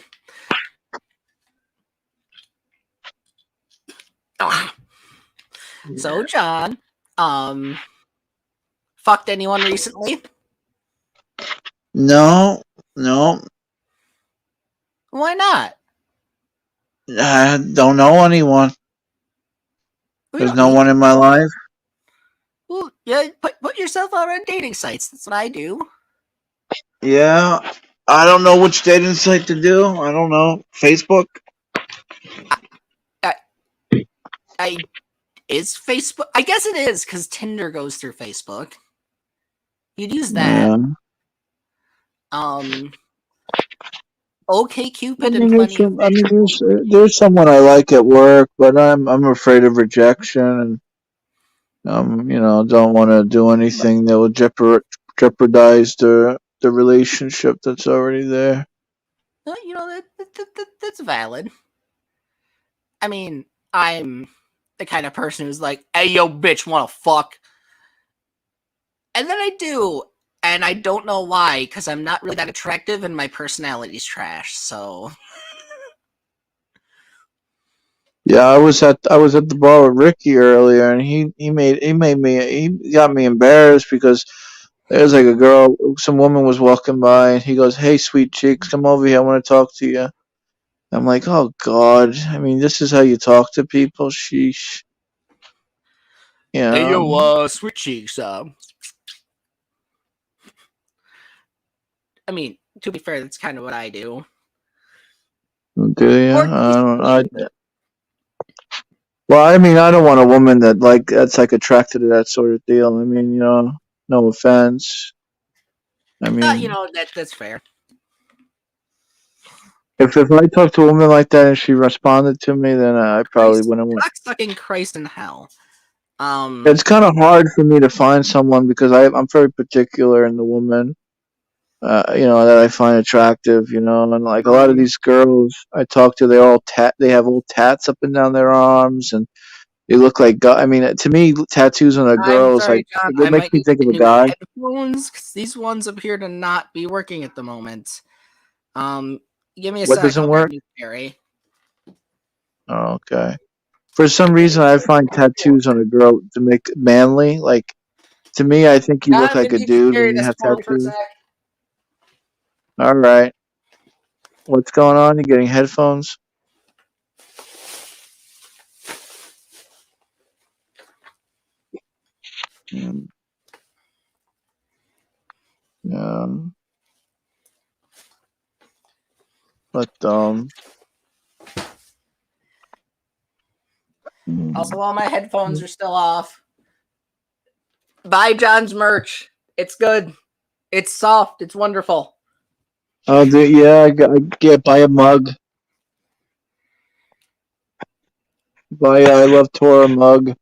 So John, fucked anyone recently?
No.
Why not?
I don't know anyone. There's no one in my life.
Well, yeah, put yourself out on dating sites. That's what I do.
Yeah. I don't know which dating site to do. I don't know. Facebook?
Is Facebook? I guess it is, because Tinder goes through Facebook. You'd use that.
Yeah.
Okay, Cupid
I
and
mean,
plenty.
there's someone I like at work, but I'm afraid of rejection, and don't want to do anything that will jeopardize the relationship that's already there.
That's valid. I mean, I'm the kind of person who's like, "Hey, yo, bitch, wanna fuck?" And then I do. And I don't know why, because I'm not really that attractive and my personality's trash, so.
Yeah, I was at the bar with Ricky earlier, and he got me embarrassed because there's like a girl, some woman was walking by, and he goes, "Hey, sweet cheeks, come over here, I want to talk to you." I'm like, oh God, I mean, this is how you talk to people? Sheesh.
Hey, yo, sweet cheeks, I mean, to be fair, that's kind of what I do.
Do you? Well, I mean, I don't want a woman that's like attracted to that sort of deal. I mean, no offense. I mean,
that's fair.
If I talked to a woman like that and she responded to me, then I probably wouldn't want.
Fucking Christ in hell.
It's kind of hard for me to find someone because I'm very particular in the woman. That I find attractive, and like a lot of these girls I talk to, they have old tats up and down their arms, and they look like God. I mean, to me, tattoos on a girl is like
John,
it makes me think of a guy.
Headphones, 'cause these ones appear to not be working at the moment. Give me a
What
second.
doesn't work?
Harry.
Oh, okay. For some reason, I find tattoos on a girl to make manly. Like to me, I think you look like a dude when you have tattoos. All right. What's going on? You getting headphones? Yeah. But
Also, all my headphones are still off. Buy John's merch. It's good. It's soft. It's wonderful.
Oh, yeah, buy a mug. Buy a I Love Torah mug.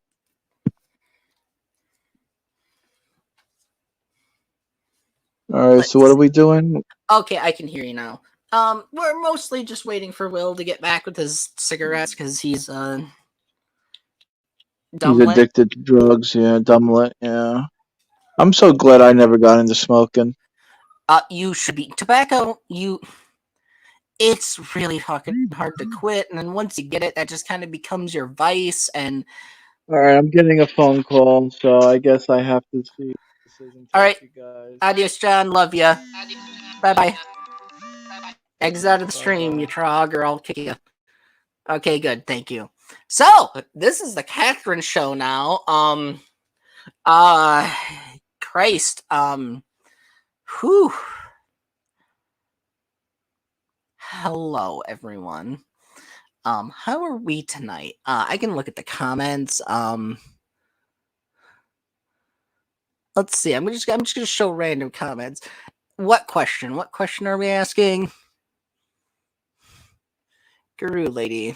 All right, so what are we doing?
Okay, I can hear you now. We're mostly just waiting for Will to get back with his cigarettes because he's
He's addicted to drugs. Yeah, dumblet. Yeah. I'm so glad I never got into smoking.
You should be tobacco. It's really fucking hard to quit, and then once you get it, that just kind of becomes your vice. And
all right, I'm getting a phone call, so I guess I have to see.
All right, adios, John. Love ya. Bye bye. Exit out of the stream, you trog, or I'll kick you. Okay, good. Thank you. So this is the Catherine show now. Christ. Whew. Hello, everyone. How are we tonight? I can look at the comments. Let's see. I'm just gonna show random comments. What question? What question are we asking? Guru lady.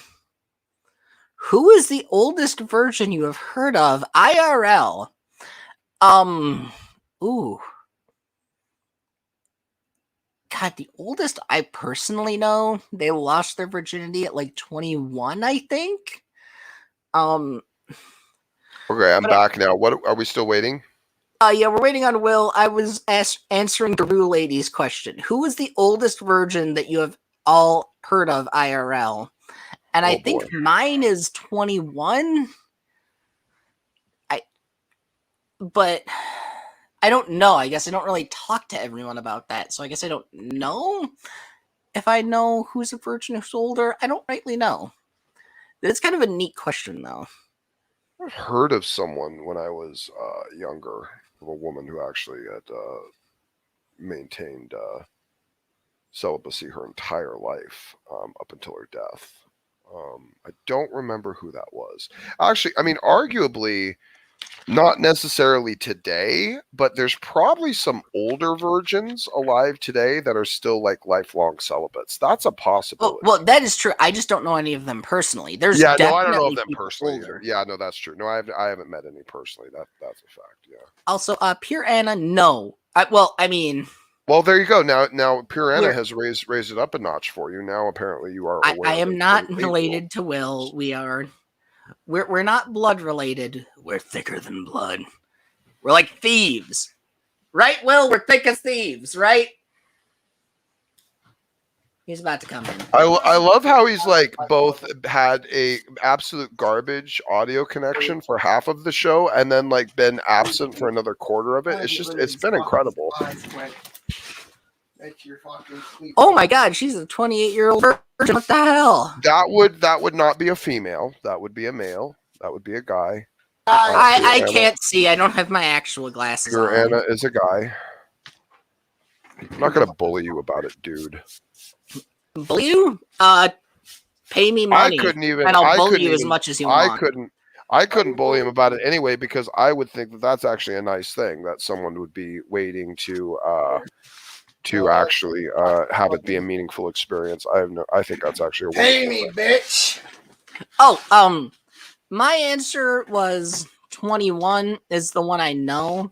Who is the oldest virgin you have heard of IRL? Ooh. God, the oldest I personally know, they lost their virginity at like 21, I think.
Okay, I'm back now. What are we still waiting?
Yeah, we're waiting on Will. I was answering Guru lady's question. Who is the oldest virgin that you have all heard of IRL? And I think mine is 21. But I don't know. I guess I don't really talk to everyone about that. So I guess I don't know if I know who's a virgin who's older. I don't rightly know. It's kind of a neat question, though.
I've heard of someone when I was younger, of a woman who actually had maintained celibacy her entire life up until her death. I don't remember who that was. Actually, I mean, arguably, not necessarily today, but there's probably some older virgins alive today that are still like lifelong celibates. That's a possibility.
Well, that is true. I just don't know any of them personally. There's
I don't know
definitely
of them
people
personally
older.
either. Yeah, no, that's true. No, I haven't met any personally. That's a fact. Yeah.
Also, Pure Anna, no. Well,
there you go. Now, Pure Anna has raised it up a notch for you. Now, apparently, you are aware.
I am not related to Will. We're not blood related. We're thicker than blood. We're like thieves. Right, Will? We're thick as thieves, right? He's about to come in.
I love how he's like both had a absolute garbage audio connection for half of the show and then like been absent for another quarter of it. It's been incredible.
Oh my God, she's a 28-year-old virgin. What the hell?
That would not be a female. That would be a male. That would be a guy.
I can't see. I don't have my actual glasses
Your
on.
Anna is a guy. I'm not gonna bully you about it, dude.
Bully you? Pay me money. And I'll bully you as much as you want.
I couldn't bully him about it anyway because I would think that that's actually a nice thing that someone would be waiting to actually have it be a meaningful experience. I think that's actually a
pay me, bitch.
Oh, my answer was 21 is the one I know,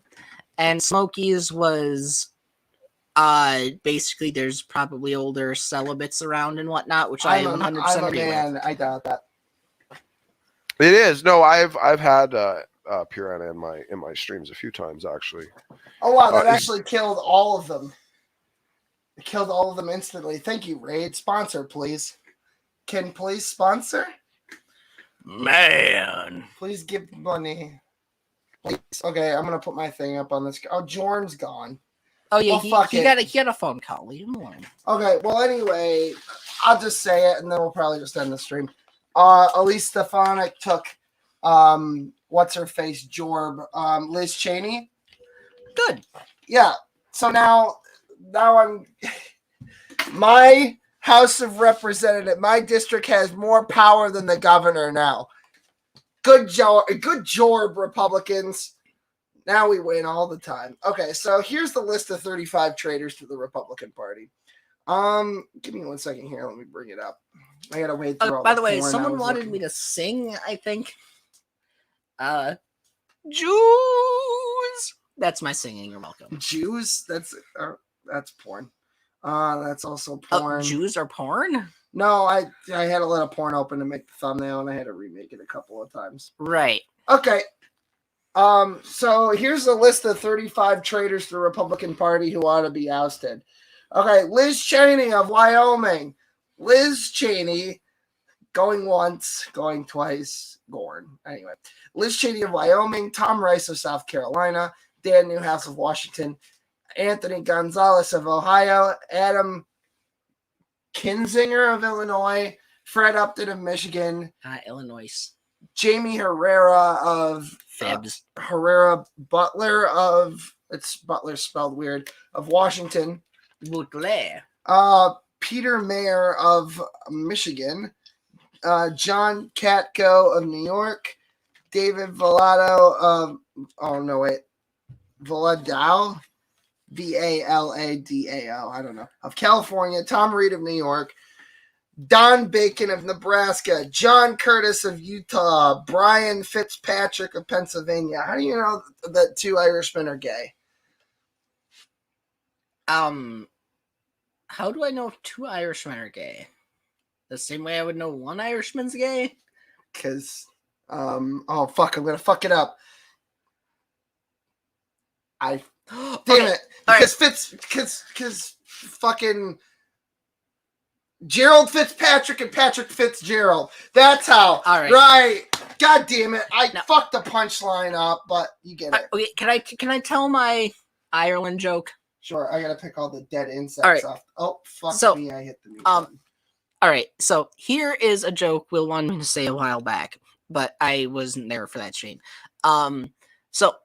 and Smokey's was basically there's probably older celibates around and whatnot, which I 100% agree with.
I doubt that.
It is. No, I've had Pure Anna in my streams a few times actually.
Oh wow, that actually killed all of them. It killed all of them instantly. Thank you, Raid. Sponsor, please. Can please sponsor?
Man.
Please give money. Please. Okay, I'm gonna put my thing up on this. Oh, Jorn's gone.
Oh yeah,
well,
he got a phone call. Leave him alone.
Okay, well anyway, I'll just say it and then we'll probably just end the stream. Elise Stefanik took what's her face, Jorb, Liz Cheney.
Good.
Yeah. So now I'm my House of Representatives, my district has more power than the governor now. Good job, Republicans. Now we win all the time. Okay, so here's the list of 35 traitors to the Republican Party. Give me 1 second here. Let me bring it up. I gotta wait through all
by the way, someone wanted me to sing, I think. Jews. That's my singing. You're welcome.
Jews? That's porn. That's also porn.
Jews are porn?
No, I had a little porn open to make the thumbnail, and I had to remake it a couple of times.
Right.
Okay. So here's a list of 35 traitors to the Republican Party who ought to be ousted. Okay, Liz Cheney of Wyoming. Liz Cheney, going once, going twice, Gorn. Anyway, Liz Cheney of Wyoming, Tom Rice of South Carolina, Dan Newhouse of Washington, Anthony Gonzalez of Ohio, Adam Kinzinger of Illinois, Fred Upton of Michigan,
Illinois,
Jamie Herrera of Herrera Butler of, it's Butler spelled weird, of Washington,
Butler,
Peter Mayer of Michigan, John Katko of New York, David Volado of, Volado Valadao, I don't know, of California, Tom Reed of New York, Don Bacon of Nebraska, John Curtis of Utah, Brian Fitzpatrick of Pennsylvania. How do you know that 2 Irishmen are gay?
How do I know if 2 Irishmen are gay? The same way I would know 1 Irishman's gay?
Because, oh fuck, I'm gonna fuck it up. Damn it. Because because fucking Gerald Fitzpatrick and Patrick Fitzgerald. That's how.
All right.
Right. God damn it. I fucked the punchline up, but you get it.
Okay, can I tell my Ireland joke?
Sure, I gotta pick all the dead insects off. Oh, fuck me, I hit the mute button.
All right, so here is a joke Will wanted me to say a while back, but I wasn't there for that stream. So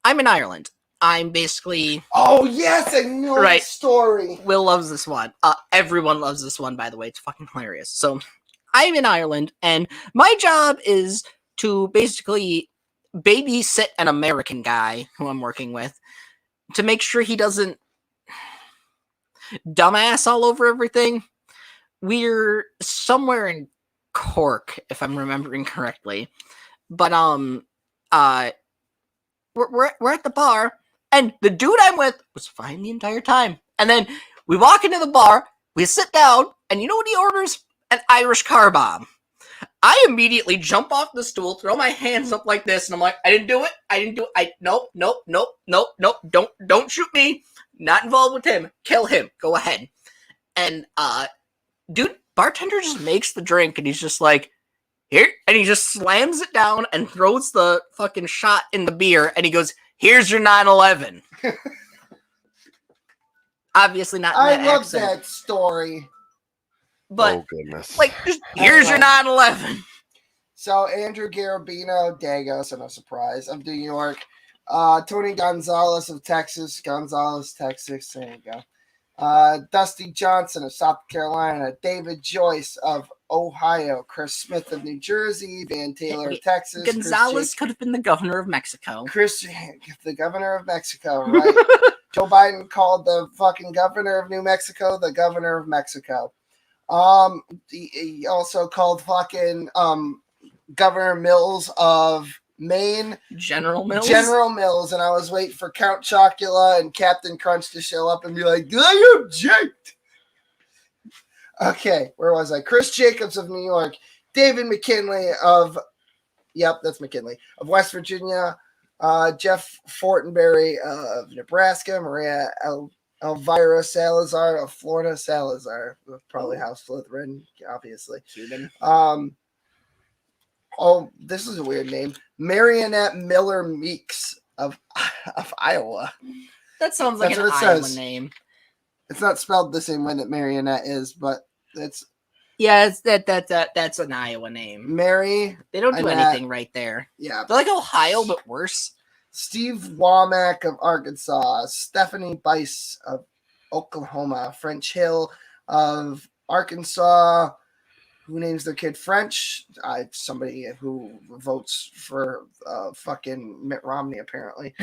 I'm in Ireland. I'm basically...
Oh, yes, I know the story.
Will loves this one. Everyone loves this one, by the way. It's fucking hilarious. So I'm in Ireland, and my job is to basically babysit an American guy who I'm working with to make sure he doesn't dumbass all over everything. We're somewhere in Cork, if I'm remembering correctly. But we're at the bar, and the dude I'm with was fine the entire time. And then we walk into the bar, we sit down, and you know what he orders? An Irish car bomb. I immediately jump off the stool, throw my hands up like this, and I'm like, I didn't do it. Nope. Don't shoot me. Not involved with him. Kill him. Go ahead. And, dude, bartender just makes the drink, and he's just like, here, and he just slams it down and throws the fucking shot in the beer, and he goes, here's your 9/11. Obviously not in that
I love
accent.
that story.
But,
oh, goodness.
Like, just, here's your 9/11.
So, Andrew Garabino, Dagos, no surprise, of New York. Tony Gonzalez of Texas. Texas. There you go. Dusty Johnson of South Carolina. David Joyce of Ohio. Chris Smith of New Jersey. Van Taylor of Texas.
Gonzalez could have been the governor of Mexico.
The governor of Mexico, right? Joe Biden called the fucking governor of New Mexico the governor of Mexico. He also called fucking Governor Mills of Maine
General Mills,
and I was waiting for Count Chocula and Captain Crunch to show up and be like, I object. Okay, where was I? Chris Jacobs of New York, David McKinley of, that's McKinley, of West Virginia, Jeff Fortenberry of Nebraska, Maria Elvira Salazar of Florida. Salazar, probably House Slytherin, obviously. Oh, this is a weird name. Marionette Miller Meeks of Iowa.
That sounds like an Iowa name.
It's not spelled the same way that Marionette is, but it's...
Yeah, it's that's an Iowa name.
Mary.
They don't do anything right there.
Yeah.
They're like Ohio, but worse.
Steve Womack of Arkansas. Stephanie Bice of Oklahoma. French Hill of Arkansas. Who names their kid French? Somebody who votes for fucking Mitt Romney, apparently.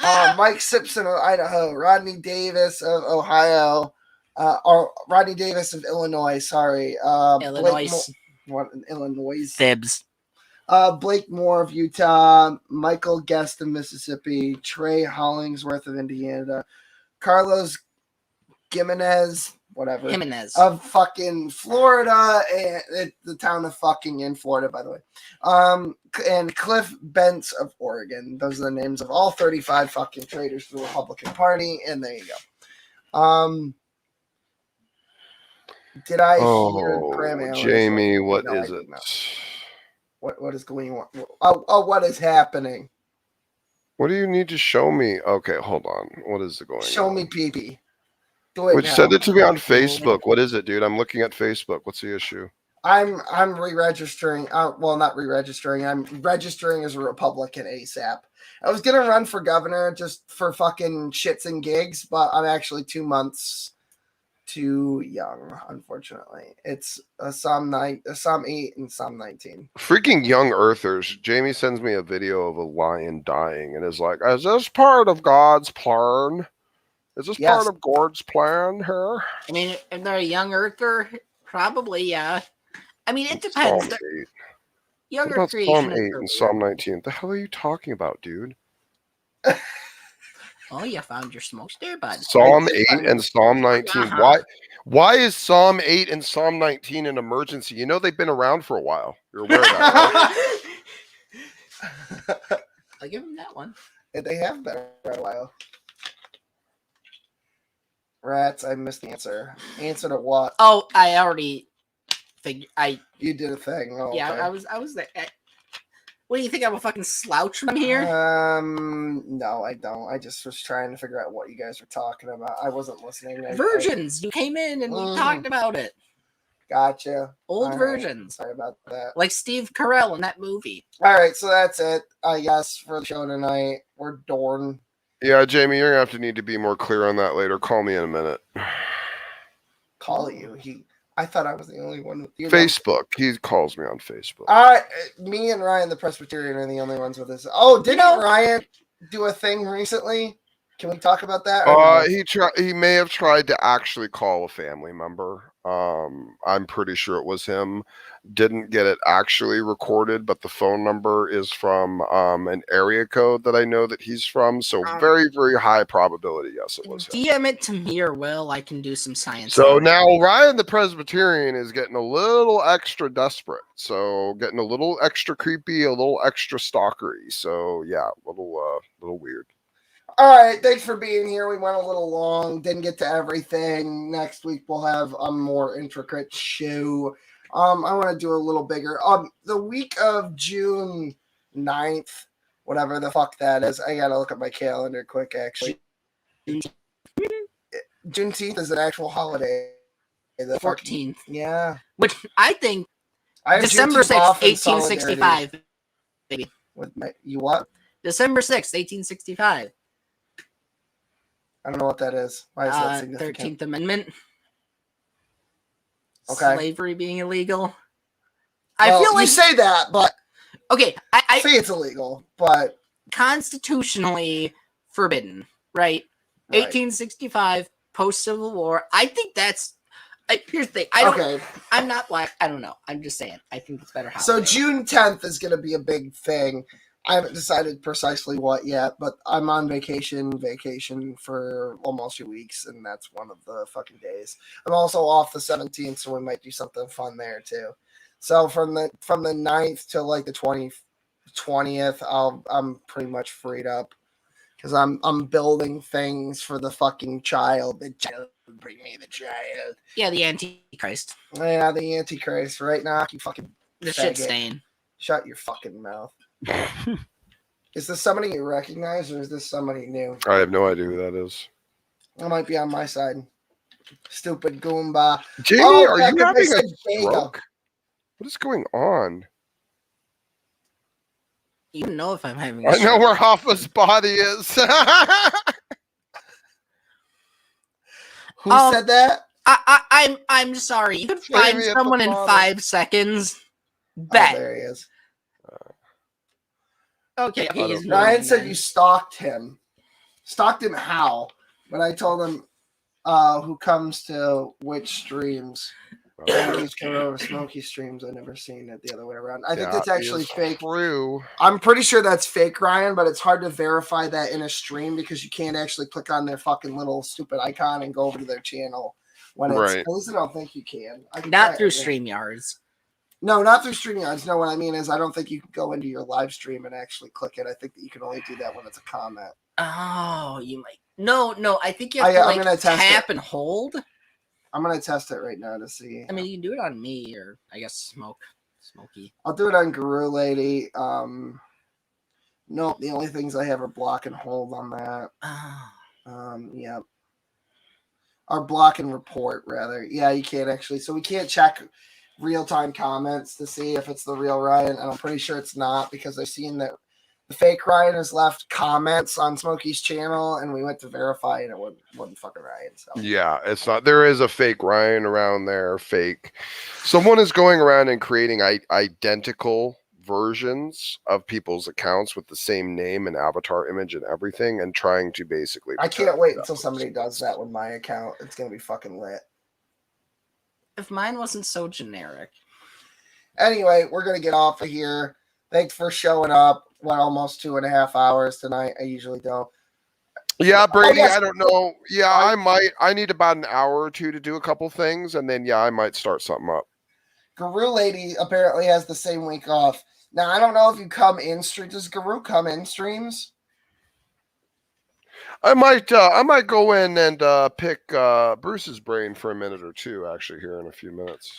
Mike Simpson of Idaho. Rodney Davis of Ohio. Rodney Davis of Illinois. Sorry.
Illinois.
Illinois.
Fibs.
Blake Moore of Utah. Michael Guest of Mississippi. Trey Hollingsworth of Indiana. Carlos Jimenez. Whatever.
Jimenez.
Of fucking Florida, and the town of fucking in Florida, by the way. And Cliff Bentz of Oregon. Those are the names of all 35 fucking traitors to the Republican Party, and there you go. Did I hear Graham?
Jamie, what is it?
What is going on? Oh, what is happening?
What do you need to show me? Okay, hold on. What is going on?
Show me pee-pee.
Which send it to me on Facebook. What is it, dude? I'm looking at Facebook. What's the issue?
I'm re-registering. Well, not re-registering. I'm registering as a Republican ASAP. I was gonna run for governor just for fucking shits and gigs, but I'm actually 2 months too young, unfortunately. It's a Psalm 8 and Psalm 19.
Freaking young earthers. Jamie sends me a video of a lion dying and is like, is this part of God's plan? Is this part of God's plan here?
I mean, if they're a young earther, probably, yeah. I mean, it depends. Younger
what about
creation.
Psalm 8 and Psalm 19? What the hell are you talking about, dude?
Oh, you found your smoke there, bud.
Psalm 8 and Psalm 19. Why is Psalm 8 and Psalm 19 an emergency? You know they've been around for a while. You're aware of that, right?
I'll give him that one.
They have been around a while. Rats, I missed the answer. Answer to what?
Oh, I already figured.
You did a thing. Oh,
yeah,
okay.
I was there. What do you think? I'm a fucking slouch from here?
No, I don't. I just was trying to figure out what you guys were talking about. I wasn't listening.
Virgins. You came in and we talked about it.
Gotcha.
Old virgins.
Sorry about that.
Like Steve Carell in that movie.
All right, so that's it. I guess for the show tonight. We're dorn.
Yeah, Jamie, you're gonna have to need to be more clear on that later. Call me in a minute.
Call you? I thought I was the only one.
Facebook. He calls me on Facebook.
Me and Ryan, the Presbyterian, are the only ones with this. Oh, didn't Ryan do a thing recently? Can we talk about that?
He may have tried to actually call a family member. I'm pretty sure it was him. Didn't get it actually recorded, but the phone number is from an area code that I know that he's from. So very, very high probability. Yes, it was him.
DM it to me or Will. I can do some science.
So now Ryan the Presbyterian is getting a little extra desperate. So getting a little extra creepy, a little extra stalkery. So yeah, a little weird.
All right, thanks for being here. We went a little long, didn't get to everything. Next week we'll have a more intricate show. I want to do a little bigger. The week of June 9th, whatever the fuck that is. I gotta look at my calendar quick, actually. Juneteenth is an actual holiday. The
14th.
Yeah.
Which I think December 6th, 1865. Baby.
You what?
December 6th, 1865.
I don't know what that is. Why is that significant?
13th Amendment.
Okay.
Slavery being illegal.
Well,
I feel like
you say that, but
okay, I
say it's illegal, but
constitutionally forbidden, right? 1865, post Civil War. I think that's. Here's the thing. I'm not black. I don't know. I'm just saying. I think it's better.
So June 10th is going to be a big thing. I haven't decided precisely what yet, but I'm on vacation for almost 2 weeks, and that's one of the fucking days. I'm also off the 17th, so we might do something fun there too. So from the 9th to like the 20th, I'm pretty much freed up because I'm building things for the fucking child. The child, bring me the child.
Yeah, the Antichrist.
Yeah, the Antichrist. Right now, you fucking
the shit stain.
Shut your fucking mouth. Is this somebody you recognize, or is this somebody new?
I have no idea who that is.
I might be on my side. Stupid Goomba.
Jamie, are you having a stroke? What is going on?
You know if I'm having.
I know where Hoffa's body is.
Who said that?
I'm sorry. You could find someone in 5 seconds. Bet.
Oh, there he is.
Okay.
Ryan said you stalked him. Stalked him how? But I told him who comes to which streams. He's coming over Smokey streams. I've never seen it the other way around. I think that's actually fake.
True.
I'm pretty sure that's fake, Ryan, but it's hard to verify that in a stream because you can't actually click on their fucking little stupid icon and go over to their channel. When it's, at least I don't think you can.
Not through StreamYards.
No, not through StreamYards. No, what I mean is I don't think you can go into your live stream and actually click it. I think that you can only do that when it's a comment.
Oh, you might. No, I think you have to tap and hold.
I'm going to test it right now to see.
I mean, you can do it on me or I guess Smokey.
I'll do it on Guru Lady. Nope, the only things I have are block and hold on that. Yep. Or block and report, rather. Yeah, you can't actually. So we can't check real-time comments to see if it's the real Ryan, and I'm pretty sure it's not because I've seen that the fake Ryan has left comments on Smokey's channel, and we went to verify, and it wasn't fucking Ryan. So
yeah, it's not. There is a fake Ryan around there. Fake. Someone is going around and creating identical versions of people's accounts with the same name and avatar image and everything, and trying to basically.
I can't wait until somebody does that with my account. It's gonna be fucking lit.
If mine wasn't so generic.
Anyway, we're gonna get off of here. Thanks for showing up. What, almost 2.5 hours tonight? I usually don't.
Yeah, Brady,
yes.
I don't know. Yeah, I might. I need about an hour or two to do a couple things, and then, yeah, I might start something up.
Guru Lady apparently has the same week off. Now, I don't know if you come in stream. Does Guru come in streams?
I might go in and pick Bruce's brain for a minute or two, actually, here in a few minutes.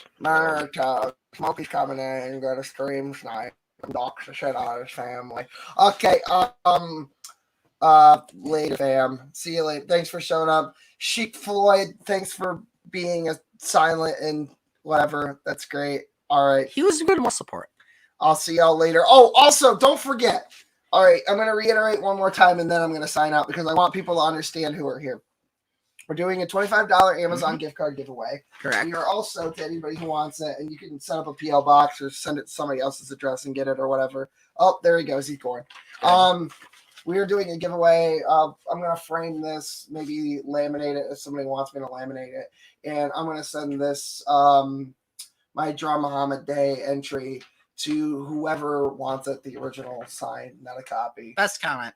Smokey's coming in and going to stream tonight. Knocks the shit out of his family. Okay, later, fam. See you later. Thanks for showing up. Sheik Floyd, thanks for being a silent and whatever. That's great. All right.
He was a good support.
I'll see y'all later. Oh, also, don't forget. All right, I'm going to reiterate one more time, and then I'm going to sign out because I want people to understand who are here. We're doing a $25 Amazon gift card giveaway.
Correct.
We are also, to anybody who wants it, and you can set up a P.O. box or send it to somebody else's address and get it or whatever. Oh, there he goes. He's going. We are doing a giveaway. I'm going to frame this, maybe laminate it if somebody wants me to laminate it. And I'm going to send this, my Draw Muhammad Day entry to whoever wants it, the original sign, not a copy.
Best comment.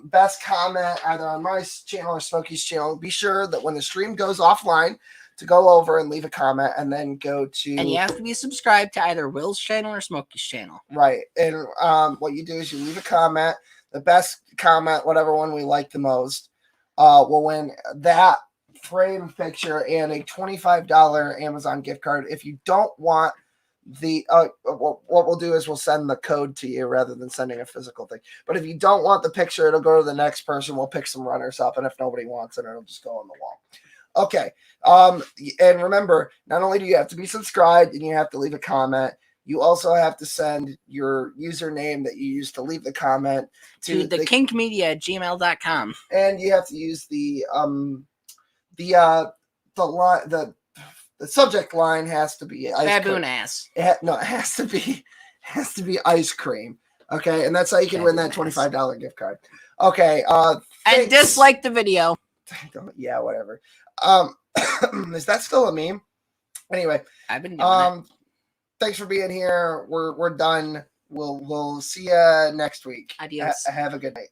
Best comment either on my channel or Smokey's channel. Be sure that when the stream goes offline to go over and leave a comment and then go to...
And you have to be subscribed to either Will's channel or Smokey's channel.
Right. And what you do is you leave a comment. The best comment, whatever one we like the most, will win that frame picture and a $25 Amazon gift card. If you don't want the what we'll do is we'll send the code to you rather than sending a physical thing. But if you don't want the picture, it'll go to the next person. We'll pick some runners up, and if nobody wants it, it'll just go on the wall. Okay. And remember, not only do you have to be subscribed and you have to leave a comment, you also have to send your username that you used to leave the comment
to the kinkmedia@gmail.com.
And you have to use the subject line has to be ice
baboon
cream.
Ass.
It has to be ice cream. Okay, and that's how you can win that $25 gift card. Okay,
and dislike the video.
Yeah, whatever. Is that still a meme? Anyway,
I've been doing it.
Thanks for being here. We're done. We'll see you next week.
Adios.
Have a good night.